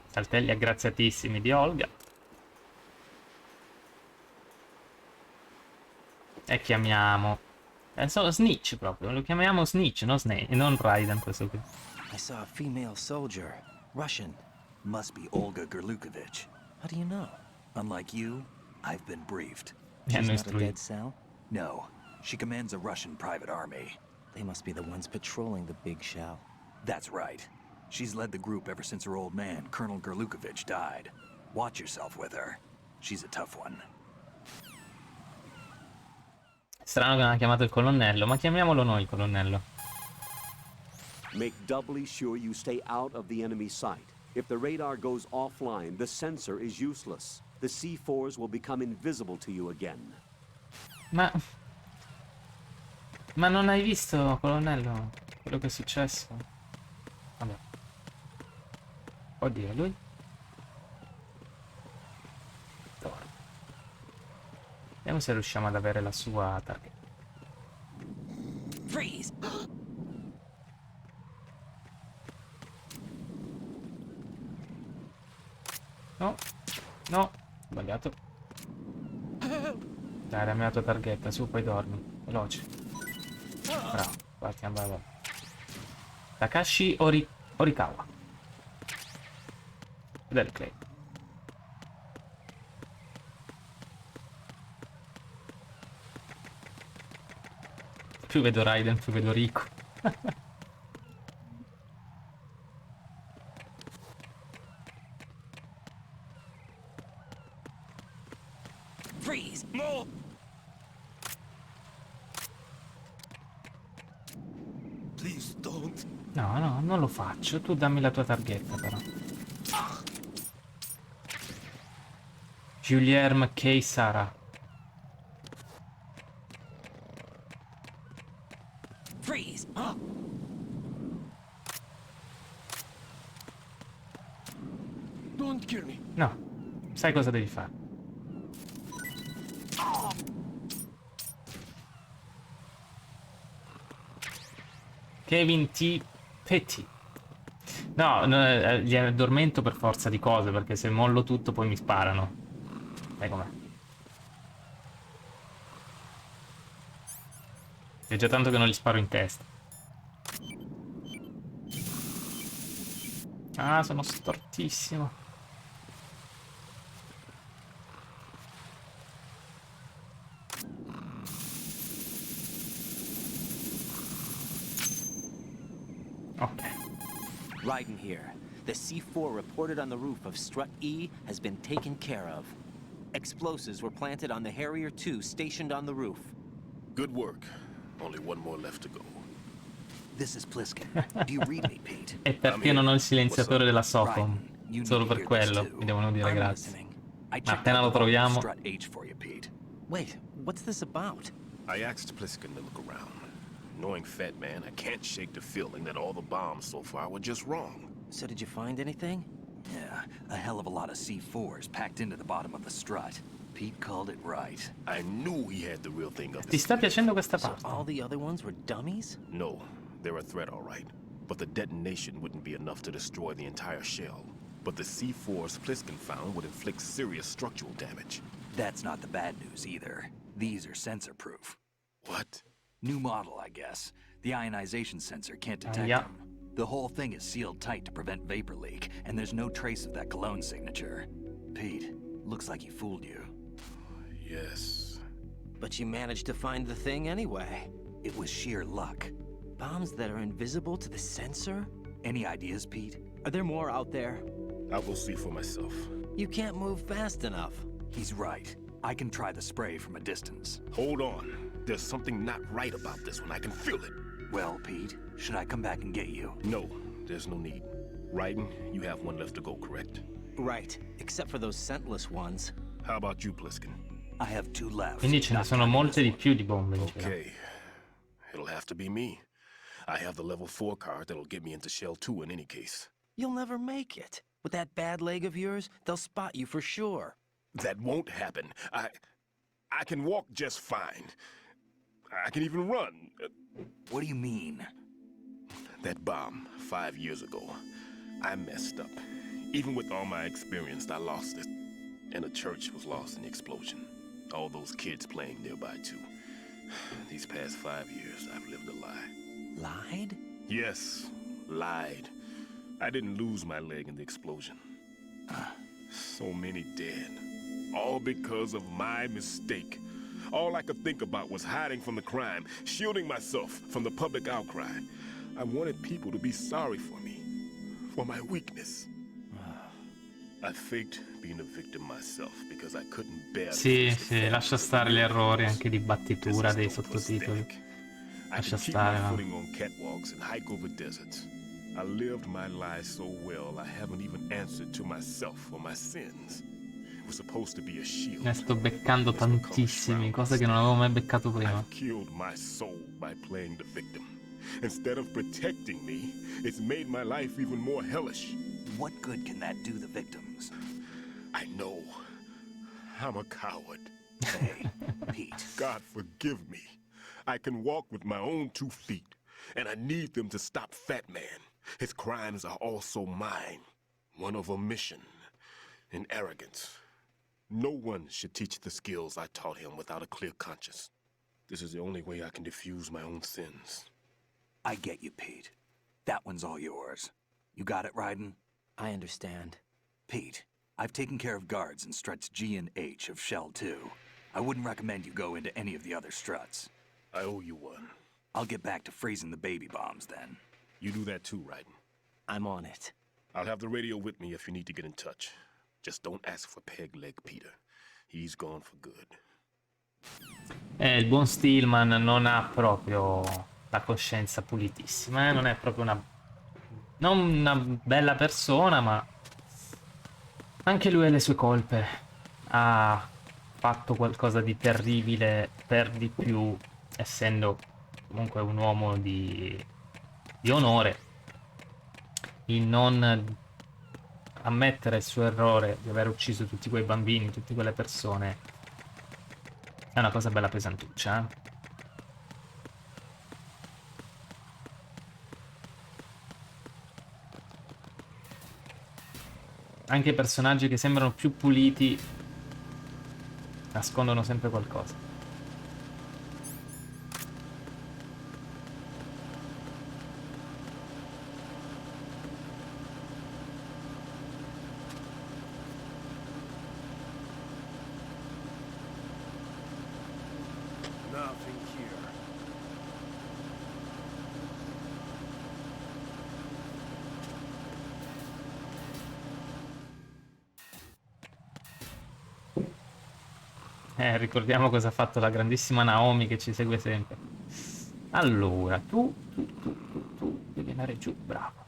Speaker 1: Saltelli aggraziatissimi di Olga. E chiamiamo... Snitch proprio, lo chiamiamo Snitch, non Snake, non Raiden questo qui.
Speaker 3: I saw a female soldier. Russian.
Speaker 9: Must be Olga Gerlukovich.
Speaker 3: How do you know?
Speaker 9: Unlike you, I've been briefed.
Speaker 1: Mi hanno
Speaker 3: She's not a
Speaker 1: istruito.
Speaker 3: Dead Cell?
Speaker 9: No, she commands a Russian private army.
Speaker 3: They must be the ones patrolling the big shell.
Speaker 9: That's right. She's led the group ever since her old man, Colonel Gerlukovich, died. Watch yourself with her. She's a tough one.
Speaker 1: Strano che non ha chiamato il colonnello, ma chiamiamolo noi il colonnello.
Speaker 2: Make doubly sure you stay out of the enemy's sight. If the radar goes offline, the sensor is useless. The C4s will become invisible to you again.
Speaker 1: Ma non hai visto, colonnello, quello che è successo? Vabbè. Oddio, lui? Torna. Vediamo se riusciamo ad avere la sua target.
Speaker 3: Freeze!
Speaker 1: No, no, sbagliato. Dai, dammi la tua targhetta, su, poi dormi. Veloce. Bravo, partiamo, vai. Takashi Horikawa. Del Clay. Più vedo Raiden, più vedo Riku.
Speaker 14: Freeze! More! Please don't.
Speaker 1: No, no, non lo faccio. Tu dammi la tua targhetta, però. Guilherme K. Sara.
Speaker 14: Freeze! Don't kill me.
Speaker 1: No, sai cosa devi fare. Kevin T. Petty. No, gli addormento per forza di cose, perché se mollo tutto poi mi sparano. Sai com'è. È già tanto che non gli sparo in testa. Ah, sono stortissimo. Okay.
Speaker 3: Raiden here. The C4 reported on the roof of Strut E has been taken care of. Explosives were planted on the Harrier 2 stationed on the roof.
Speaker 11: Good work. Only one more left to go.
Speaker 9: This is Pliskin. Do you read me, Pete?
Speaker 1: E perché non ho il silenziatore della Sofom? Solo per quello mi devono dire grazie. Ma appena lo troviamo...
Speaker 3: Wait, what's this about?
Speaker 11: I asked Pliskin to look around. Knowing Fat Man, I can't shake the feeling that all the bombs so far were just wrong.
Speaker 3: So did you find anything?
Speaker 9: Yeah, a hell of a lot of C4s packed into the bottom of the strut. Pete called it right.
Speaker 11: I knew he had the real thing up
Speaker 1: Ti sta piacendo questa
Speaker 3: So
Speaker 1: parte?
Speaker 3: all the other ones were dummies?
Speaker 11: No, they're a threat, all right. But the detonation wouldn't be enough to destroy the entire shell. But the C4s Pliskin found would inflict serious structural damage.
Speaker 9: That's not the bad news either. These are sensor-proof.
Speaker 11: What?
Speaker 9: New model, I guess. The ionization sensor can't detect
Speaker 1: Yeah.
Speaker 9: them. The whole thing is sealed tight to prevent vapor leak, and there's no trace of that cologne signature. Pete, looks like he fooled you.
Speaker 11: Yes.
Speaker 3: But you managed to find the thing anyway.
Speaker 9: It was sheer luck.
Speaker 3: Bombs that are invisible to the sensor?
Speaker 9: Any ideas, Pete?
Speaker 3: Are there more out there?
Speaker 11: I'll go see for myself.
Speaker 3: You can't move fast enough.
Speaker 9: He's right. I can try the spray from a distance.
Speaker 11: Hold on. There's something not right about this one. I can feel it.
Speaker 9: Well, Pete, should I come back and get you?
Speaker 11: No, there's no need. Raiden, you have one left to go, correct?
Speaker 3: Right, except for those scentless ones.
Speaker 11: How about you, Pliskin?
Speaker 9: I have 2 left.
Speaker 1: Quindi ce ne sono molte di più di bombe in giro.
Speaker 11: Okay. It'll have to be me. I have the level 4 card that'll get me into Shell 2 in any case.
Speaker 3: You'll never make it. With that bad leg of yours, they'll spot you for sure.
Speaker 11: That won't happen. I can walk just fine. I can even run.
Speaker 9: What do you mean?
Speaker 11: That bomb 5 years ago, I messed up. Even with all my experience, I lost it. And the church was lost in the explosion. All those kids playing nearby, too. These past 5 years, I've lived a lie.
Speaker 3: Lied?
Speaker 11: Yes, lied. I didn't lose my leg in the explosion. So many dead. All because of my mistake. All I could think about was hiding from the crime, shielding myself from the public outcry. I wanted people to be sorry for me, for my weakness. I faked being a victim myself because I couldn't bear.
Speaker 1: Sì, sì, lascia stare gli errori anche di battitura dei sottotitoli. Lascia stare.
Speaker 11: I footing on catwalks and hike over deserts. I lived my life so well I haven't even answered to myself for my sins. It was supposed to be a shield.
Speaker 1: Ne sto beccando tantissimi, cose che non avevo mai beccato prima.
Speaker 11: I've killed my soul by playing the victim. Instead of protecting me, it's made my life even more hellish.
Speaker 9: What good can that do the victims?
Speaker 11: I know. I'm a coward.
Speaker 9: Hey, Pete.
Speaker 11: God forgive me. I can walk with my own 2 feet, and I need them to stop Fat Man. His crimes are also mine. One of omission and arrogance. No one should teach the skills I taught him without a clear conscience. This is the only way I can diffuse my own sins.
Speaker 9: I get you, Pete. That one's all yours. You got it, Raiden?
Speaker 3: I understand.
Speaker 9: Pete, I've taken care of guards in struts G and H of Shell 2. I wouldn't recommend you go into any of the other struts.
Speaker 11: I owe you one.
Speaker 9: I'll get back to freezing the baby bombs then.
Speaker 11: You do that too, Raiden.
Speaker 3: I'm on it.
Speaker 11: I'll have the radio with me if you need to get in touch. Just don't ask for Peg Leg Peter. He's gone for good.
Speaker 1: Il buon Stillman non ha proprio la coscienza pulitissima, non è proprio non una bella persona, ma anche lui ha le sue colpe. Ha fatto qualcosa di terribile per di più, essendo comunque un uomo di onore. Il non ammettere il suo errore di aver ucciso tutti quei bambini, tutte quelle persone, è una cosa bella pesantuccia, eh? Anche i personaggi che sembrano più puliti nascondono sempre qualcosa.
Speaker 11: Nothing here.
Speaker 1: Ricordiamo cosa ha fatto la grandissima Naomi che ci segue sempre. Allora, tu devi andare giù, bravo.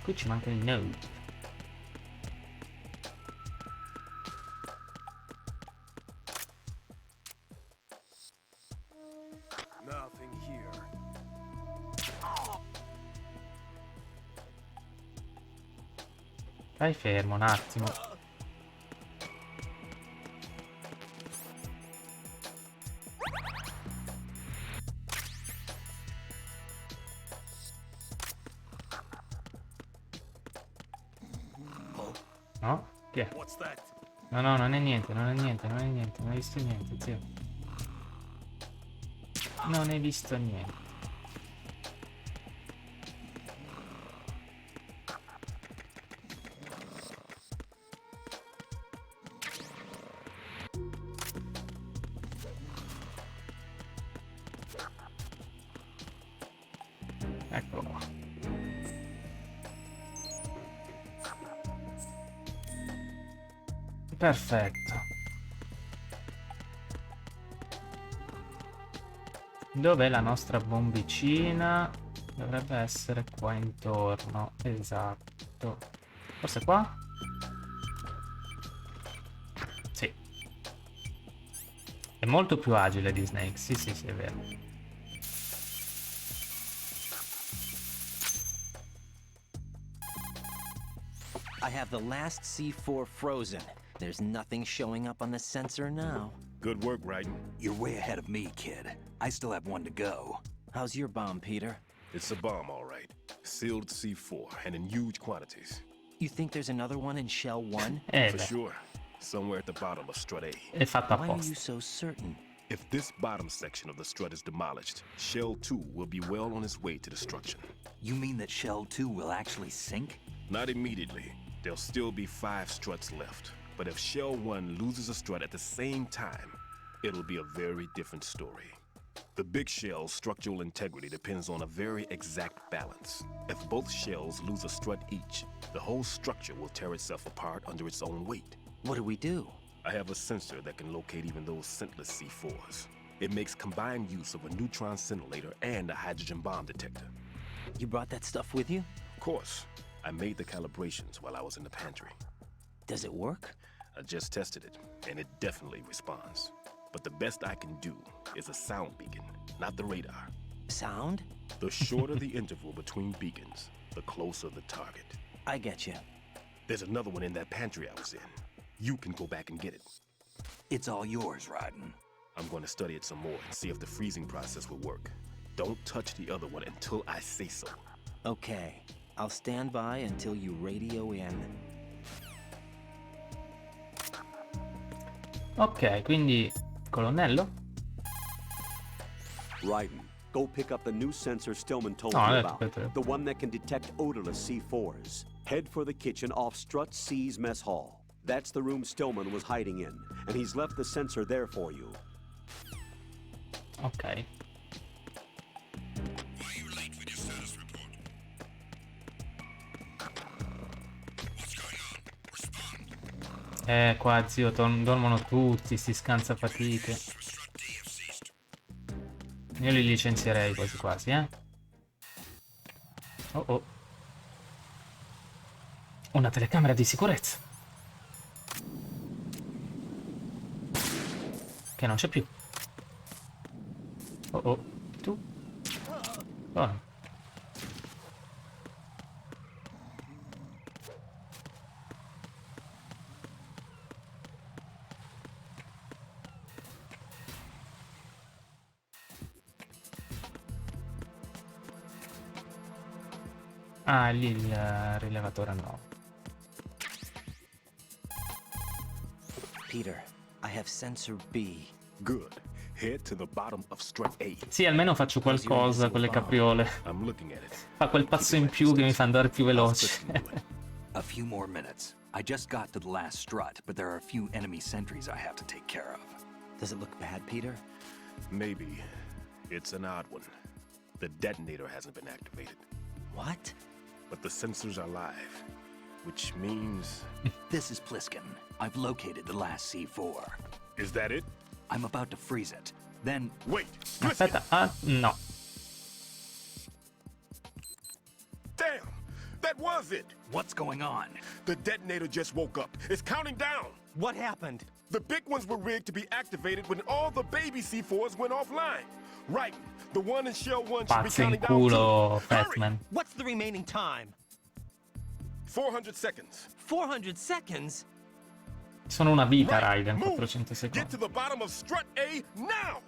Speaker 1: Qui ci manca il node.
Speaker 11: Nothing here.
Speaker 1: Stai fermo un attimo. No? Chi è? No, no, non è niente, non è niente, non è niente, non hai visto niente, zio. Non hai visto niente. Eccolo qua. Perfetto. Dov'è la nostra bombicina? Dovrebbe essere qua intorno. Esatto. Forse qua? Sì. È molto più agile di Snake. Sì, sì, sì, è vero.
Speaker 3: I have the last C4 frozen. There's nothing showing up on the sensor now.
Speaker 11: Good work, Raiden.
Speaker 9: You're way ahead of me, kid. I still have one to go.
Speaker 3: How's your bomb, Peter?
Speaker 11: It's a bomb, all right. Sealed C4, and in huge quantities.
Speaker 3: You think there's another one in Shell 1?
Speaker 11: For sure. Somewhere at the bottom of Strut A.
Speaker 1: È fatta
Speaker 3: Why are
Speaker 1: apposta.
Speaker 3: you so certain?
Speaker 11: If this bottom section of the strut is demolished, Shell 2 will be well on its way to destruction.
Speaker 9: You mean that Shell 2 will actually sink?
Speaker 11: Not immediately. There'll still be 5 struts left. But if Shell 1 loses a strut at the same time, it'll be a very different story. The big shell's structural integrity depends on a very exact balance. If both shells lose a strut each, the whole structure will tear itself apart under its own weight.
Speaker 3: What do we do?
Speaker 11: I have a sensor that can locate even those scentless C4s. It makes combined use of a neutron scintillator and a hydrogen bomb detector.
Speaker 3: You brought that stuff with you?
Speaker 11: Of course. I made the calibrations while I was in the pantry.
Speaker 3: Does it work?
Speaker 11: I just tested it, and it definitely responds. But the best I can do is a sound beacon, not the radar.
Speaker 3: Sound?
Speaker 11: The shorter the interval between beacons, the closer the target.
Speaker 3: I get you.
Speaker 11: There's another one in that pantry I was in. You can go back and get it.
Speaker 9: It's all yours, Raiden.
Speaker 11: I'm going to study it some more and see if the freezing process will work. Don't touch the other one until I say so.
Speaker 3: Okay, I'll stand by until you radio in.
Speaker 1: Ok, quindi colonnello?
Speaker 2: Raiden, go pick up the new sensor Stillman told
Speaker 1: No,
Speaker 2: you
Speaker 1: aspetta,
Speaker 2: about.
Speaker 1: aspetta.
Speaker 2: The one that can detect odorless C4s. Head for the kitchen off Strut C's mess hall. That's the room Stillman was hiding in, and he's left the sensor there for you.
Speaker 1: Ok. Qua zio, dormono tutti, sti scansafatiche. Io li licenzierei quasi quasi, eh. Oh oh. Una telecamera di sicurezza. Che non c'è più. Oh oh. Tu? Oh. Ah, lì il rilevatore no.
Speaker 3: Peter, I have sensor B.
Speaker 11: Good. Head to the bottom of Strut A.
Speaker 1: Sì, almeno faccio qualcosa con le capriole.
Speaker 11: I'm looking at it.
Speaker 1: Fa quel passo in più che mi fa andare più veloce.
Speaker 9: A few more minutes. I just got to the last strut, but there are a few enemy sentries I have to take care of.
Speaker 3: Does it look bad, Peter?
Speaker 11: Maybe. It's an odd one. The detonator hasn't been activated.
Speaker 3: What?
Speaker 11: But the sensors are live, which means...
Speaker 9: This is Pliskin. I've located the last C4.
Speaker 11: Is that it?
Speaker 9: I'm about to freeze it. Then...
Speaker 11: Wait!
Speaker 1: Aspetta, no.
Speaker 11: Damn! That was it!
Speaker 9: What's going on?
Speaker 11: The detonator just woke up. It's counting down!
Speaker 3: What happened?
Speaker 11: The big ones were rigged to be activated when all the baby C4s went offline. Right. The one in Shell 1 should be
Speaker 1: Pazzo in
Speaker 11: counting down
Speaker 1: culo,
Speaker 11: too.
Speaker 1: Fatman.
Speaker 3: What's the remaining time?
Speaker 11: 400 seconds.
Speaker 3: 400 seconds?
Speaker 1: Sono una vita, Raiden, 400
Speaker 11: Get
Speaker 1: secondi.
Speaker 11: to the bottom of Strut A now!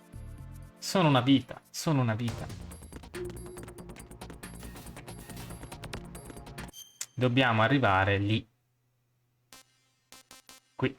Speaker 1: Sono una vita, sono una vita. Dobbiamo arrivare lì. Qui.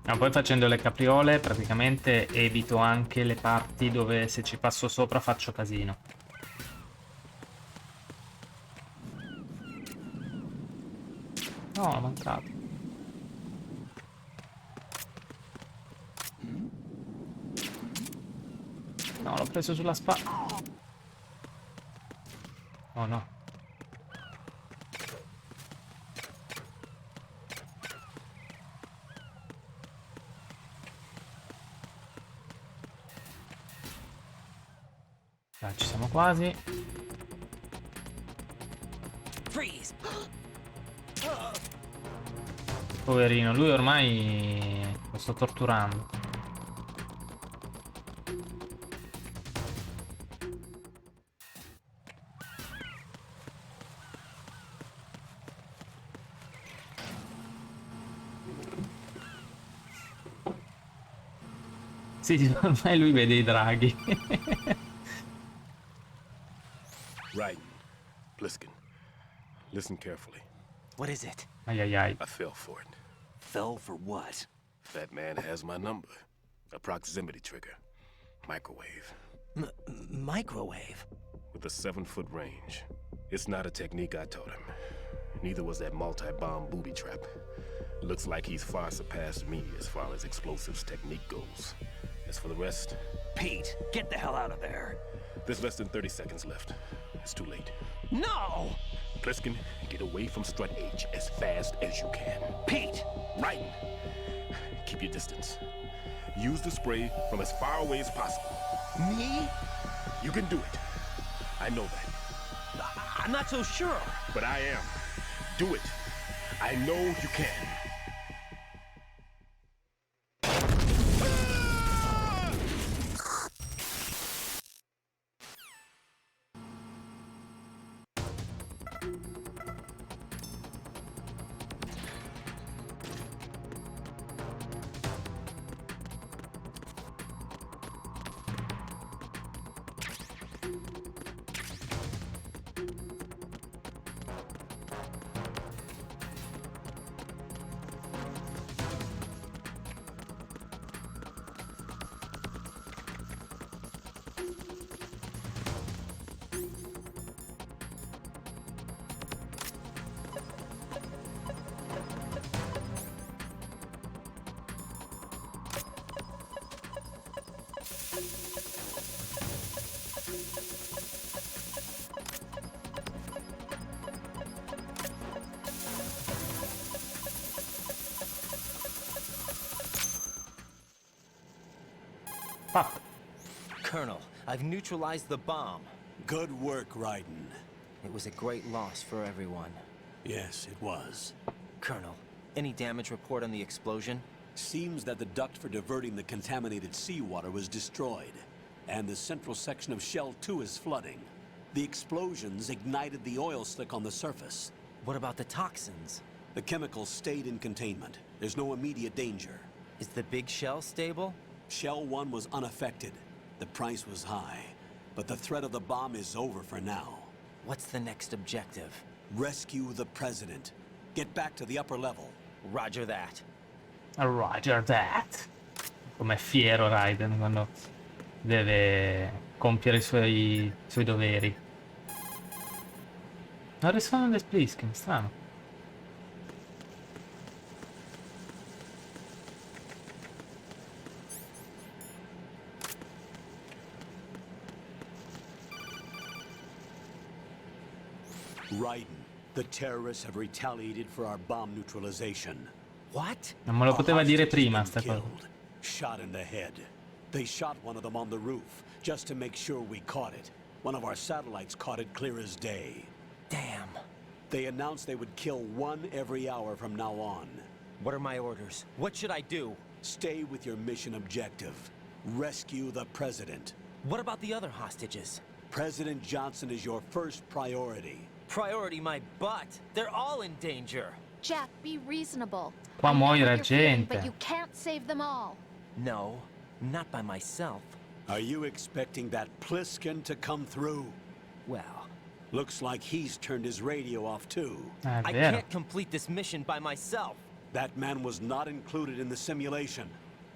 Speaker 1: No, poi facendo le capriole praticamente evito anche le parti dove se ci passo sopra faccio casino. No, ho mancato. No, l'ho preso sulla spalla. Oh no. Dai, ci siamo quasi.
Speaker 3: Freeze.
Speaker 1: Poverino, lui ormai lo sto torturando. Sì, ormai lui vede i draghi.
Speaker 11: Raiden, Pliskin, listen carefully.
Speaker 3: What is it?
Speaker 1: Ai ai ai.
Speaker 11: I fell for it.
Speaker 9: Fell for what?
Speaker 11: That man has my number. A proximity trigger. Microwave.
Speaker 3: Microwave?
Speaker 11: With a 7-foot range. It's not a technique I taught him. Neither was that multi-bomb booby trap. Looks like he's far surpassed me as far as explosives technique goes. As for the rest,
Speaker 3: Pete, get the hell out of there.
Speaker 11: there's less than 30 seconds left. It's too late.
Speaker 3: No!
Speaker 11: Pliskin, get away from Strut H as fast as you can.
Speaker 3: Pete!
Speaker 11: Right. Keep your distance. Use the spray from as far away as possible.
Speaker 3: Me?
Speaker 11: You can do it. I know that.
Speaker 3: I'm not so sure.
Speaker 11: But I am. Do it. I know you can.
Speaker 1: Fuck.
Speaker 3: Colonel, I've neutralized the bomb.
Speaker 2: Good work, Raiden.
Speaker 3: It was a great loss for everyone.
Speaker 2: Yes, it was.
Speaker 3: Colonel, any damage report on the explosion?
Speaker 2: Seems that the duct for diverting the contaminated seawater was destroyed, and the central section of Shell 2 is flooding. The explosions ignited the oil slick on the surface.
Speaker 3: What about the toxins?
Speaker 2: The chemicals stayed in containment. There's no immediate danger.
Speaker 3: Is the big shell stable?
Speaker 2: Shell 1 was unaffected. The price was high, but the threat of the bomb is over for now.
Speaker 3: What's the next objective?
Speaker 2: Rescue the president. Get back to the upper level.
Speaker 3: Roger that.
Speaker 1: Roger that. Com'è fiero Raiden quando deve compiere i suoi doveri. Non risuonano le Pliskin, strano.
Speaker 2: Raiden, the terrorists have retaliated for our bomb neutralization.
Speaker 3: What?
Speaker 1: Non me lo poteva dire prima sta cosa.
Speaker 2: Shot in the head. They shot one of them on the roof, just to make sure we caught it. One of our satellites caught it clear as day.
Speaker 3: Damn.
Speaker 2: They announced they would kill one every hour from now on.
Speaker 3: What are my orders? What should I do?
Speaker 2: Stay with your mission objective. Rescue the president.
Speaker 3: What about the other hostages?
Speaker 2: President Johnson is your first priority.
Speaker 3: Priority my butt. They're all in danger.
Speaker 7: Jack, be reasonable.
Speaker 1: Qua
Speaker 7: I know
Speaker 1: muoiono
Speaker 7: what
Speaker 1: la
Speaker 7: you're feeling,
Speaker 1: gente.
Speaker 7: but you can't save them all.
Speaker 3: No, not by myself.
Speaker 2: Are you expecting that Pliskin to come through?
Speaker 3: Well,
Speaker 2: looks like he's turned his radio off too.
Speaker 3: I can't complete this mission by myself.
Speaker 2: That man was not included in the simulation.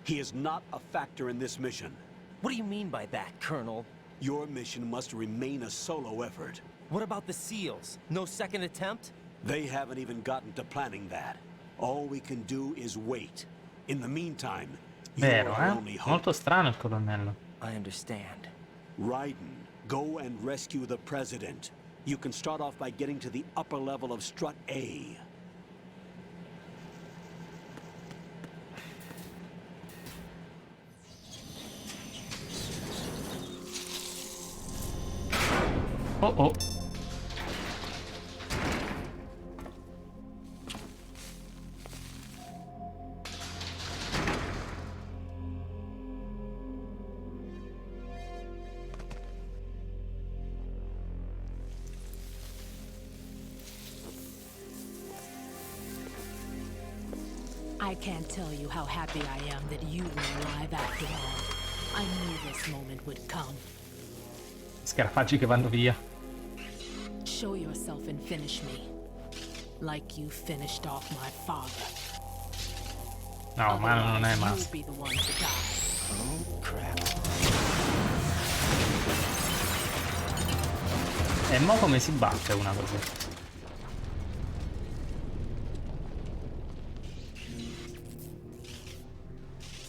Speaker 2: He is not a factor in this mission.
Speaker 3: What do you mean by that, Colonel?
Speaker 2: Your mission must remain a solo effort.
Speaker 3: What about the SEALs? No second attempt?
Speaker 2: They haven't even gotten to planning that. All we can do is wait. In the meantime,
Speaker 1: Vero,
Speaker 2: you're our only hope.
Speaker 1: Molto strano il colonnello.
Speaker 3: I understand.
Speaker 2: Raiden, go and rescue the president. You can start off by getting to the upper level of Strut A.
Speaker 1: Oh oh.
Speaker 13: I can't tell you how happy I am that you were alive after all. I knew this moment would come.
Speaker 1: Scarafaggi che vanno via.
Speaker 13: Show yourself and finish me. Like you finished off my father.
Speaker 1: No, ma non è
Speaker 13: You'll
Speaker 1: massa.
Speaker 13: be the one to die.
Speaker 3: Oh, crap.
Speaker 1: E mo come si batte una così?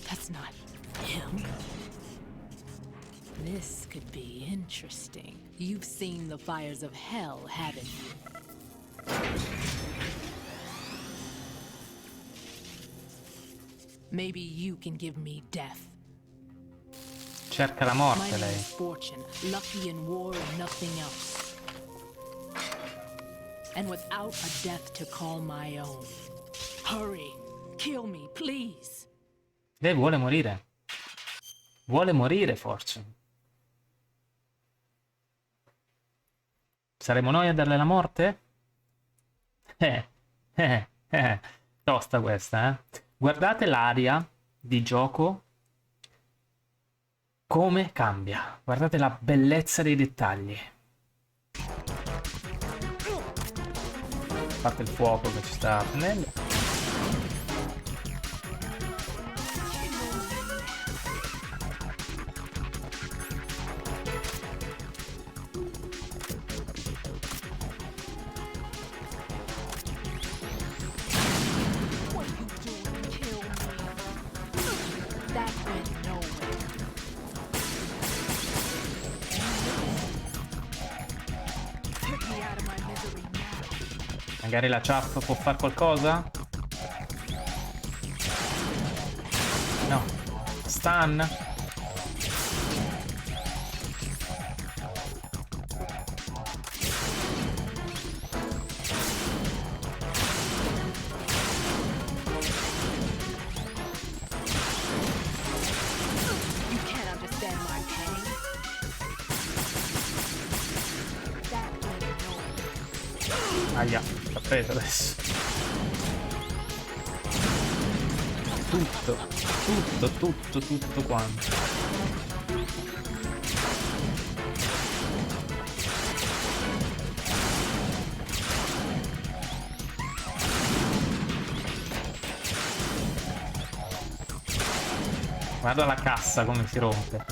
Speaker 13: That's not him. be interesting. You've seen the fires of hell, haven't you? Maybe you can give me death.
Speaker 1: Cerca la
Speaker 13: My
Speaker 1: morte
Speaker 13: name
Speaker 1: lei.
Speaker 13: is Fortune, lucky in war and nothing else. And without a death to call my own. Hurry, kill me, please.
Speaker 1: Lei vuole morire. Vuole morire, Fortune. Saremo noi a darle la morte? Tosta questa, eh. Guardate l'aria di gioco. Come cambia. Guardate la bellezza dei dettagli. A parte il fuoco che ci sta prendendo. Magari la chat può fare qualcosa? No. Stun?
Speaker 13: You can't understand my pain. That went nowhere.
Speaker 1: Aia, l'ha preso adesso. Tutto quanto. Guarda la cassa come si rompe.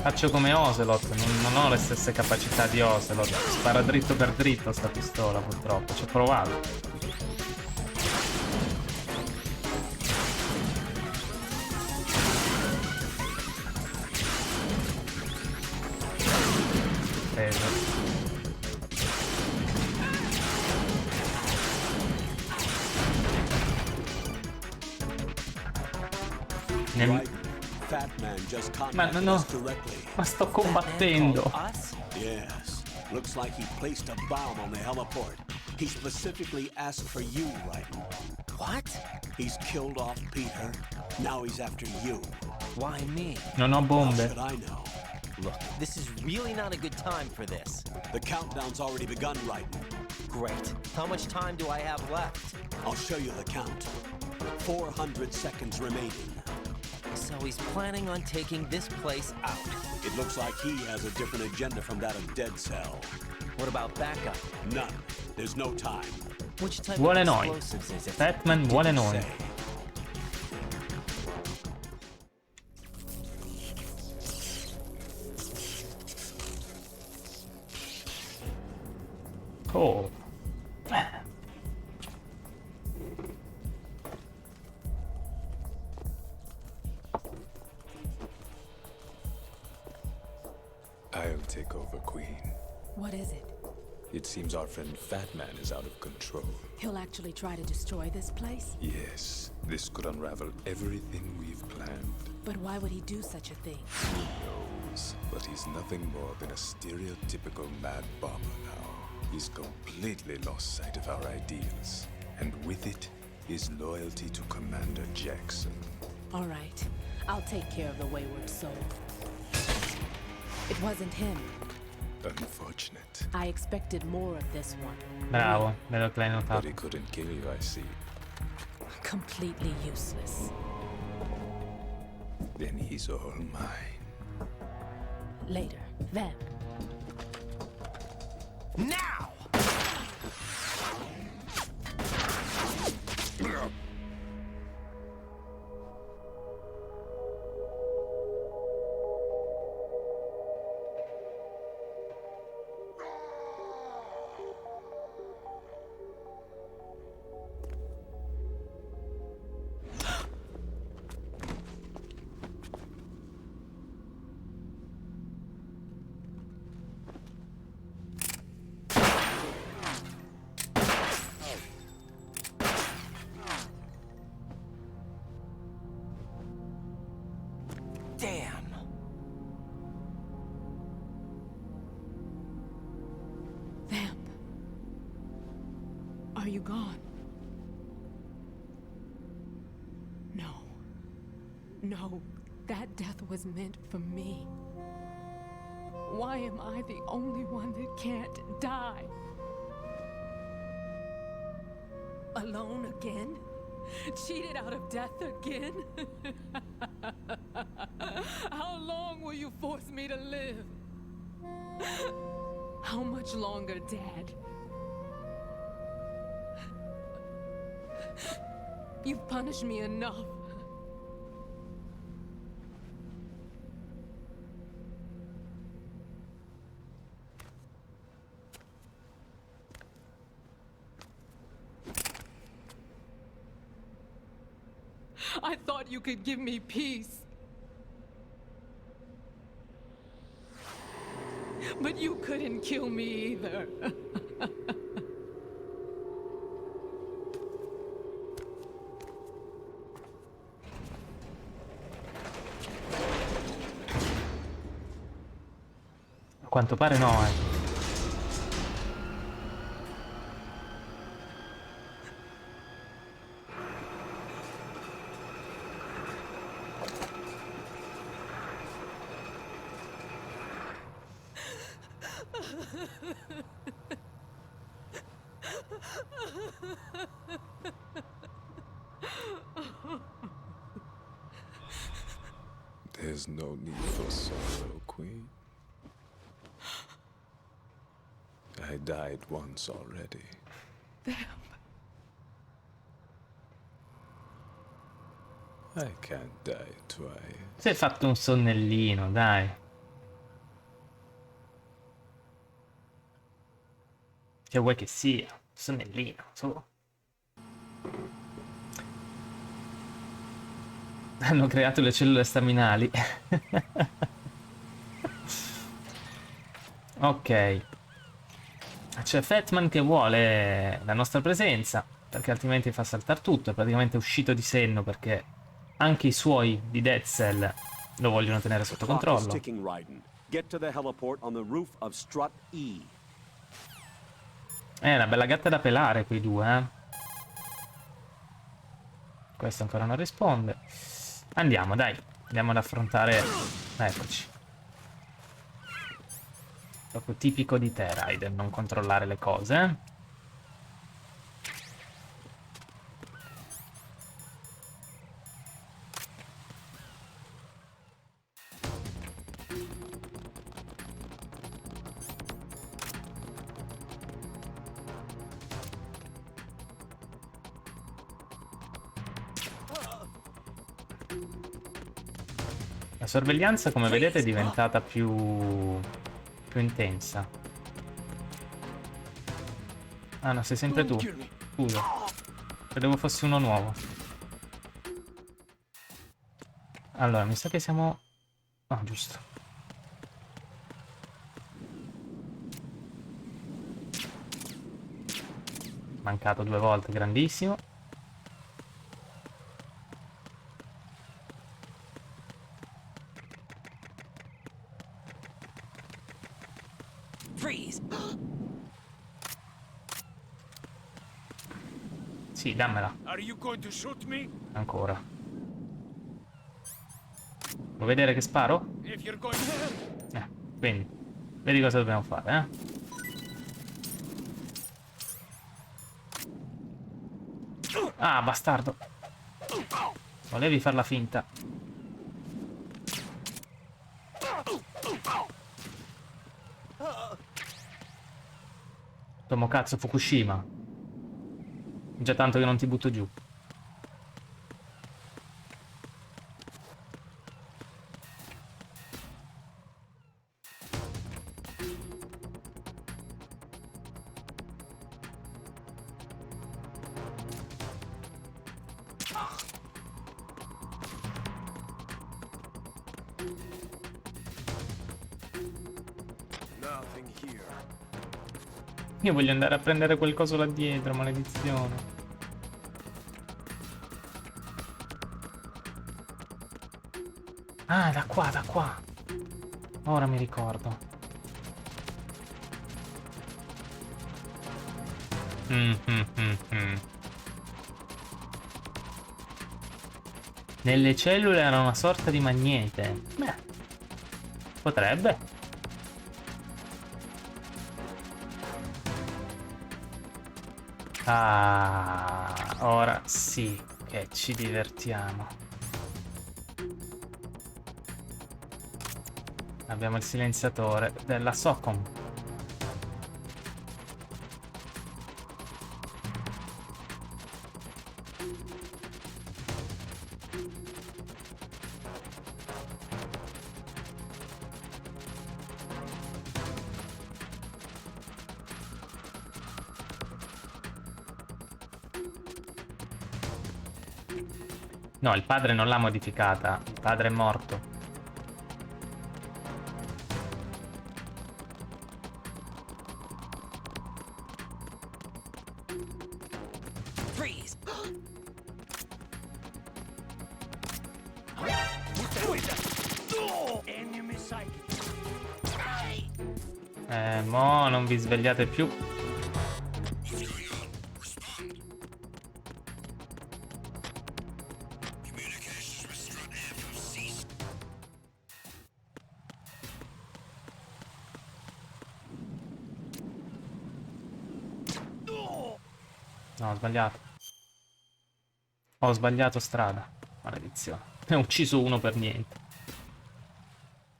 Speaker 1: Faccio come Ocelot, non ho le stesse capacità di Ocelot. Spara dritto per dritto sta pistola, purtroppo. Ci ho provato. Preso.
Speaker 2: Fat man just
Speaker 1: Ma
Speaker 2: contacted
Speaker 1: no,
Speaker 2: us directly.
Speaker 1: ma sto combattendo.
Speaker 2: Yes. Looks like he placed a bomb on the heliport. He specifically asked for you, Raiden.
Speaker 3: What?
Speaker 2: He's killed off Peter. Now he's after you.
Speaker 3: Why me?
Speaker 1: Non ho
Speaker 2: How
Speaker 1: bombe.
Speaker 2: should I know?
Speaker 3: Look, this is really not a good time for this.
Speaker 2: The countdown's already begun, Raiden.
Speaker 3: Great. How much time do I have left?
Speaker 2: I'll show you the count. 400 seconds remaining.
Speaker 3: So he's planning on taking this place out.
Speaker 2: It looks like he has a different agenda from that of Dead Cell.
Speaker 3: What about backup?
Speaker 2: None. There's no time.
Speaker 3: Which type
Speaker 1: Vuole
Speaker 3: of
Speaker 1: noi.
Speaker 3: explosives is it?
Speaker 1: Batman vuole noi.
Speaker 2: Say.
Speaker 1: Oh.
Speaker 16: I'll take over, Queen.
Speaker 13: What is it?
Speaker 16: It seems our friend Fat Man is out of control.
Speaker 13: He'll actually try to destroy this place?
Speaker 16: Yes, this could unravel everything we've planned.
Speaker 13: But why would he do such a thing?
Speaker 16: Who knows? But he's nothing more than a stereotypical mad bomber now. He's completely lost sight of our ideals. And with it, his loyalty to Commander Jackson.
Speaker 13: All right. I'll take care of the wayward soul. It wasn't him.
Speaker 16: Unfortunate.
Speaker 13: I expected more of this one.
Speaker 1: Bravo, vedo che l'hai
Speaker 16: But
Speaker 1: notato.
Speaker 16: he couldn't kill you, I see.
Speaker 13: Completely useless.
Speaker 16: Then he's all mine.
Speaker 13: Later. Then.
Speaker 3: Now!
Speaker 13: Are you gone? No. No, that death was meant for me. Why am I the only one that can't die? Alone again? Cheated out of death again? How long will you force me to live? How much longer, Dad? You've punished me enough. I thought you could give me peace. But you couldn't kill me either.
Speaker 1: A quanto pare no,
Speaker 16: There's no need for sorrow, Queen. I died once already. I can't die twice.
Speaker 1: Si è fatto un sonnellino, dai. Che vuoi che sia? Sonnellino, su. Hanno creato le cellule staminali. Ok. C'è Fatman che vuole la nostra presenza, perché altrimenti fa saltare tutto. È praticamente uscito di senno perché anche i suoi di Dead Cell lo vogliono tenere sotto controllo. Una bella gatta da pelare quei due, eh. Questo ancora non risponde. Andiamo, dai. Andiamo ad affrontare... Eccoci. Proprio tipico di te, Raiden, non controllare le cose. La sorveglianza, come vedete, è diventata più intensa. Ah no, sei sempre tu. Scusa. Credevo fossi uno nuovo. Allora, mi sa che siamo... Ah, giusto. Mancato 2 volte, grandissimo. Sì, dammela. Ancora. Vuoi vedere che sparo? Quindi, vedi cosa dobbiamo fare, eh? Ah, bastardo. Volevi farla finta. Tomo cazzo Fukushima. Già tanto che non ti butto giù. Io voglio andare a prendere quel coso là dietro, maledizione. Ah, da qua, da qua. Ora mi ricordo. Nelle cellule era una sorta di magnete. Beh, potrebbe. Ah, ora sì che ci divertiamo. Abbiamo il silenziatore della Socom. No, il padre non l'ha modificata. Il padre è morto.
Speaker 14: Freeze!
Speaker 1: Mo non vi svegliate più. No, ho sbagliato. Ho sbagliato strada. Maledizione. Ne ho ucciso uno per niente.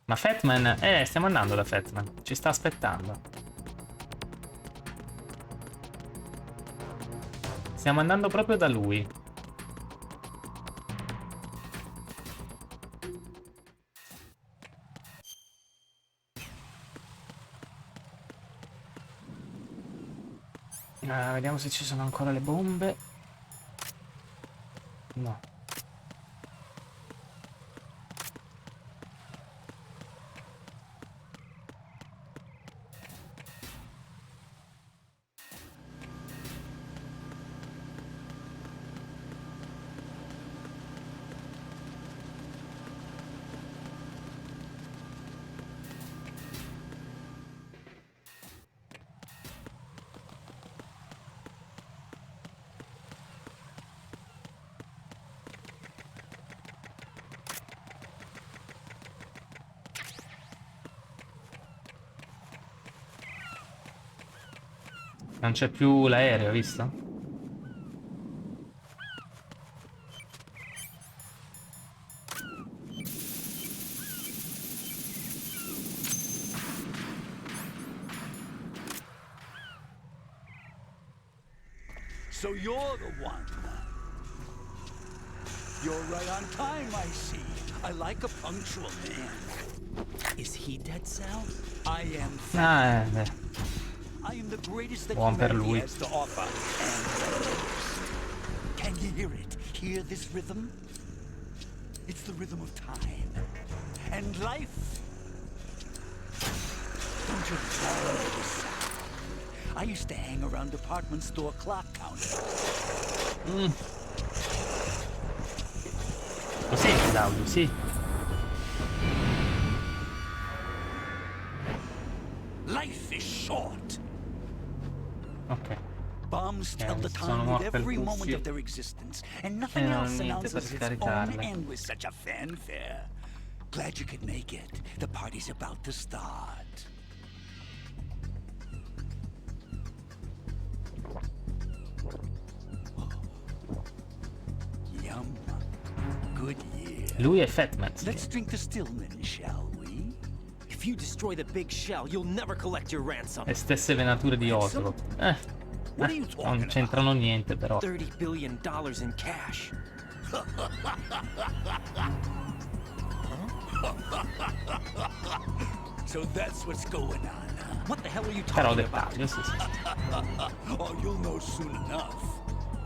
Speaker 1: Ma Fatman... stiamo andando da Fatman. Ci sta aspettando. Stiamo andando proprio da lui. Vediamo se ci sono ancora le bombe. No. Non c'è più l'aereo, visto?
Speaker 8: So you're the one. You're right on time, I see. I like a punctual man. Is he dead, Sal? I am.
Speaker 1: Beh.
Speaker 8: I am the greatest that
Speaker 1: Buon per
Speaker 8: humanity
Speaker 1: lui.
Speaker 8: has to offer. And can you hear it? Hear this rhythm? It's the rhythm of time and life. Don't you love this sound? I used to hang around department store clock counters.
Speaker 1: Lo senti, Daudio? Sì.
Speaker 8: Life is short.
Speaker 1: Ok.
Speaker 8: Bombs tell the
Speaker 1: sono
Speaker 8: time with
Speaker 1: morte le
Speaker 8: every moment
Speaker 1: cuffie.
Speaker 8: of their existence, and nothing
Speaker 1: non ho
Speaker 8: else
Speaker 1: niente per
Speaker 8: announces its own
Speaker 1: scaricarle.
Speaker 8: end with such a fanfare. Glad you could make it. The party's about to start. Yum. Good year.
Speaker 1: Lui è Fatman.
Speaker 3: Let's drink to Stillman, shall we? If you destroy the big shell, you'll never collect your ransom.
Speaker 1: Le stesse venature di Oslo. Non c'entrano niente, però.
Speaker 3: $30 billion in cash.
Speaker 8: So that's what's going on, huh?
Speaker 3: What the hell are you
Speaker 1: Però
Speaker 3: talking about?
Speaker 1: dettaglio, sì, sì.
Speaker 8: Oh, you'll know soon enough.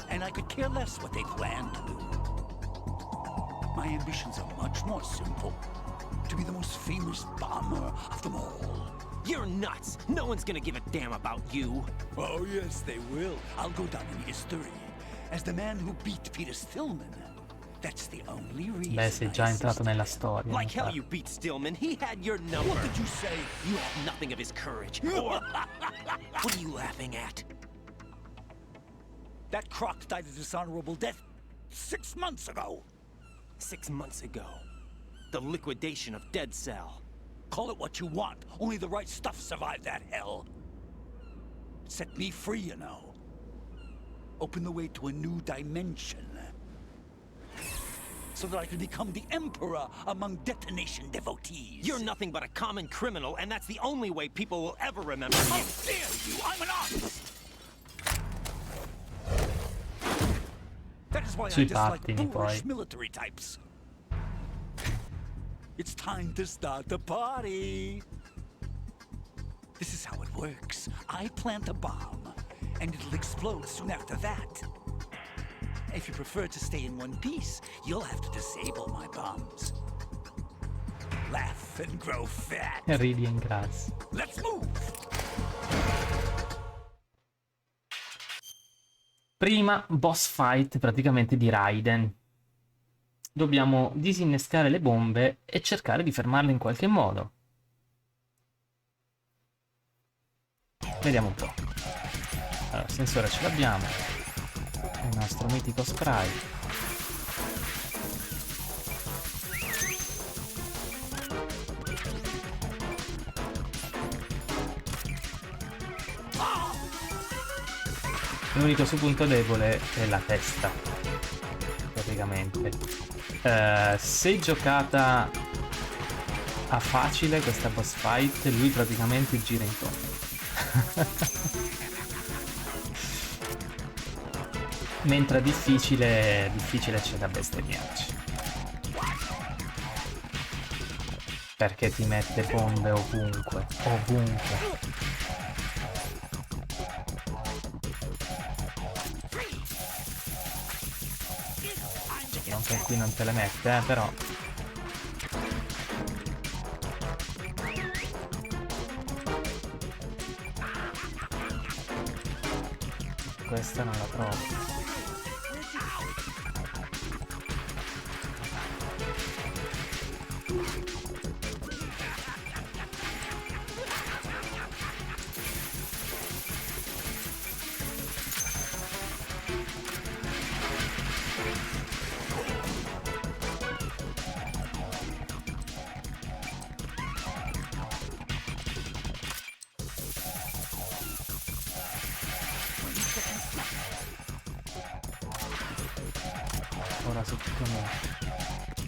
Speaker 8: And I could care less what they plan to do. My ambitions are much more simple. To be the most famous bomber of them all.
Speaker 3: You're nuts! No one's gonna give a damn about you.
Speaker 8: Oh, yes, they will. I'll go down in history as the man who beat Peter Stillman. That's the only reason.
Speaker 1: Beh, sei già entrato nella storia.
Speaker 3: Like hell you beat Stillman. He had your number.
Speaker 8: What did you say?
Speaker 3: You have nothing of his courage. Or... What are you laughing at?
Speaker 8: That croc died a dishonorable death 6 months ago.
Speaker 3: 6 months ago. The liquidation of Dead Cell.
Speaker 8: Call it what you want. Only the right stuff survived that hell. Set me free, you know. Open the way to a new dimension. So that I can become the emperor among detonation devotees.
Speaker 3: You're nothing but a common criminal, and that's the only way people will ever remember you.
Speaker 8: How dare you! I'm an artist! That is why I dislike boorish military types. It's time to start the party. This is how it works. I plant a bomb, and it'll explode soon after that. If you prefer to stay in one piece, you'll have to disable my bombs. Laugh and grow fat.
Speaker 1: Ridi and grass.
Speaker 8: Let's move!
Speaker 1: Prima boss fight praticamente di Raiden. Dobbiamo disinnescare le bombe e cercare di fermarle in qualche modo. Vediamo un po'. Allora, il sensore ce l'abbiamo. Il nostro mitico spray. L'unico suo punto debole è la testa, praticamente. Se giocata a facile questa boss fight, lui praticamente gira in tondo. Mentre è difficile c'è da bestemmiarci. Perché ti mette bombe ovunque, ovunque. Non che qui non te le mette, però. Questa non la trovo. Ora se tutto nuovo.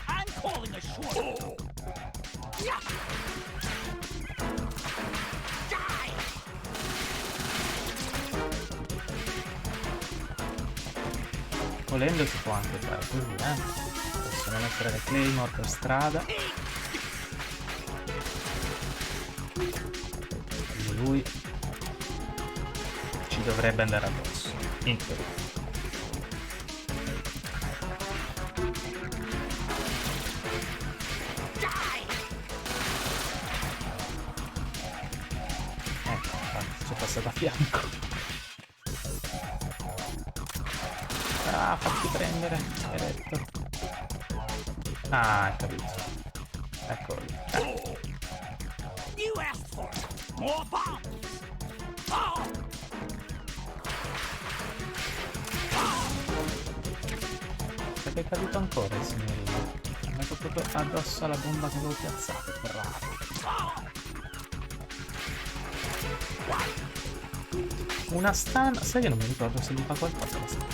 Speaker 8: I'm calling a short.
Speaker 1: Volendo si può anche fare così, possono mettere le claymore per strada. Quindi lui ci dovrebbe andare addosso, in teoria. Da fianco. Ah, fatti prendere, hai detto. Ah, hai capito. Eccolo lì.
Speaker 8: You asked for it. More bombs. Oh.
Speaker 1: Perché è caduto ancora il signorino. Mi ha messo proprio addosso alla bomba che avevo piazzato. Bravo. Una stun, sai che non mi ricordo se mi fa qualcosa la stun.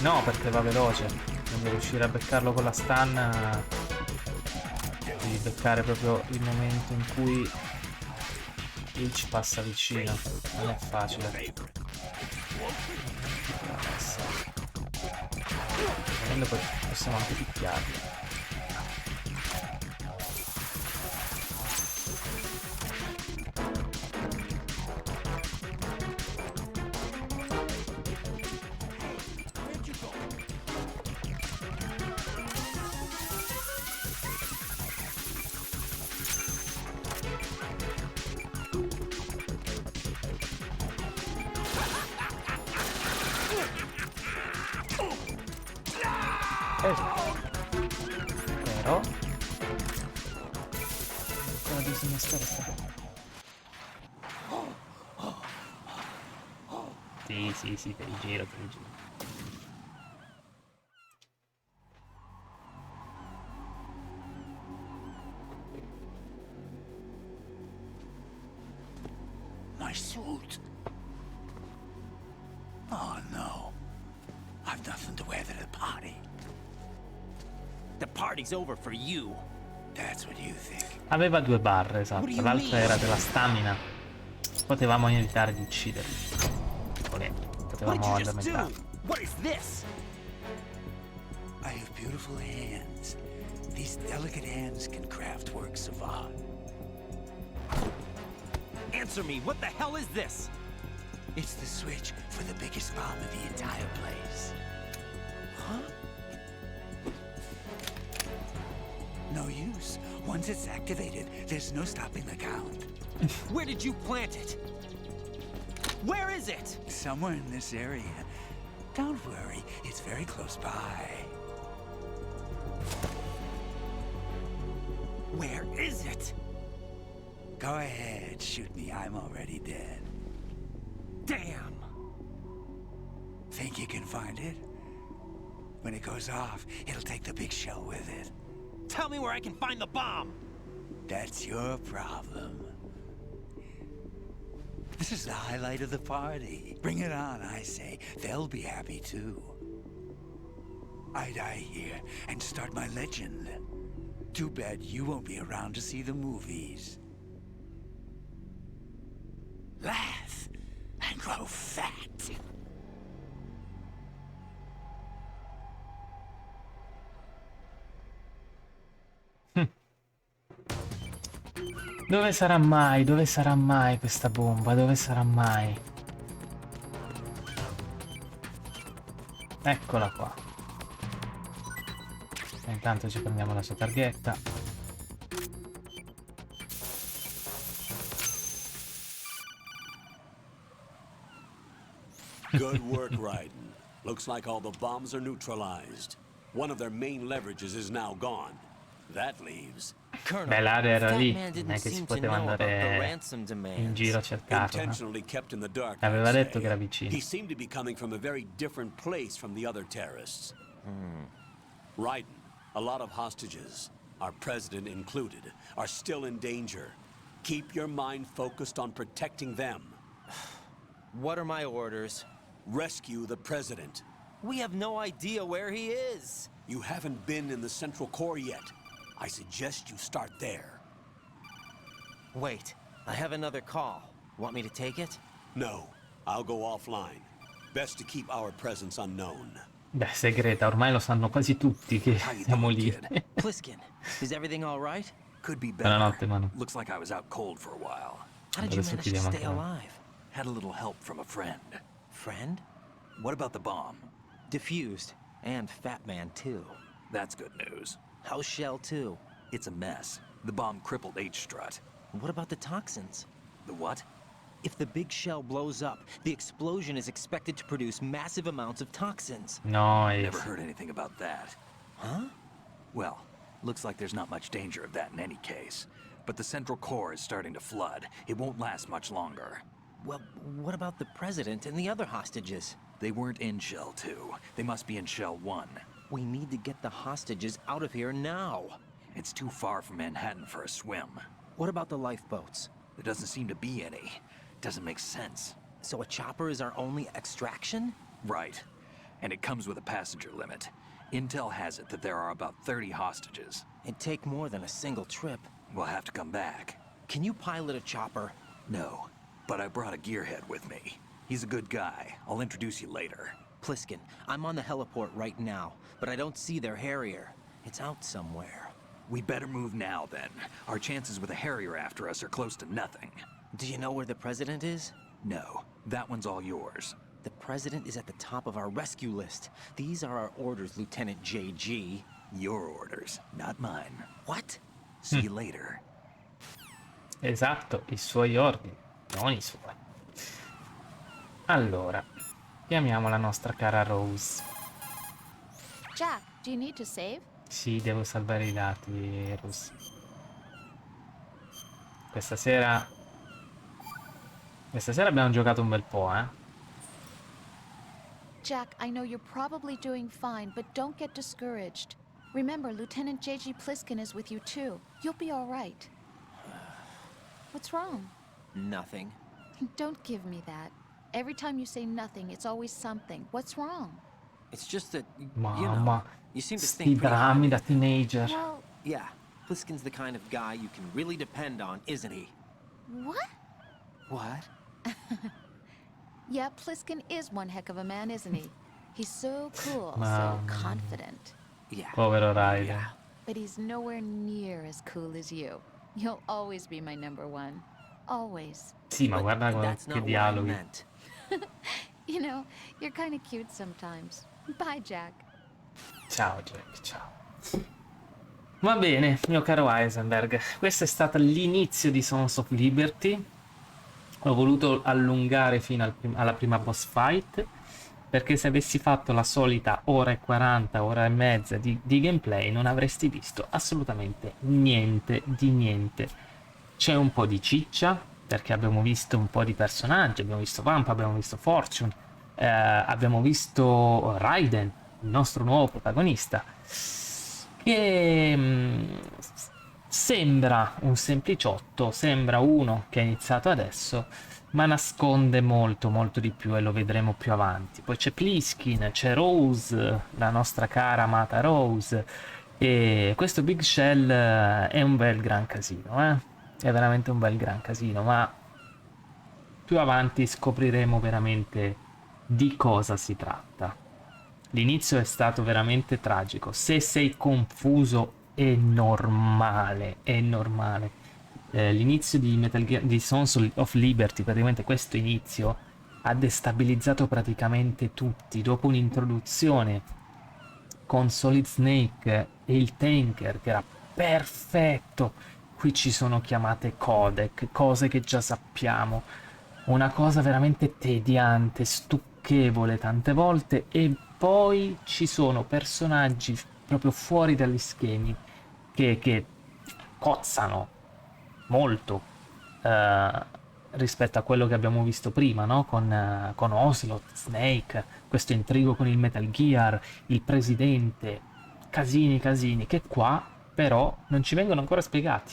Speaker 1: No, perché va veloce. Quindi riuscire a beccarlo con la stun, devi beccare proprio il momento in cui lui ci passa vicino. Non è facile. Volendo poi possiamo anche picchiarlo. Però ancora disinnescare sta cosa. Sì, per il giro, per il giro.
Speaker 8: My suit. Oh no. I've nothing to wear to the party.
Speaker 3: The party's over for you.
Speaker 8: That's what you think.
Speaker 1: Aveva 2 barre,
Speaker 3: What
Speaker 1: esatto.
Speaker 3: do you
Speaker 1: L'altra
Speaker 3: mean?
Speaker 1: era della stamina. Potevamo evitare di ucciderli. Volendo.
Speaker 3: What did
Speaker 1: Potevamo
Speaker 3: you just do?
Speaker 1: addormentarli.
Speaker 3: What is this?
Speaker 8: I have beautiful hands. These delicate hands can craft works of art.
Speaker 3: Answer me, what the hell is this?
Speaker 8: It's the switch for the biggest bomb in the entire place.
Speaker 3: Huh?
Speaker 8: No use. Once it's activated, there's no stopping the count.
Speaker 3: Where did you plant it? Where is it?
Speaker 8: Somewhere in this area. Don't worry, it's very close by.
Speaker 3: Where is it?
Speaker 8: Go ahead, shoot me. I'm already dead.
Speaker 3: Damn!
Speaker 8: Think you can find it? When it goes off, it'll take the big shell with it.
Speaker 3: Tell me where I can find the bomb!
Speaker 8: That's your problem. This is the highlight of the party. Bring it on, I say. They'll be happy too. I die here and start my legend. Too bad you won't be around to see the movies. Laugh and grow fat.
Speaker 1: Dove sarà mai? Dove sarà mai questa bomba? Dove sarà mai? Eccola qua. E intanto ci prendiamo la sua targhetta.
Speaker 2: Good work, Raiden. Looks like all the bombs are neutralized. One of their main leverages is now gone. That leaves...
Speaker 1: Beh, l'area era lì, non è che si poteva andare in giro a cercarla.
Speaker 2: Intentionally kept in the dark.
Speaker 1: Aveva detto che era vicino.
Speaker 2: He seemed to be coming from a very different place from the other terrorists. Raiden, a lot of hostages, our president included, are still in danger. Keep your mind focused on protecting them.
Speaker 3: What are my orders?
Speaker 2: Rescue the president.
Speaker 3: We have no idea where he is.
Speaker 2: You haven't been in the central core yet. I suggest you start there.
Speaker 3: Wait, I have another call. Want me to take it?
Speaker 2: No, I'll go offline. Best to keep our presence unknown.
Speaker 1: Beh, segreta, ormai lo sanno quasi tutti che siamo lì.
Speaker 3: Pliskin, is everything all right?
Speaker 9: Could be
Speaker 1: Buonanotte,
Speaker 9: better.
Speaker 1: Manu.
Speaker 9: Looks like I was out cold for a while.
Speaker 3: How did you
Speaker 1: Adesso
Speaker 3: manage to
Speaker 1: chiediamo
Speaker 3: stay
Speaker 1: anche noi.
Speaker 3: alive?
Speaker 9: Had a little help from a friend.
Speaker 3: Friend?
Speaker 9: What about the bomb?
Speaker 3: Diffused. And Fat Man, too.
Speaker 9: That's good news.
Speaker 3: How's Shell, too?
Speaker 9: It's a mess. The bomb crippled H-Strut.
Speaker 3: What about the toxins?
Speaker 9: The what?
Speaker 3: If the big shell blows up, the explosion is expected to produce massive amounts of toxins.
Speaker 1: Nice.
Speaker 9: Never heard anything about that.
Speaker 3: Huh?
Speaker 9: Well, looks like there's not much danger of that in any case. But the central core is starting to flood. It won't last much longer.
Speaker 3: Well, what about the president and the other hostages?
Speaker 9: They weren't in Shell 2. They must be in Shell 1.
Speaker 3: We need to get the hostages out of here now.
Speaker 9: It's too far from Manhattan for a swim.
Speaker 3: What about the lifeboats?
Speaker 9: There doesn't seem to be any. Doesn't make sense.
Speaker 3: So a chopper is our only extraction?
Speaker 9: Right. And it comes with a passenger limit. Intel has it that there are about 30 hostages.
Speaker 3: It'd take more than a single trip.
Speaker 9: We'll have to come back.
Speaker 3: Can you pilot a chopper?
Speaker 9: No, but I brought a gearhead with me. He's a good guy. I'll introduce you later.
Speaker 3: Pliskin, I'm on the heliport right now, but I don't see their Harrier. It's out somewhere.
Speaker 9: We better move now, then. Our chances with a Harrier after us are close to nothing.
Speaker 3: Do you know where the president is?
Speaker 9: No, that one's all yours.
Speaker 3: The president is at the top of our rescue list. These are our orders, Lieutenant JG.
Speaker 9: Your orders, not mine.
Speaker 3: What?
Speaker 9: See you later.
Speaker 1: Esatto, i suoi ordini, non i suoi. Allora, chiamiamo la nostra cara Rose.
Speaker 7: Jack, do you need to save?
Speaker 1: Sì, devo salvare i dati, Rose. Questa sera abbiamo giocato un bel po', eh.
Speaker 7: Jack, I know you're probably doing fine, but don't get discouraged. Remember, Lieutenant J.G. Pliskin is with you too. You'll be all right. What's wrong?
Speaker 3: Nothing.
Speaker 7: Don't give me that. Every time you say nothing, it's always something. What's wrong?
Speaker 3: It's just that, you
Speaker 1: Mamma,
Speaker 3: know, you seem to
Speaker 1: sti
Speaker 3: think pretty highly
Speaker 1: drammi da
Speaker 3: of him.
Speaker 1: teenager.
Speaker 7: Well,
Speaker 3: Yeah, Pliskin's the kind of guy you can really depend on, isn't he?
Speaker 7: what?
Speaker 3: What?
Speaker 7: Yeah, Pliskin is one heck of a man, isn't he? He's so cool, so
Speaker 1: Mamma mia.
Speaker 7: confident.
Speaker 3: Yeah.
Speaker 1: Povero Ryder.
Speaker 7: But he's nowhere near as cool as you. You'll always be my number one. Always.
Speaker 1: Sì, ma guarda
Speaker 3: That's
Speaker 1: che
Speaker 3: not what I
Speaker 1: dialoghi.
Speaker 3: meant.
Speaker 7: You know, you're kind of cute sometimes. Bye, Jack.
Speaker 1: Ciao Jack, ciao. Va bene, mio caro Heisenberg, questo è stato l'inizio di Sons of Liberty. Ho voluto allungare fino alla prima boss fight, perché se avessi fatto la solita ora e 40, ora e mezza di gameplay non avresti visto assolutamente niente di niente. C'è un po' di ciccia, perché abbiamo visto un po' di personaggi, abbiamo visto Vamp, abbiamo visto Fortune, abbiamo visto Raiden, il nostro nuovo protagonista, che sembra un sempliciotto, sembra uno che ha iniziato adesso, ma nasconde molto, molto di più e lo vedremo più avanti. Poi c'è Pliskin, c'è Rose, la nostra cara amata Rose, e questo Big Shell è un bel gran casino, È veramente un bel gran casino, ma più avanti scopriremo veramente di cosa si tratta. L'inizio è stato veramente tragico. Se sei confuso è normale, è normale. L'inizio di Metal Gear, di Sons of Liberty, praticamente questo inizio, ha destabilizzato praticamente tutti. Dopo un'introduzione con Solid Snake e il Tanker, che era perfetto, qui ci sono chiamate codec, cose che già sappiamo. Una cosa veramente tediante, stucchevole tante volte, e poi ci sono personaggi proprio fuori dagli schemi che cozzano molto rispetto a quello che abbiamo visto prima, no? Con Ocelot, Snake, questo intrigo con il Metal Gear, il presidente, casini, casini, che qua però non ci vengono ancora spiegati.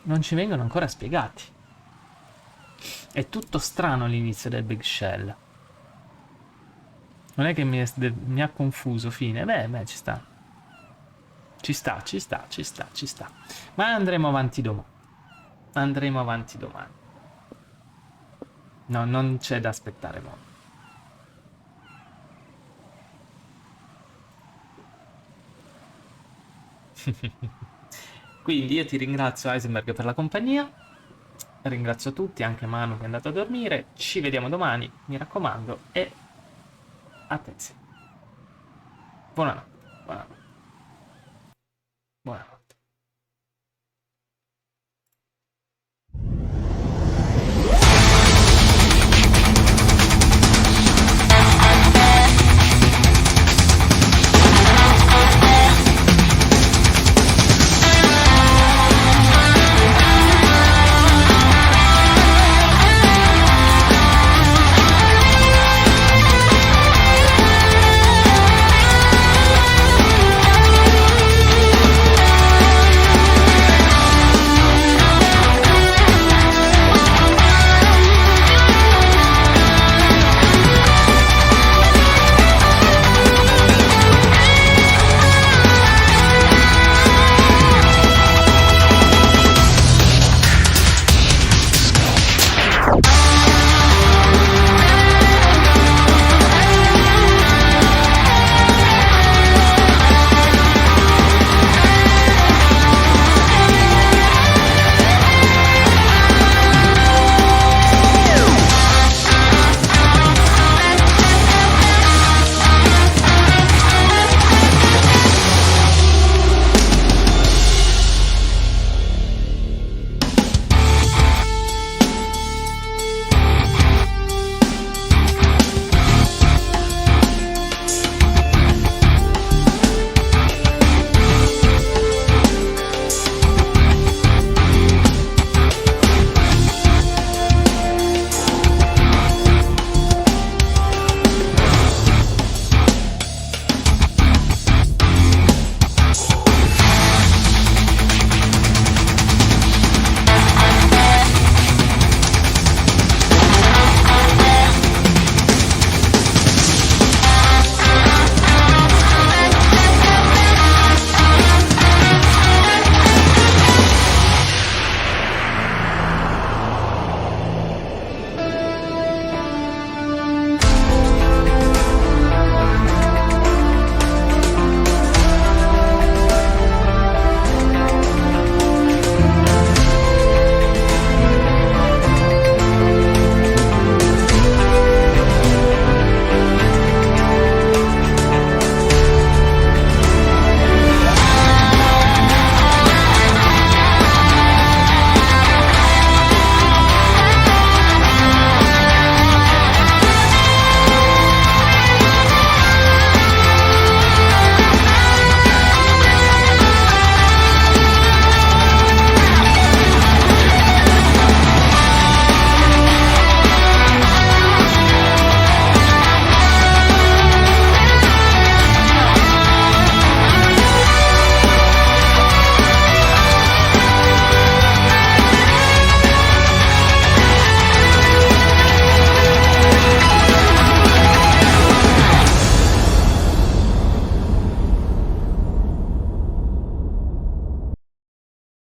Speaker 1: Non ci vengono ancora spiegati. È tutto strano l'inizio del Big Shell. Non è che mi ha confuso, fine. Beh, ci sta. Ci sta, ci sta, ci sta, ci sta. Ma andremo avanti domani. Andremo avanti domani. No, non c'è da aspettare molto. Quindi io ti ringrazio, Heisenberg, per la compagnia. Ringrazio tutti, anche Manu che è andato a dormire. Ci vediamo domani, mi raccomando, e attenzione. Buonanotte. Buonanotte. Buonanotte.